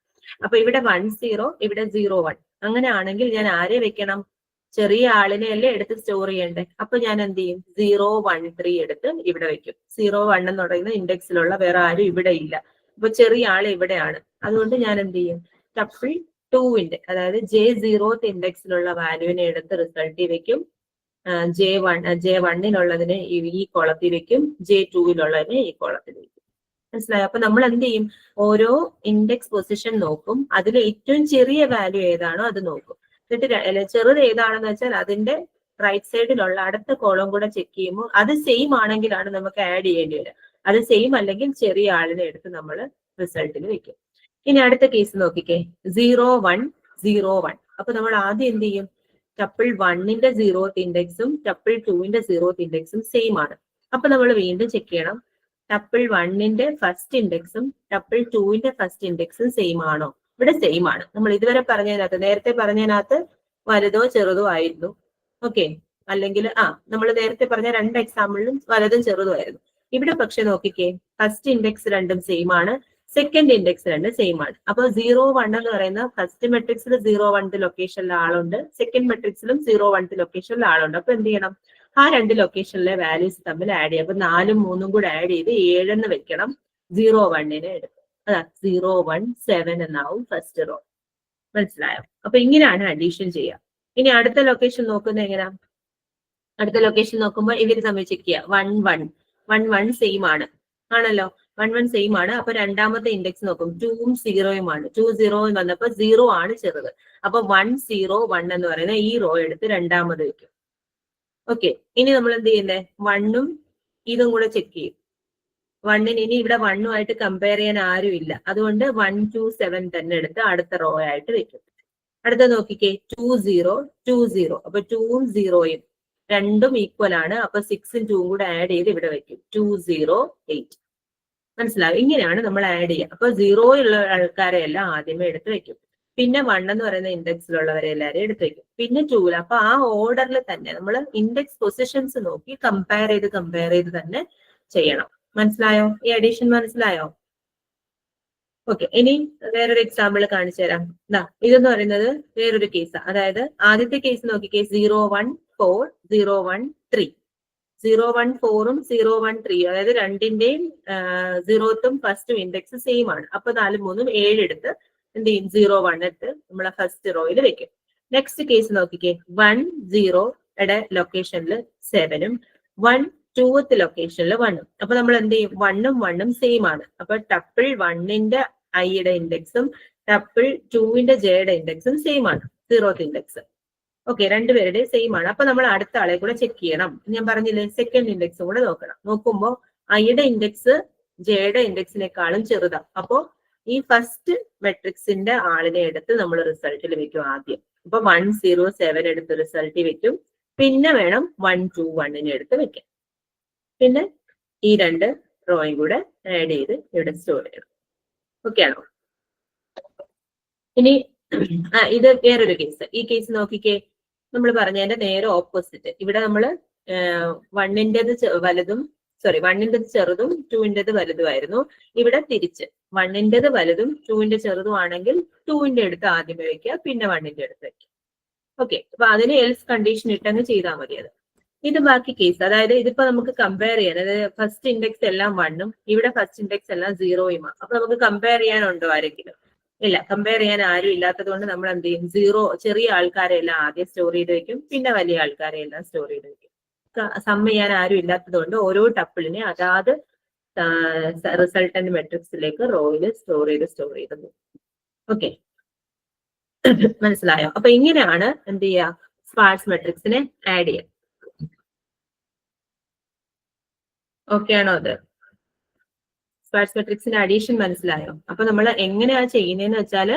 അപ്പൊ ഇവിടെ 1 0, ഇവിടെ 0 1. അങ്ങനെ ആണെങ്കിൽ ഞാൻ ആരെ വെക്കണം? ചെറിയ ആളിനെ അല്ലേ എടുത്ത് സ്റ്റോർ ചെയ്യണ്ടേ. അപ്പൊ ഞാൻ എന്ത് ചെയ്യും? 0 1 3 എടുത്ത് ഇവിടെ വെക്കും. 0 1 എന്ന് പറയുന്ന ഇൻഡെക്സിലുള്ള വേറെ ആരും ഇവിടെ ഇല്ല. അപ്പൊ ചെറിയ ആൾ ഇവിടെയാണ്. അതുകൊണ്ട് ഞാൻ എന്ത് ചെയ്യും? ടപ്പിൾ 2ന്റെ, അതായത് J0th ഇൻഡെക്സിലുള്ള വാല്യൂവിനെ എടുത്ത് റിസൾട്ടിൽ വെക്കും. J1നുള്ളതിനെ ഈ കോളത്തിൽ വെക്കും, J2ലുള്ളതിനെ ഈ കോളത്തിൽ വെക്കും. മനസ്സിലായോ? അപ്പൊ നമ്മൾ എന്ത് ചെയ്യും? ഓരോ ഇൻഡെക്സ് പൊസിഷൻ നോക്കും, അതിൽ ഏറ്റവും ചെറിയ വാല്യൂ ഏതാണോ അത് നോക്കും. എന്നിട്ട് ചെറുത് ഏതാണെന്ന് വെച്ചാൽ അതിന്റെ റൈറ്റ് സൈഡിലുള്ള അടുത്ത കോളം കൂടെ ചെക്ക് ചെയ്യുമ്പോൾ അത് സെയിം ആണെങ്കിലാണ് നമുക്ക് ആഡ് ചെയ്യേണ്ടി വരിക. അത് സെയിം അല്ലെങ്കിൽ ചെറിയ ആളിനെ എടുത്ത് നമ്മൾ റിസൾട്ടിൽ വെക്കും. ഇനി അടുത്ത കേസ് നോക്കിക്കേ, 0 1 0 1. അപ്പൊ നമ്മൾ ആദ്യം എന്ത് ചെയ്യും? ടപ്പിൾ 1ന്റെ 0th ഇൻഡെക്സും ടപ്പിൾ 2ന്റെ 0th ഇൻഡെക്സും സെയിം ആണ്. അപ്പൊ നമ്മൾ വീണ്ടും ചെക്ക് ചെയ്യണം, ടപ്പിൾ 1ന്റെ ഫസ്റ്റ് ഇൻഡെക്സും ടപ്പിൾ 2ന്റെ ഫസ്റ്റ് ഇൻഡെക്സും സെയിം ആണോ? ഇവിടെ സെയിം ആണ്. നമ്മൾ ഇതുവരെ പറഞ്ഞതിനകത്ത്, നേരത്തെ പറഞ്ഞതിനകത്ത് വലുതോ ചെറുതോ ആയിരുന്നു. ഓക്കെ, അല്ലെങ്കിൽ നമ്മൾ നേരത്തെ പറഞ്ഞ 2 എക്സാമ്പിളിലും വലുതും ചെറുതും ആയിരുന്നു. ഇവിടെ പക്ഷെ നോക്കിക്കേ, ഫസ്റ്റ് ഇൻഡെക്സ് രണ്ടും സെയിം ആണ്, സെക്കൻഡ് ഇൻഡെക്സ് രണ്ടും സെയിം ആണ്. അപ്പൊ 0 1 എന്ന് പറയുന്ന ഫസ്റ്റ് മെട്രിക്സിൽ 0 1 ലൊക്കേഷനിലെ ആളുണ്ട്, സെക്കൻഡ് മെട്രിക്സിലും 0 1 ലൊക്കേഷനിലെ ആളുണ്ട്. അപ്പൊ എന്ത് ചെയ്യണം? ആ 2 ലൊക്കേഷനിലെ വാല്യൂസ് തമ്മിൽ ആഡ് ചെയ്യും. അപ്പൊ 4ഉം 3ഉം കൂടെ ആഡ് ചെയ്ത് 7 എന്ന് വെക്കണം. 0 1നെ എടുക്കും. അതാ 0 1 7 എന്നാവും ഫസ്റ്റ് റോ. മനസ്സിലായോ? അപ്പൊ ഇങ്ങനെയാണ് അഡീഷൻ ചെയ്യുക. ഇനി അടുത്ത ലൊക്കേഷൻ നോക്കുന്നത് എങ്ങനെയാ? അടുത്ത ലൊക്കേഷൻ നോക്കുമ്പോൾ ഇവര് തമ്മിൽ ചെക്ക് ചെയ്യുക. 1 1 1 1 സെയിം ആണ്, ആണല്ലോ. 1 1 സെയിം ആണ്. അപ്പൊ രണ്ടാമത്തെ ഇൻഡെക്സ് നോക്കും, 2ഉം 0ഉം ആണ്. 2 0 വന്നപ്പോ 0 ആണ് ചെറുത്. അപ്പൊ 1 0 1 എന്ന് പറയുന്ന ഈ റോ എടുത്ത് രണ്ടാമത് വെക്കും. ഓക്കെ, ഇനി നമ്മൾ എന്ത് ചെയ്യുന്നേ? 1ഉം ഇതും കൂടെ ചെക്ക് ചെയ്യും. 1ന് ഇനി ഇവിടെ 1ഉമായിട്ട് കമ്പയർ ചെയ്യാൻ ആരും ഇല്ല, അതുകൊണ്ട് 1 2 7 തന്നെ എടുത്ത് അടുത്ത റോ ആയിട്ട് വെക്കും. അടുത്ത നോക്കിക്കേ, 2 0 2 0. അപ്പൊ 2ഉം 0ഉം രണ്ടും ഈക്വൽ ആണ്. അപ്പൊ 6ഉം 2ഉം കൂടെ ആഡ് ചെയ്ത് ഇവിടെ വെക്കും. 2 0 8. മനസ്സിലാവും? ഇങ്ങനെയാണ് നമ്മൾ ആഡ് ചെയ്യുക. അപ്പൊ 0 ഉള്ള ആൾക്കാരെ എല്ലാം ആദ്യമേ എടുത്ത് വെക്കും. പിന്നെ 1 എന്ന് പറയുന്ന ഇൻഡെക്സിലുള്ളവരെ എല്ലാവരെയും എടുത്ത് വെക്കും. പിന്നെ 2. അപ്പൊ ആ ഓർഡറിൽ തന്നെ നമ്മൾ ഇൻഡെക്സ് പൊസിഷൻസ് നോക്കി കമ്പയർ ചെയ്ത് തന്നെ ചെയ്യണം. മനസ്സിലായോ? ഈ അഡീഷൻ മനസ്സിലായോ? ഓക്കെ, ഇനി വേറൊരു എക്സാമ്പിൾ കാണിച്ചു തരാം. ഇതെന്ന് പറയുന്നത് വേറൊരു കേസാണ്. അതായത് ആദ്യത്തെ കേസ് നോക്കിക്കേ, 0 1 4 0 1 3. 0 1 4ഉം 0 1 3, അതായത് രണ്ടിന്റെയും 0th ഫസ്റ്റും ഇൻഡെക്സ് സെയിം ആണ്. അപ്പൊ 4 3ഉം 7 എടുത്ത് എന്ത് ചെയ്യും? 0 1 എടുത്ത് നമ്മളെ ഫസ്റ്റ് റോയിൽ വെക്കും. നെക്സ്റ്റ് കേസ് നോക്കിക്കേ, 1 0യുടെ ലൊക്കേഷനിൽ 7ഉം 1 2th ലൊക്കേഷനിൽ 1ഉം. അപ്പൊ നമ്മൾ എന്ത് ചെയ്യും? 1ഉം 1ഉം സെയിം ആണ്. അപ്പൊ ടപ്പിൾ 1ന്റെ ഐയുടെ ഇൻഡെക്സും ടപ്പിൾ 2ന്റെ ജെയുടെ ഇൻഡെക്സും സെയിം ആണ്, 0th ഇൻഡെക്സ്. ഓക്കെ, രണ്ടുപേരുടെ സെയിം ആണ്. അപ്പൊ നമ്മൾ അടുത്ത ആളെ കൂടെ ചെക്ക് ചെയ്യണം. ഞാൻ പറഞ്ഞില്ലേ, സെക്കൻഡ് ഇൻഡെക്സും കൂടെ നോക്കണം. നോക്കുമ്പോൾ ഐയുടെ ഇൻഡെക്സ് ജെയുടെ ഇൻഡെക്സിനേക്കാളും ചെറുതാ. അപ്പോ ഈ ഫസ്റ്റ് മെട്രിക്സിന്റെ ആളിനെ എടുത്ത് നമ്മൾ റിസൾട്ടിൽ വെക്കും ആദ്യം. അപ്പൊ 1 0 7 എടുത്ത് റിസൾട്ടിൽ വെക്കും. പിന്നെ വേണം 1 2 1നെ എടുത്ത് വെക്കാം. പിന്നെ ഈ 2 റോയും കൂടെ ആഡ് ചെയ്ത് ഇവിടെ സ്റ്റോർ ചെയ്യണം. ഓക്കെ ആണോ? ഇനി ഇത് വേറൊരു കേസ്. ഈ കേസ് നോക്കിക്കേ, നമ്മൾ പറഞ്ഞതിന്റെ നേരെ ഓപ്പോസിറ്റ്. ഇവിടെ നമ്മൾ 1ന്റേത് വലുതും 1ന്റേത് ചെറുതും 2ന്റേത് വലുതുമായിരുന്നു. ഇവിടെ തിരിച്ച് 1ന്റേത് വലുതും 2ന്റെ ചെറുതും ആണെങ്കിൽ 2ന്റെ അടുത്ത് ആദ്യമേ വെക്കുക, പിന്നെ 1ന്റെ അടുത്ത് വെക്കുക. ഓക്കെ, അപ്പൊ അതിന് എൽസ് കണ്ടീഷൻ ഇട്ടങ്ങ് ചെയ്താൽ മതി. അത് ഇത് ബാക്കി കേസ്. അതായത് ഇതിപ്പോ നമുക്ക് കമ്പയർ ചെയ്യാൻ, അതായത് ഫസ്റ്റ് ഇൻഡെക്സ് എല്ലാം 1ഉം ഇവിടെ ഫസ്റ്റ് ഇൻഡെക്സ് എല്ലാം 0ഉമാണ്. അപ്പൊ നമുക്ക് കമ്പയർ ചെയ്യാനുണ്ടോ ആരെങ്കിലും? ഇല്ല, കമ്പയർ ചെയ്യാൻ ആരും ഇല്ലാത്തത് കൊണ്ട് നമ്മൾ എന്ത് ചെയ്യും? 0 ചെറിയ ആൾക്കാരെ എല്ലാം ആദ്യം സ്റ്റോർ ചെയ്ത് വെക്കും, പിന്നെ വലിയ ആൾക്കാരെ എല്ലാം സ്റ്റോർ ചെയ്ത് വെക്കും. സം ചെയ്യാൻ ആരും ഇല്ലാത്തത് കൊണ്ട് ഓരോ ടപ്പിളിനെ അതാത് റിസൾട്ടന്റ് മെട്രിക്സിലേക്ക് റോയിൽ സ്റ്റോർ ചെയ്ത് പോകും. ഓക്കെ, മനസ്സിലായോ? അപ്പൊ ഇങ്ങനെയാണ് എന്ത് ചെയ്യുക? സ്പാർസ് മെട്രിക്സിനെ ആഡ് ചെയ്യുക. ഓക്കെ ആണോ? അത് സ്പാർസ് മെട്രിക്സിന്റെ അഡീഷൻ മനസ്സിലായോ? അപ്പൊ നമ്മൾ എങ്ങനെയാ ചെയ്യുന്നതെന്ന് വെച്ചാൽ,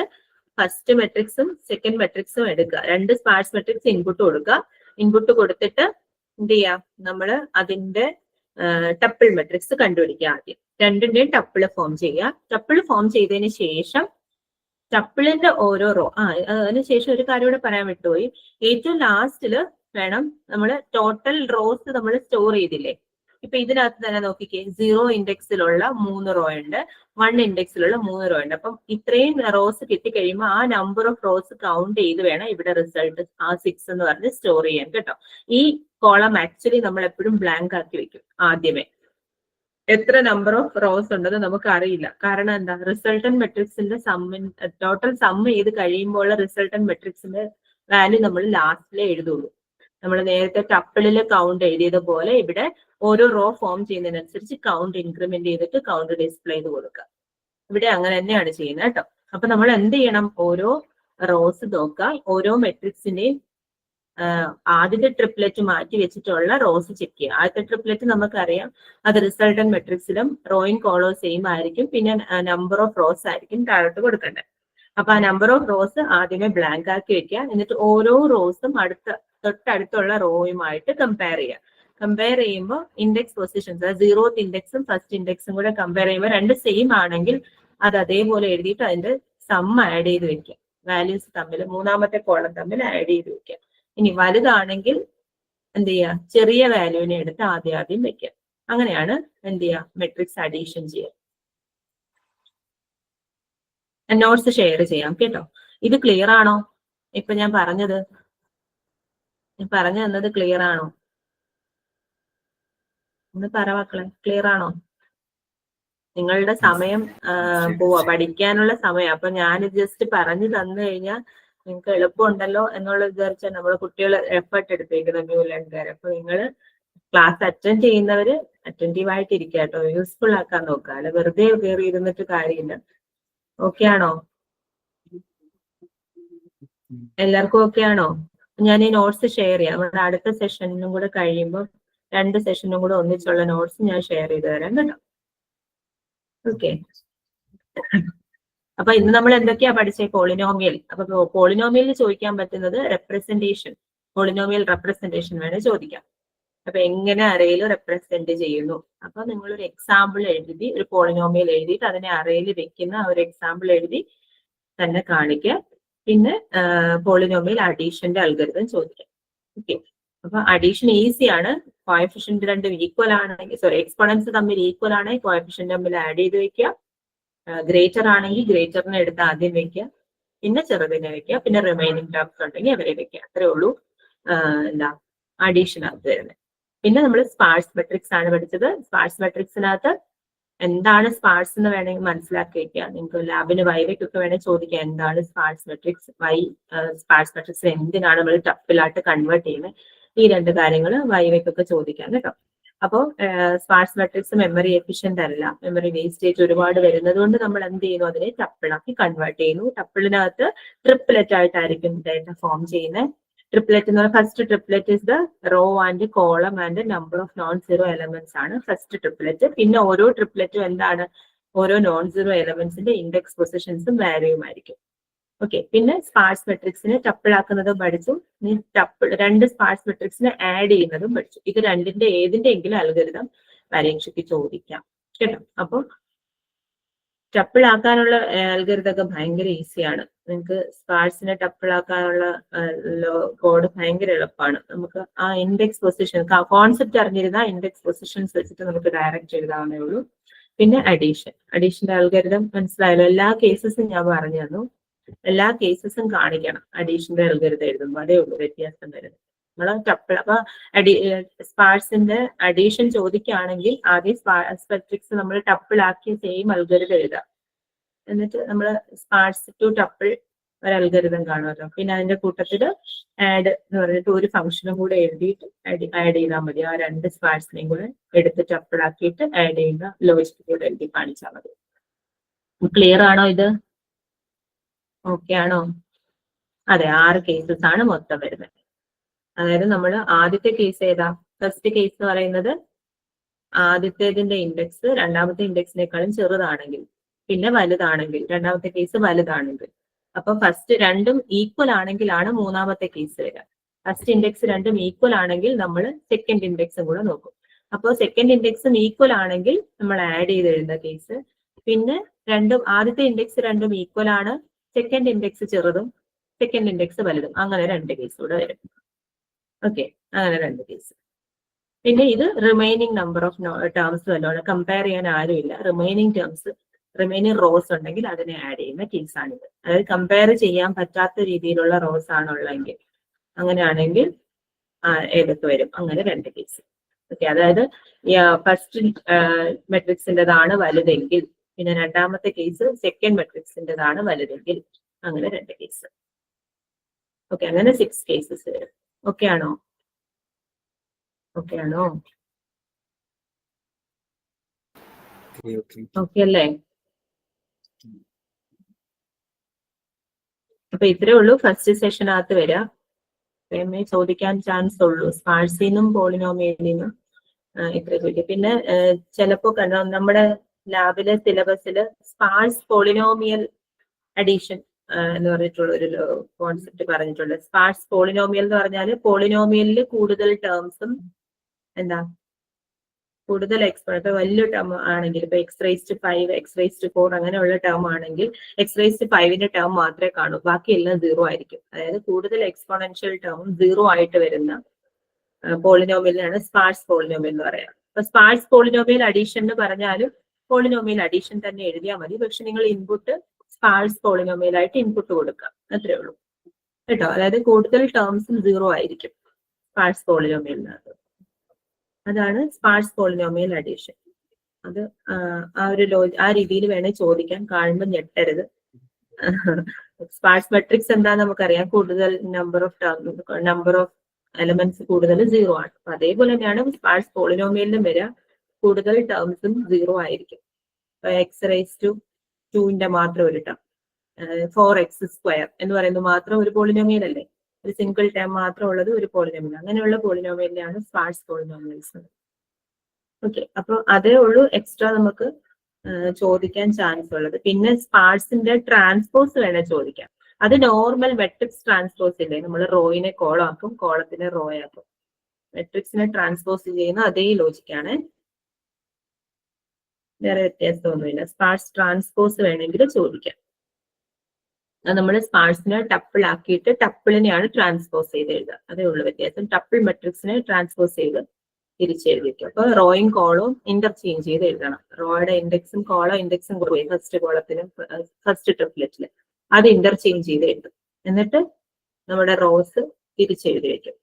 ഫസ്റ്റ് മെട്രിക്സും സെക്കൻഡ് മെട്രിക്സും എടുക്കുക, 2 സ്പാർസ് മെട്രിക്സ് ഇൻപുട്ട് കൊടുക്കുക. ഇൻപുട്ട് കൊടുത്തിട്ട് എന്ത് ചെയ്യാം? നമ്മൾ അതിന്റെ ടപ്പിൾ മെട്രിക്സ് കണ്ടുപിടിക്കുക. ആദ്യം രണ്ടിന്റെയും ടപ്പിൾ ഫോം ചെയ്യുക. ടപ്പിൾ ഫോം ചെയ്തതിന് ശേഷം ടപ്പിളിന്റെ ഓരോ റോ, അതിനുശേഷം ഒരു കാര്യം കൂടെ പറയാൻ വിട്ടുപോയി. ഏറ്റവും ലാസ്റ്റില് വേണം നമ്മൾ ടോട്ടൽ റോസ് നമ്മൾ സ്റ്റോർ ചെയ്തില്ലേ, ഇപ്പൊ ഇതിനകത്ത് തന്നെ നോക്കിക്കേ, 0 ഇൻഡെക്സിലുള്ള 3 റോ ഉണ്ട്, 1 ഇൻഡെക്സിലുള്ള 3 റോ ഉണ്ട്. അപ്പം ഇത്രയും റോസ് കിട്ടിക്കഴിയുമ്പോൾ ആ നമ്പർ ഓഫ് റോസ് കൗണ്ട് ചെയ്ത് വേണം ഇവിടെ റിസൾട്ട് ആ 6 എന്ന് പറഞ്ഞ് സ്റ്റോർ ചെയ്യാൻ കേട്ടോ. ഈ കോളം ആക്ച്വലി നമ്മൾ എപ്പോഴും ബ്ലാങ്ക് ആക്കി വെക്കും ആദ്യമേ. എത്ര നമ്പർ ഓഫ് റോസ് ഉണ്ടെന്ന് നമുക്ക് അറിയില്ല. കാരണം എന്താ, റിസൾട്ടൻ മെട്രിക്സിന്റെ ടോട്ടൽ സം ചെയ്ത് കഴിയുമ്പോൾ റിസൾട്ടൻ മെട്രിക്സിന്റെ വാല്യൂ നമ്മൾ ലാസ്റ്റിലേ എഴുതുള്ളൂ. നമ്മൾ നേരത്തെ ടപ്പിളിൽ കൗണ്ട് എഴുതിയതുപോലെ ഇവിടെ ഓരോ റോ ഫോം ചെയ്യുന്നതിനനുസരിച്ച് കൗണ്ട് ഇൻക്രിമെന്റ് ചെയ്തിട്ട് കൗണ്ട് ഡിസ്പ്ലേ ചെയ്ത് കൊടുക്കുക. ഇവിടെ അങ്ങനെ തന്നെയാണ് ചെയ്യുന്നത് കേട്ടോ. അപ്പൊ നമ്മൾ എന്ത് ചെയ്യണം, ഓരോ റോസ് നോക്കുക, ഓരോ മെട്രിക്സിന്റെയും ആദ്യത്തെ ട്രിപ്ലെറ്റ് മാറ്റി വെച്ചിട്ടുള്ള റോസ് ചെക്ക് ചെയ്യുക. ആദ്യത്തെ ട്രിപ്ലെറ്റ് നമുക്കറിയാം അത് റിസൾട്ടൻ മെട്രിക്സിലും റോയിങ് കോളം സെയിം ആയിരിക്കും, പിന്നെ നമ്പർ ഓഫ് റോസ് ആയിരിക്കും താഴോട്ട് കൊടുക്കേണ്ടത്. അപ്പൊ ആ നമ്പർ ഓഫ് റോസ് ആദ്യമേ ബ്ലാങ്ക് ആക്കി വെക്കുക. എന്നിട്ട് ഓരോ റോസും തൊട്ടടുത്തുള്ള റോയുമായിട്ട് കമ്പയർ ചെയ്യുക. കമ്പയർ ചെയ്യുമ്പോൾ ഇൻഡെക്സ് പൊസിഷൻസ്, 0th ഇൻഡെക്സും ഫസ്റ്റ് ഇൻഡെക്സും കൂടെ കമ്പയർ ചെയ്യുമ്പോൾ രണ്ട് സെയിം ആണെങ്കിൽ അത് അതേപോലെ എഴുതിയിട്ട് അതിന്റെ സം ആഡ് ചെയ്ത് വെക്കുക. വാല്യൂസ് തമ്മിൽ മൂന്നാമത്തെ കോളം തമ്മിൽ ആഡ് ചെയ്ത് വെക്കുക. ഇനി വലുതാണെങ്കിൽ എന്ത് ചെയ്യുക, ചെറിയ വാല്യൂവിനെ എടുത്ത് ആദ്യം വെക്കുക. അങ്ങനെയാണ് എന്ത് ചെയ്യുക, മെട്രിക്സ് അഡീഷൻ ചെയ്യുക. നോട്ട്സ് ഷെയർ ചെയ്യാം കേട്ടോ. ഇത് ക്ലിയർ ആണോ? ഇപ്പൊ ഞാൻ പറഞ്ഞു തന്നത് ക്ലിയർ ആണോ? ഒന്ന് പറ മക്കളെ, ക്ലിയർ ആണോ? നിങ്ങളുടെ സമയം പോവാ, പഠിക്കാനുള്ള സമയം. അപ്പൊ ഞാൻ ജസ്റ്റ് പറഞ്ഞു തന്നു കഴിഞ്ഞാൽ നിങ്ങൾക്ക് എളുപ്പമുണ്ടല്ലോ എന്നുള്ള വിചാരിച്ചാൽ നമ്മള് കുട്ടികൾ എഫർട്ട് എടുത്തേക്കുന്ന ന്യൂ ലേണുകാർ. അപ്പൊ നിങ്ങൾ ക്ലാസ് അറ്റൻഡ് ചെയ്യുന്നവര് അറ്റൻറ്റീവ് ആയിട്ട് ഇരിക്കുക കേട്ടോ, യൂസ്ഫുൾ ആക്കാൻ നോക്കുക, അല്ല വെറുതെ കയറി ഇരുന്നിട്ട് കാര്യമില്ല. ഓക്കെ ആണോ? എല്ലാവർക്കും ഓക്കെ ആണോ? ഞാൻ ഈ നോട്ട്സ് ഷെയർ ചെയ്യാം. നമ്മുടെ അടുത്ത സെഷനും കൂടെ കഴിയുമ്പോൾ 2 സെഷനും കൂടെ ഒന്നിച്ചുള്ള നോട്ട്സ് ഞാൻ ഷെയർ ചെയ്ത് തരാം കേട്ടോ. ഓക്കെ. അപ്പൊ ഇന്ന് നമ്മൾ എന്തൊക്കെയാ പഠിച്ചേ? പോളിനോമിയൽ. അപ്പൊ പോളിനോമിയലിൽ ചോദിക്കാൻ പറ്റുന്നത് റെപ്രസെന്റേഷൻ, പോളിനോമിയൽ റെപ്രസെന്റേഷൻ വേണേൽ ചോദിക്കാം. അപ്പൊ എങ്ങനെ അറേയിൽ റെപ്രസെന്റ് ചെയ്യുന്നു. അപ്പൊ നിങ്ങൾ ഒരു എക്സാമ്പിൾ എഴുതി, ഒരു പോളിനോമിയൽ എഴുതിയിട്ട് അതിനെ അറേയിൽ വെക്കുന്ന ഒരു എക്സാമ്പിൾ എഴുതി തന്നെ കാണിക്കുക. പിന്നെ പോളിനോമിയൽ അഡീഷന്റെ അൽഗോരിതം ചോദിക്കാം. ഓക്കെ. അപ്പൊ അഡീഷൻ ഈസിയാണ്. കോഎഫിഷ്യന്റ് രണ്ടും ഈക്വൽ ആണെങ്കിൽ, സോറി, എക്സ്പോണൻസ് തമ്മിൽ ഈക്വൽ ആണെങ്കിൽ കോഎഫിഷ്യന്റ് തമ്മിൽ ആഡ് ചെയ്ത് വെക്കുക. ഗ്രേറ്റർ ആണെങ്കിൽ ഗ്രേറ്ററിനെ എടുത്ത് ആദ്യം വെക്കുക, പിന്നെ ചെറുതിനെ വെക്കുക, പിന്നെ റിമൈനിങ് ടേംസ് ഉണ്ടെങ്കിൽ അവരെ വെക്കുക. അത്രേ ഉള്ളൂ എന്താ അഡീഷൻ അത് വരുന്നത്. പിന്നെ നമ്മൾ സ്പാർസ് മെട്രിക്സ് ആണ് പഠിച്ചത്. സ്പാർസ് മെട്രിക്സിനകത്ത് എന്താണ് സ്പാർസ് എന്ന് വേണമെങ്കിൽ മനസ്സിലാക്കി വെക്കുക. നിങ്ങൾക്ക് ലാബിന് വൈവയ്ക്കൊക്കെ വേണമെങ്കിൽ ചോദിക്കാം എന്താണ് സ്പാർസ് മെട്രിക്സ്, സ്പാർസ് മെട്രിക്സ് എന്തിനാണ് നമ്മൾ ടപ്പിലായിട്ട് കൺവേർട്ട് ചെയ്യുന്നത്. ഈ 2 കാര്യങ്ങൾ വൈവയ്ക്കൊക്കെ ചോദിക്കാം കേട്ടോ. അപ്പോൾ സ്പാർസ് മെട്രിക്സ് മെമ്മറി എഫിഷ്യന്റ് അല്ല, മെമ്മറി വേസ്റ്റേജ് ഒരുപാട് വരുന്നത് കൊണ്ട് നമ്മൾ എന്ത് ചെയ്യുന്നു, അതിനെ ടപ്പിളാക്കി കൺവേർട്ട് ചെയ്യുന്നു. ടപ്പിളിനകത്ത് ട്രിപ്ലെറ്റ് ആയിട്ടായിരിക്കും ഡേറ്റ ഫോം ചെയ്യുന്നത്. ട്രിപ്ലെറ്റ് എന്ന് പറഞ്ഞാൽ first triplet is the row and column and number of non zero elements ആണ് ഫസ്റ്റ് ട്രിപ്ലെറ്റ്. പിന്നെ ഓരോ ട്രിപ്ലെറ്റും എന്താണ്, ഓരോ നോൺ സീറോ എലമെന്റ്സിന്റെ ഇൻഡെക്സ് പൊസിഷൻസും വാല്യൂയും ആയിരിക്കും. ഓക്കെ. പിന്നെ സ്പാർസ് മെട്രിക്സിനെ ടപ്പിളാക്കുന്നതും പഠിച്ചു. 2 സ്പാർസ് മെട്രിക്സിനെ ആഡ് ചെയ്യുന്നതും പഠിച്ചു. ഇത് രണ്ടിന്റെ ഏതിന്റെയെങ്കിലും അൽഗോരിതം പരീക്ഷയ്ക്ക് ചോദിക്കാം കേട്ടോ. അപ്പൊ ടപ്പിളാക്കാനുള്ള അൽഗോരിതമൊക്കെ ഭയങ്കര ഈസിയാണ്. നിങ്ങൾക്ക് സ്പാർസിനെ ടപ്പിളാക്കാനുള്ള കോഡ് ഭയങ്കര എളുപ്പമാണ്. നമുക്ക് ആ ഇൻഡെക്സ് പൊസിഷൻ കോൺസെപ്റ്റ് അറിഞ്ഞിരുന്ന ഇൻഡെക്സ് പൊസിഷൻസ് വെച്ചിട്ട് നമുക്ക് ഡയറക്റ്റ് എഴുതാവുന്നേ ഉള്ളൂ. പിന്നെ അഡീഷന്റെ അൽഗോരിതം മനസ്സിലായല്ലോ. എല്ലാ കേസസും ഞാൻ പറഞ്ഞു തന്നു. എല്ലാ കേസസും കാണിക്കണം അഡീഷന്റെ അൽഗോരിതം എഴുതുമ്പോൾ. അതേ ഉള്ളൂ വ്യത്യാസം വരുന്നത്. നമ്മള് ടപ്പിൾ അപ്പൊ സ്പാർസിന്റെ അഡീഷൻ ചോദിക്കുകയാണെങ്കിൽ ആദ്യം സ്പാർസ് മെട്രിക്സ് നമ്മൾ ടപ്പിളാക്കി സെയിം അൽഗോരിതം എഴുതാം. എന്നിട്ട് നമ്മൾ സ്പാർസ് ടു ടപ്പിൾ ഒരു അൽഗോരിതം കാണുമല്ലോ. പിന്നെ അതിന്റെ കൂട്ടത്തിൽ ആഡ് എന്ന് പറഞ്ഞിട്ട് ഒരു ഫംഗ്ഷനും കൂടെ എഴുതിയിട്ട് ആഡ് ചെയ്താൽ മതി. ആ 2 സ്പാർസിനെയും കൂടെ എടുത്ത് ടപ്പിളാക്കിയിട്ട് ആഡ് ചെയ്യുന്ന ലോജിക് കൂടെ എഴുതി കാണിച്ചാൽ മതി. ക്ലിയർ ആണോ ഇത്? ഓക്കെ ആണോ? അതെ, 6 കേസസ് ആണ് മൊത്തം വരുന്നത്. അതായത് നമ്മൾ ആദ്യത്തെ കേസ് ഏതാ? ഫസ്റ്റ് കേസ് എന്ന് പറയുന്നത് ആദ്യത്തേതിന്റെ ഇൻഡെക്സ് രണ്ടാമത്തെ ഇൻഡെക്സിനേക്കാളും ചെറുതാണെങ്കിൽ, പിന്നെ വലുതാണെങ്കിൽ, രണ്ടാമത്തെ കേസ് വലുതാണെങ്കിൽ. അപ്പൊ ഫസ്റ്റ് രണ്ടും ഈക്വൽ ആണെങ്കിലാണ് മൂന്നാമത്തെ കേസ് വരിക. ഫസ്റ്റ് ഇൻഡെക്സ് രണ്ടും ഈക്വൽ ആണെങ്കിൽ നമ്മൾ സെക്കൻഡ് ഇൻഡെക്സും കൂടെ നോക്കും. അപ്പോൾ സെക്കൻഡ് ഇൻഡെക്സും ഈക്വൽ ആണെങ്കിൽ നമ്മൾ ആഡ് ചെയ്ത് എഴുതുന്ന കേസ്. പിന്നെ ആദ്യത്തെ ഇൻഡെക്സ് രണ്ടും ഈക്വൽ ആണ്, സെക്കൻഡ് ഇൻഡെക്സ് ചെറുതും സെക്കൻഡ് ഇൻഡെക്സ് വലുതും, അങ്ങനെ 2 കേസ് കൂടെ വരും. ഓക്കെ, അങ്ങനെ 2 കേസ്. പിന്നെ ഇത് റിമൈനിങ് നമ്പർ ഓഫ് ടേംസ് വല്ലതാണ്, കമ്പയർ ചെയ്യാൻ ആരുമില്ല. റിമൈനിങ് റോസ് ഉണ്ടെങ്കിൽ അതിനെ ആഡ് ചെയ്യുന്ന കേസാണിത്. അതായത് കമ്പയർ ചെയ്യാൻ പറ്റാത്ത രീതിയിലുള്ള റോസ് ആണുള്ളതെങ്കിൽ, അങ്ങനെയാണെങ്കിൽ ഏതൊക്കെ വരും, അങ്ങനെ 2 കേസ്. ഓക്കെ, അതായത് ഫസ്റ്റ് മെട്രിക്സിൻ്റെതാണ് വലുതെങ്കിൽ, പിന്നെ രണ്ടാമത്തെ കേസ് സെക്കൻഡ് മെട്രിക്സിൻ്റെതാണ് വലുതെങ്കിൽ, അങ്ങനെ 2 കേസ്. ഓക്കെ, അങ്ങനെ 6 കേസസ് വരും. ഓക്കെ ആണോ? ഓക്കെ ആണോ? ഓക്കെ അല്ലേ? അപ്പൊ ഇത്രേ ഉള്ളൂ ഫസ്റ്റ് സെഷനകത്ത് വരാം. ചോദിക്കാൻ ചാൻസ് ഉള്ളൂ സ്പാർസിന്നും പോളിനോമിയലിനും ഇത്ര ചോദിക്കും. പിന്നെ ചിലപ്പോ നമ്മുടെ ലാബിലെ സിലബസില് സ്പാർസ് പോളിനോമിയൽ അഡീഷൻ എന്ന് പറഞ്ഞിട്ടുള്ള ഒരു കോൺസെപ്റ്റ് പറഞ്ഞിട്ടുണ്ട്. സ്പാർസ് പോളിനോമിയൽ എന്ന് പറഞ്ഞാൽ പോളിനോമിയലിൽ കൂടുതൽ ടേംസും കൂടുതൽ എക്സ്പോണന്റ്, ഇപ്പൊ വലിയ ടേം ആണെങ്കിൽ ഇപ്പൊ x⁵5 x⁴ അങ്ങനെയുള്ള ടേം ആണെങ്കിൽ x⁵5ന്റെ ടേം മാത്രമേ കാണൂ, ബാക്കി എല്ലാം 0 ആയിരിക്കും. അതായത് കൂടുതൽ എക്സ്പോണൻഷ്യൽ ടേമും 0 ആയിട്ട് വരുന്ന പോളിനോമിയലിനാണ് സ്പാർസ് പോളിനോമിയൽ എന്ന് പറയാം. അപ്പൊ സ്പാർസ് പോളിനോമിയൽ അഡീഷൻ എന്ന് പറഞ്ഞാലും പോളിനോമിയൽ അഡീഷൻ തന്നെ എഴുതിയാൽ മതി. പക്ഷെ നിങ്ങൾ ഇൻപുട്ട് സ്പാർസ് പോളിനോമിയൽ ആയിട്ട് ഇൻപുട്ട് കൊടുക്കുക, അത്രേ ഉള്ളൂ കേട്ടോ. അതായത് കൂടുതൽ ടേംസും 0 ആയിരിക്കും സ്പാർസ് പോളിനോമിയലിനകത്ത്. അതാണ് സ്പാർസ് പോളിനോമിയൽ അഡീഷൻ. അത് ആ രീതിയിൽ വേണേൽ ചോദിക്കാൻ, കാണുമ്പോൾ ഞെട്ടരുത്. സ്പാർസ് മെട്രിക്സ് എന്താന്ന് നമുക്കറിയാം, കൂടുതൽ നമ്പർ ഓഫ് എലമെന്റ്സ് കൂടുതൽ 0 ആണ്. അപ്പൊ അതേപോലെ തന്നെയാണ് സ്പാർസ് പോളിനോമിയലിലും വരിക, കൂടുതൽ ടേംസും 0 ആയിരിക്കും. x⁵2ന്റെ മാത്രം ഒരു ടേം, 4x² എന്ന് പറയുന്നത് മാത്രം ഒരു പോളിനോമിയൽ അല്ലേ, ഒരു സിംഗിൾ ടേം മാത്രം ഉള്ളത് ഒരു പോളിനോമിയൽ. അങ്ങനെയുള്ള പോളിനോമിയലിനാണ് സ്പാർസ് പോളിനോമിയൽസ്. ഓക്കെ, അപ്പൊ അതേ ഉള്ളൂ എക്സ്ട്രാ നമുക്ക് ചോദിക്കാൻ ചാൻസ് ഉള്ളത്. പിന്നെ സ്പാർസിന്റെ ട്രാൻസ്പോസ് വേണേൽ ചോദിക്കാം. അത് നോർമൽ മെട്രിക്സ് ട്രാൻസ്പോസ് ഇല്ലേ, നമ്മൾ റോയിനെ കോളം ആക്കും, കോളത്തിനെ റോ ആക്കും. മെട്രിക്സിനെ ട്രാൻസ്പോസ് ചെയ്യുന്ന അതേ ലോജിക്കാണ്, വേറെ വ്യത്യാസമൊന്നുമില്ല. സ്പാർസ് ട്രാൻസ്പോസ് വേണമെങ്കിൽ ചോദിക്കാം. അത് നമ്മൾ സ്പാർസിനെ ടപ്പിൾ ആക്കിയിട്ട് ടപ്പിളിനെയാണ് ട്രാൻസ്പോസ് ചെയ്ത് എഴുതുക, അതേ ഉള്ളൂ വ്യത്യാസം. ടപ്പിൾ മെട്രിക്സിനെ ട്രാൻസ്പോസ് ചെയ്ത് തിരിച്ചെഴുതിക്കും. അപ്പൊ റോയും കോളവും ഇന്റർചേഞ്ച് ചെയ്ത് എഴുതണം. റോയുടെ ഇൻഡെക്സും കോളം ഇൻഡെക്സും കുറയും ഫസ്റ്റ് കോളത്തിനും ഫസ്റ്റ് ട്രിപ്ലെറ്റില്, അത് ഇന്റർചേഞ്ച് ചെയ്ത് എഴുതും. എന്നിട്ട് നമ്മുടെ റോസ് തിരിച്ചെഴുതി വെക്കും,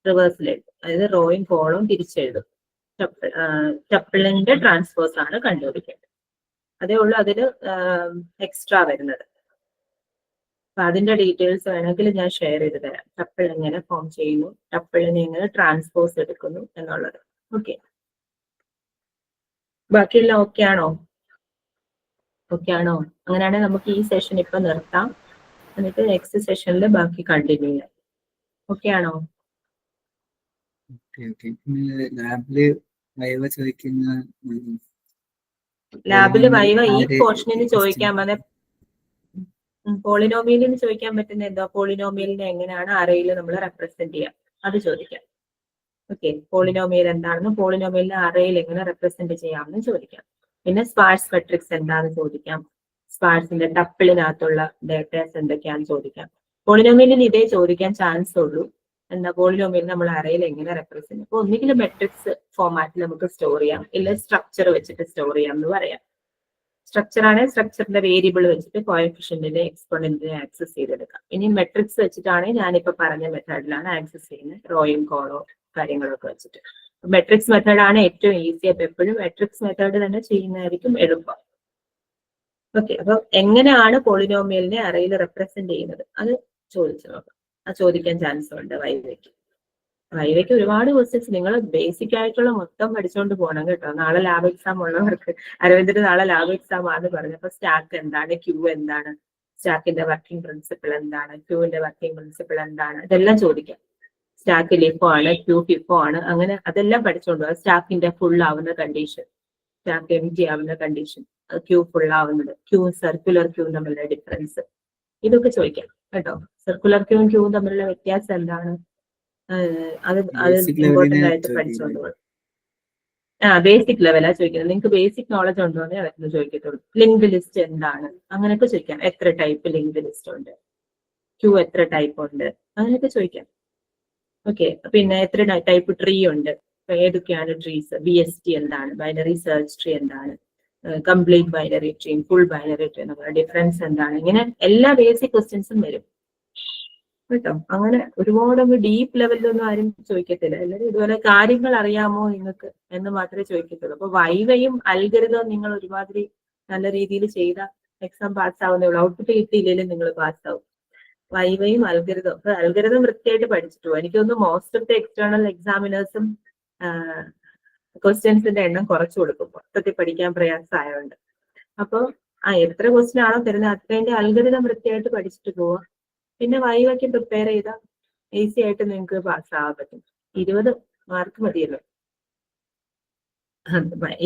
റിവേഴ്സിൽ എഴുതും. അതായത് റോയും കോളവും തിരിച്ചെഴുതും. ടപ്പിളിന്റെ ട്രാൻസ്പോസ് ആണ് കണ്ടുപിടിക്കേണ്ടത്. അതേ ഉള്ളൂ അതിൽ എക്സ്ട്രാ വരുന്നത്. അപ്പൊ അതിന്റെ ഡീറ്റെയിൽസ് വേണമെങ്കിൽ ഞാൻ ഷെയർ ചെയ്ത് തരാം. ടപ്പിൾ എങ്ങനെ ഫോം ചെയ്യുന്നു, ടപ്പിളിനെ എങ്ങനെ ട്രാൻസ്പോസ് എടുക്കുന്നു എന്നുള്ളത്. ഓക്കെ, ബാക്കിയെല്ലാം ഓക്കെ ആണോ? ഓക്കെ ആണോ? അങ്ങനെയാണെങ്കിൽ നമുക്ക് ഈ സെഷൻ ഇപ്പൊ നിർത്താം, എന്നിട്ട് നെക്സ്റ്റ് സെഷനിൽ ബാക്കി കണ്ടിന്യൂ ചെയ്യാം. ഓക്കെ ആണോ? ലാബില് വൈവ ഈ പോർഷനിൽ ചോദിക്കാൻ മതി. പോളിനോമിയലിന് ചോദിക്കാൻ പറ്റുന്ന എന്താ, പോളിനോമിയലിനെ എങ്ങനെയാണ് അറേയിൽ നമ്മൾ റെപ്രസെന്റ് ചെയ്യാം, അത് ചോദിക്കാം. ഓക്കെ, പോളിനോമിയൽ എന്താണെന്നും പോളിനോമിയലിനെ അറേയിൽ എങ്ങനെ റെപ്രസെന്റ് ചെയ്യാമെന്നും ചോദിക്കാം. പിന്നെ സ്പാർസ് മെട്രിക്സ് എന്താണെന്ന് ചോദിക്കാം, സ്പാർസിന്റെ ടപ്പിളിനകത്തുള്ള ഡേറ്റാസ് എന്തൊക്കെയാണെന്ന് ചോദിക്കാം. പോളിനോമിയലിന് ഇതേ ചോദിക്കാൻ ചാൻസ് ഉള്ളൂ. എന്താ, പോളിനോമിയൽ നമ്മൾ അറേയിൽ എങ്ങനെ റെപ്രസെന്റ്. അപ്പൊ ഒന്നുകിൽ മെട്രിക്സ് ഫോമാറ്റിൽ നമുക്ക് സ്റ്റോർ ചെയ്യാം, ഇല്ല സ്ട്രക്ചർ വെച്ചിട്ട് സ്റ്റോർ ചെയ്യാം എന്ന് പറയാം. സ്ട്രക്ചർ ആണെങ്കിൽ സ്ട്രക്ചറിന്റെ വേരിയബിൾ വെച്ചിട്ട് കോഎഫിഷ്യന്റിനെ എക്സ്പോണന്റിനെ ആക്സസ് ചെയ്തെടുക്കാം. ഇനി മെട്രിക്സ് വെച്ചിട്ടാണെങ്കിൽ ഞാനിപ്പോ പറഞ്ഞ മെത്തേഡിലാണ് ആക്സസ് ചെയ്യുന്നത്, റോയും കോളോ കാര്യങ്ങളൊക്കെ വെച്ചിട്ട്. മെട്രിക്സ് മെത്തേഡാണ് ഏറ്റവും ഈസി. അപ്പൊ എപ്പോഴും മെട്രിക്സ് മെത്തേഡ് തന്നെ ചെയ്യുന്നതായിരിക്കും എളുപ്പം. ഓക്കെ, അപ്പൊ എങ്ങനെയാണ് പോളിനോമിയലിനെ അറേയിൽ റെപ്രസെന്റ് ചെയ്യുന്നത് അത് ചോദിച്ചു നോക്കാം. അത് ചോദിക്കാൻ ചാൻസ് ഉണ്ട് വൈവയ്ക്ക് ഒരുപാട് ക്വസ്റ്റ്യൻസ്. നിങ്ങൾ ബേസിക് ആയിട്ടുള്ള മൊത്തം പഠിച്ചുകൊണ്ട് പോകണം കേട്ടോ. നാളെ ലാബ് എക്സാം ഉള്ളവർക്ക്, അരവിന്ദന് നാളെ ലാബ് എക്സാം ആണെന്ന് പറഞ്ഞപ്പോ സ്റ്റാക്ക് എന്താണ്, ക്യൂ എന്താണ്, സ്റ്റാക്കിന്റെ വർക്കിംഗ് പ്രിൻസിപ്പിൾ എന്താണ്, ക്യൂവിന്റെ വർക്കിംഗ് പ്രിൻസിപ്പിൾ എന്താണ്, ഇതെല്ലാം ചോദിക്കാം. സ്റ്റാക്ക് ലിഫോ ആണ്, ക്യൂ ഫിഫോ ആണ്, അങ്ങനെ അതെല്ലാം പഠിച്ചുകൊണ്ട് പോകാം. സ്റ്റാക്കിന്റെ ഫുൾ ആവുന്ന കണ്ടീഷൻ, സ്റ്റാക്ക് എംറ്റി ആവുന്ന കണ്ടീഷൻ, ക്യൂ ഫുൾ ആവുന്നത്, ക്യൂ സർക്കുലർ ക്യൂ തമ്മിലുള്ള ഡിഫറൻസ്, ഇതൊക്കെ ചോദിക്കാം കേട്ടോ. സർക്കുലർ ക്യൂവും ക്യൂവും തമ്മിലുള്ള വ്യത്യാസം എന്താണ്, അത് ഇമ്പോർട്ടന്റ് ആയിട്ട് പഠിച്ചുകൊണ്ട് പോകും. ബേസിക് ലെവലാ ചോദിക്കുന്നത്. നിങ്ങൾക്ക് ബേസിക് നോളജ് ഉണ്ടോ എന്നേ അവർക്ക് ചോദിക്കത്തുള്ളൂ. ലിങ്ക്ഡ് ലിസ്റ്റ് എന്താണ്, അങ്ങനെയൊക്കെ ചോദിക്കാം. എത്ര ടൈപ്പ് ലിങ്ക്ഡ് ലിസ്റ്റ് ഉണ്ട്, ക്യൂ എത്ര ടൈപ്പ് ഉണ്ട്, അങ്ങനെയൊക്കെ ചോദിക്കാം. ഓക്കെ, പിന്നെ എത്ര ടൈപ്പ് ട്രീ ഉണ്ട്, ഏതൊക്കെയാണ് ട്രീസ്, BST എന്താണ്, ബൈനറി സെർച്ച് ട്രീ എന്താണ്, complete binary tree, full binary tree എന്നുള്ള ഡിഫറൻസ് എന്താണ്, ഇങ്ങനെ എല്ലാ ബേസിക് ക്വസ്റ്റ്യൻസും വരും കേട്ടോ. അങ്ങനെ ഒരുപാട് ഡീപ്പ് ലെവലിലൊന്നും ആരും ചോദിക്കത്തില്ല. എല്ലാവരും ഇതുപോലെ കാര്യങ്ങൾ അറിയാമോ നിങ്ങൾക്ക് എന്ന് മാത്രമേ ചോദിക്കത്തുള്ളൂ. അപ്പൊ വൈവയും അൽഗരിതവും നിങ്ങൾ ഒരുമാതിരി നല്ല രീതിയിൽ ചെയ്ത എക്സാം പാസ് ആവുന്നേ ഉള്ളൂ. ഔട്ട്പുട്ട് കിട്ടിയില്ലെങ്കിലും നിങ്ങൾ പാസ് ആവും. വൈവയും അൽഗരിതവും. അപ്പൊ അൽഗരിതം വൃത്തിയായിട്ട് പഠിച്ചിട്ടു പോകും. എനിക്കൊന്ന് മോസ്റ്റ് ഓഫ് ദി എക്സ്റ്റേണൽ എക്സാമിനേഴ്സും ക്വസ്റ്റ്യൻസിന്റെ എണ്ണം കുറച്ചു കൊടുക്കും, മൊത്തത്തിൽ പഠിക്കാൻ പ്രയാസമായതുകൊണ്ട്. അപ്പൊ എത്ര ക്വസ്റ്റ്യൻ ആണോ തരുന്നത് അത്രേന്റെ അൽഗരിതം വൃത്തിയായിട്ട് പഠിച്ചിട്ട് പോവാ. പിന്നെ വൈവയ്ക്ക് പ്രിപ്പയർ ചെയ്താൽ ഈസി ആയിട്ട് നിങ്ങൾക്ക് പാസ് ആവാൻ പറ്റും. 20 മാർക്ക് മതിയല്ലോ.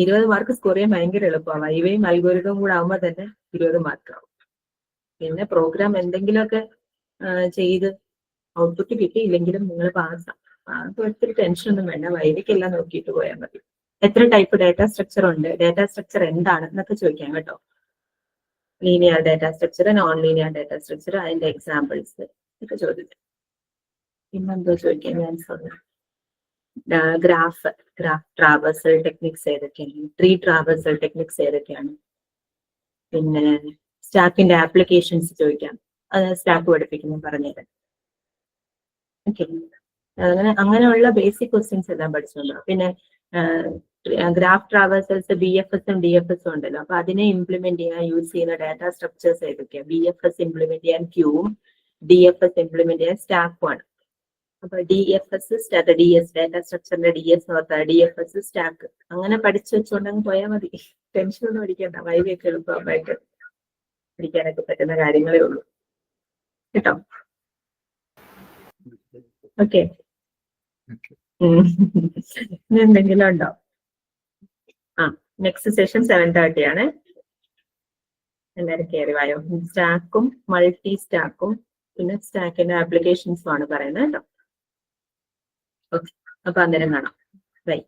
20 മാർക്ക് സ്കോർ ചെയ്യാൻ ഭയങ്കര എളുപ്പമാണ്. വൈവയും അൽഗോരിതവും കൂടെ ആവുമ്പോൾ തന്നെ 20 മാർക്ക് ആവും. പിന്നെ പ്രോഗ്രാം എന്തെങ്കിലുമൊക്കെ ചെയ്ത് ഔട്ട്പുട്ട് കിട്ടിയില്ലെങ്കിലും നിങ്ങൾ പാസ്സാവും. ഒത്തിരി ടെൻഷൻ ഒന്നും വേണ്ട. വൈവയ്ക്കെല്ലാം നോക്കിയിട്ട് പോയാൽ മതി. എത്ര ടൈപ്പ് ഡാറ്റാ സ്ട്രക്ചർ ഉണ്ട്, ഡാറ്റാ സ്ട്രക്ചർ എന്താണ് എന്നൊക്കെ ചോദിക്കാം കേട്ടോ. Linear data structure, non linear data structure, അതിന്റെ എക്സാമ്പിൾസ് ഒക്കെ ചോദിക്കാം. പിന്നെന്തോ ചോദിക്കാൻ ചാൻസ് ഉണ്ട്. ഗ്രാഫ് ട്രാവേഴ്സൽ ടെക്നിക്സ് ഏതൊക്കെയാണ്, ട്രീ ട്രാവേഴ്സൽ ടെക്നിക്സ് ഏതൊക്കെയാണ്, പിന്നെ സ്റ്റാക്കിന്റെ ആപ്ലിക്കേഷൻസ് ചോദിക്കാം. അത് സ്റ്റാക്ക് പഠിപ്പിക്കുന്നു പറഞ്ഞുതരാം. ഓക്കെ, അങ്ങനെയുള്ള ബേസിക് ക്വസ്റ്റ്യൻസ് എല്ലാം പഠിച്ചിട്ടുണ്ടോ. പിന്നെ ഗ്രാഫ് ട്രാവേഴ്സൽസ് BFSഉം DFSഉം ഉണ്ടല്ലോ. അപ്പൊ അതിനെ ഇംപ്ലിമെന്റ് ചെയ്യാൻ യൂസ് ചെയ്യുന്ന ഡാറ്റാ സ്ട്രക്ചേഴ്സ് ഏതൊക്കെയാണ്. BFS ഇംപ്ലിമെന്റ് ചെയ്യാൻ ക്യൂവും DFS ഇംപ്ലിമെന്റ് ചെയ്യാൻ സ്റ്റാക്കും ആണ്. അപ്പൊ DFS ഡാറ്റാ സ്ട്രക്ചറിന്റെ DS ഓർത്താ, DFS സ്റ്റാക്ക് അങ്ങനെ പഠിച്ചു വെച്ചുകൊണ്ടങ്ങ് പോയാൽ മതി. ടെൻഷൻ ഒന്നും അടിക്കണ്ട. വൈവയൊക്കെ എളുപ്പമായിട്ട് പഠിക്കാനൊക്കെ പറ്റുന്ന കാര്യങ്ങളേ ഉള്ളൂ കേട്ടോ. ഓക്കെ, ഇനി എന്തെങ്കിലും ഉണ്ടോ? നെക്സ്റ്റ് സെഷൻ 7:30 ആണ്. എല്ലാവരും കയറി വായോ. സ്റ്റാക്കും മൾട്ടി സ്റ്റാക്കും പിന്നെ സ്റ്റാക്കിന്റെ ആപ്ലിക്കേഷൻസും ആണ് പറയുന്നത് കേട്ടോ. ഓക്കെ, അപ്പൊ അന്നേരം കാണാം. ബൈ.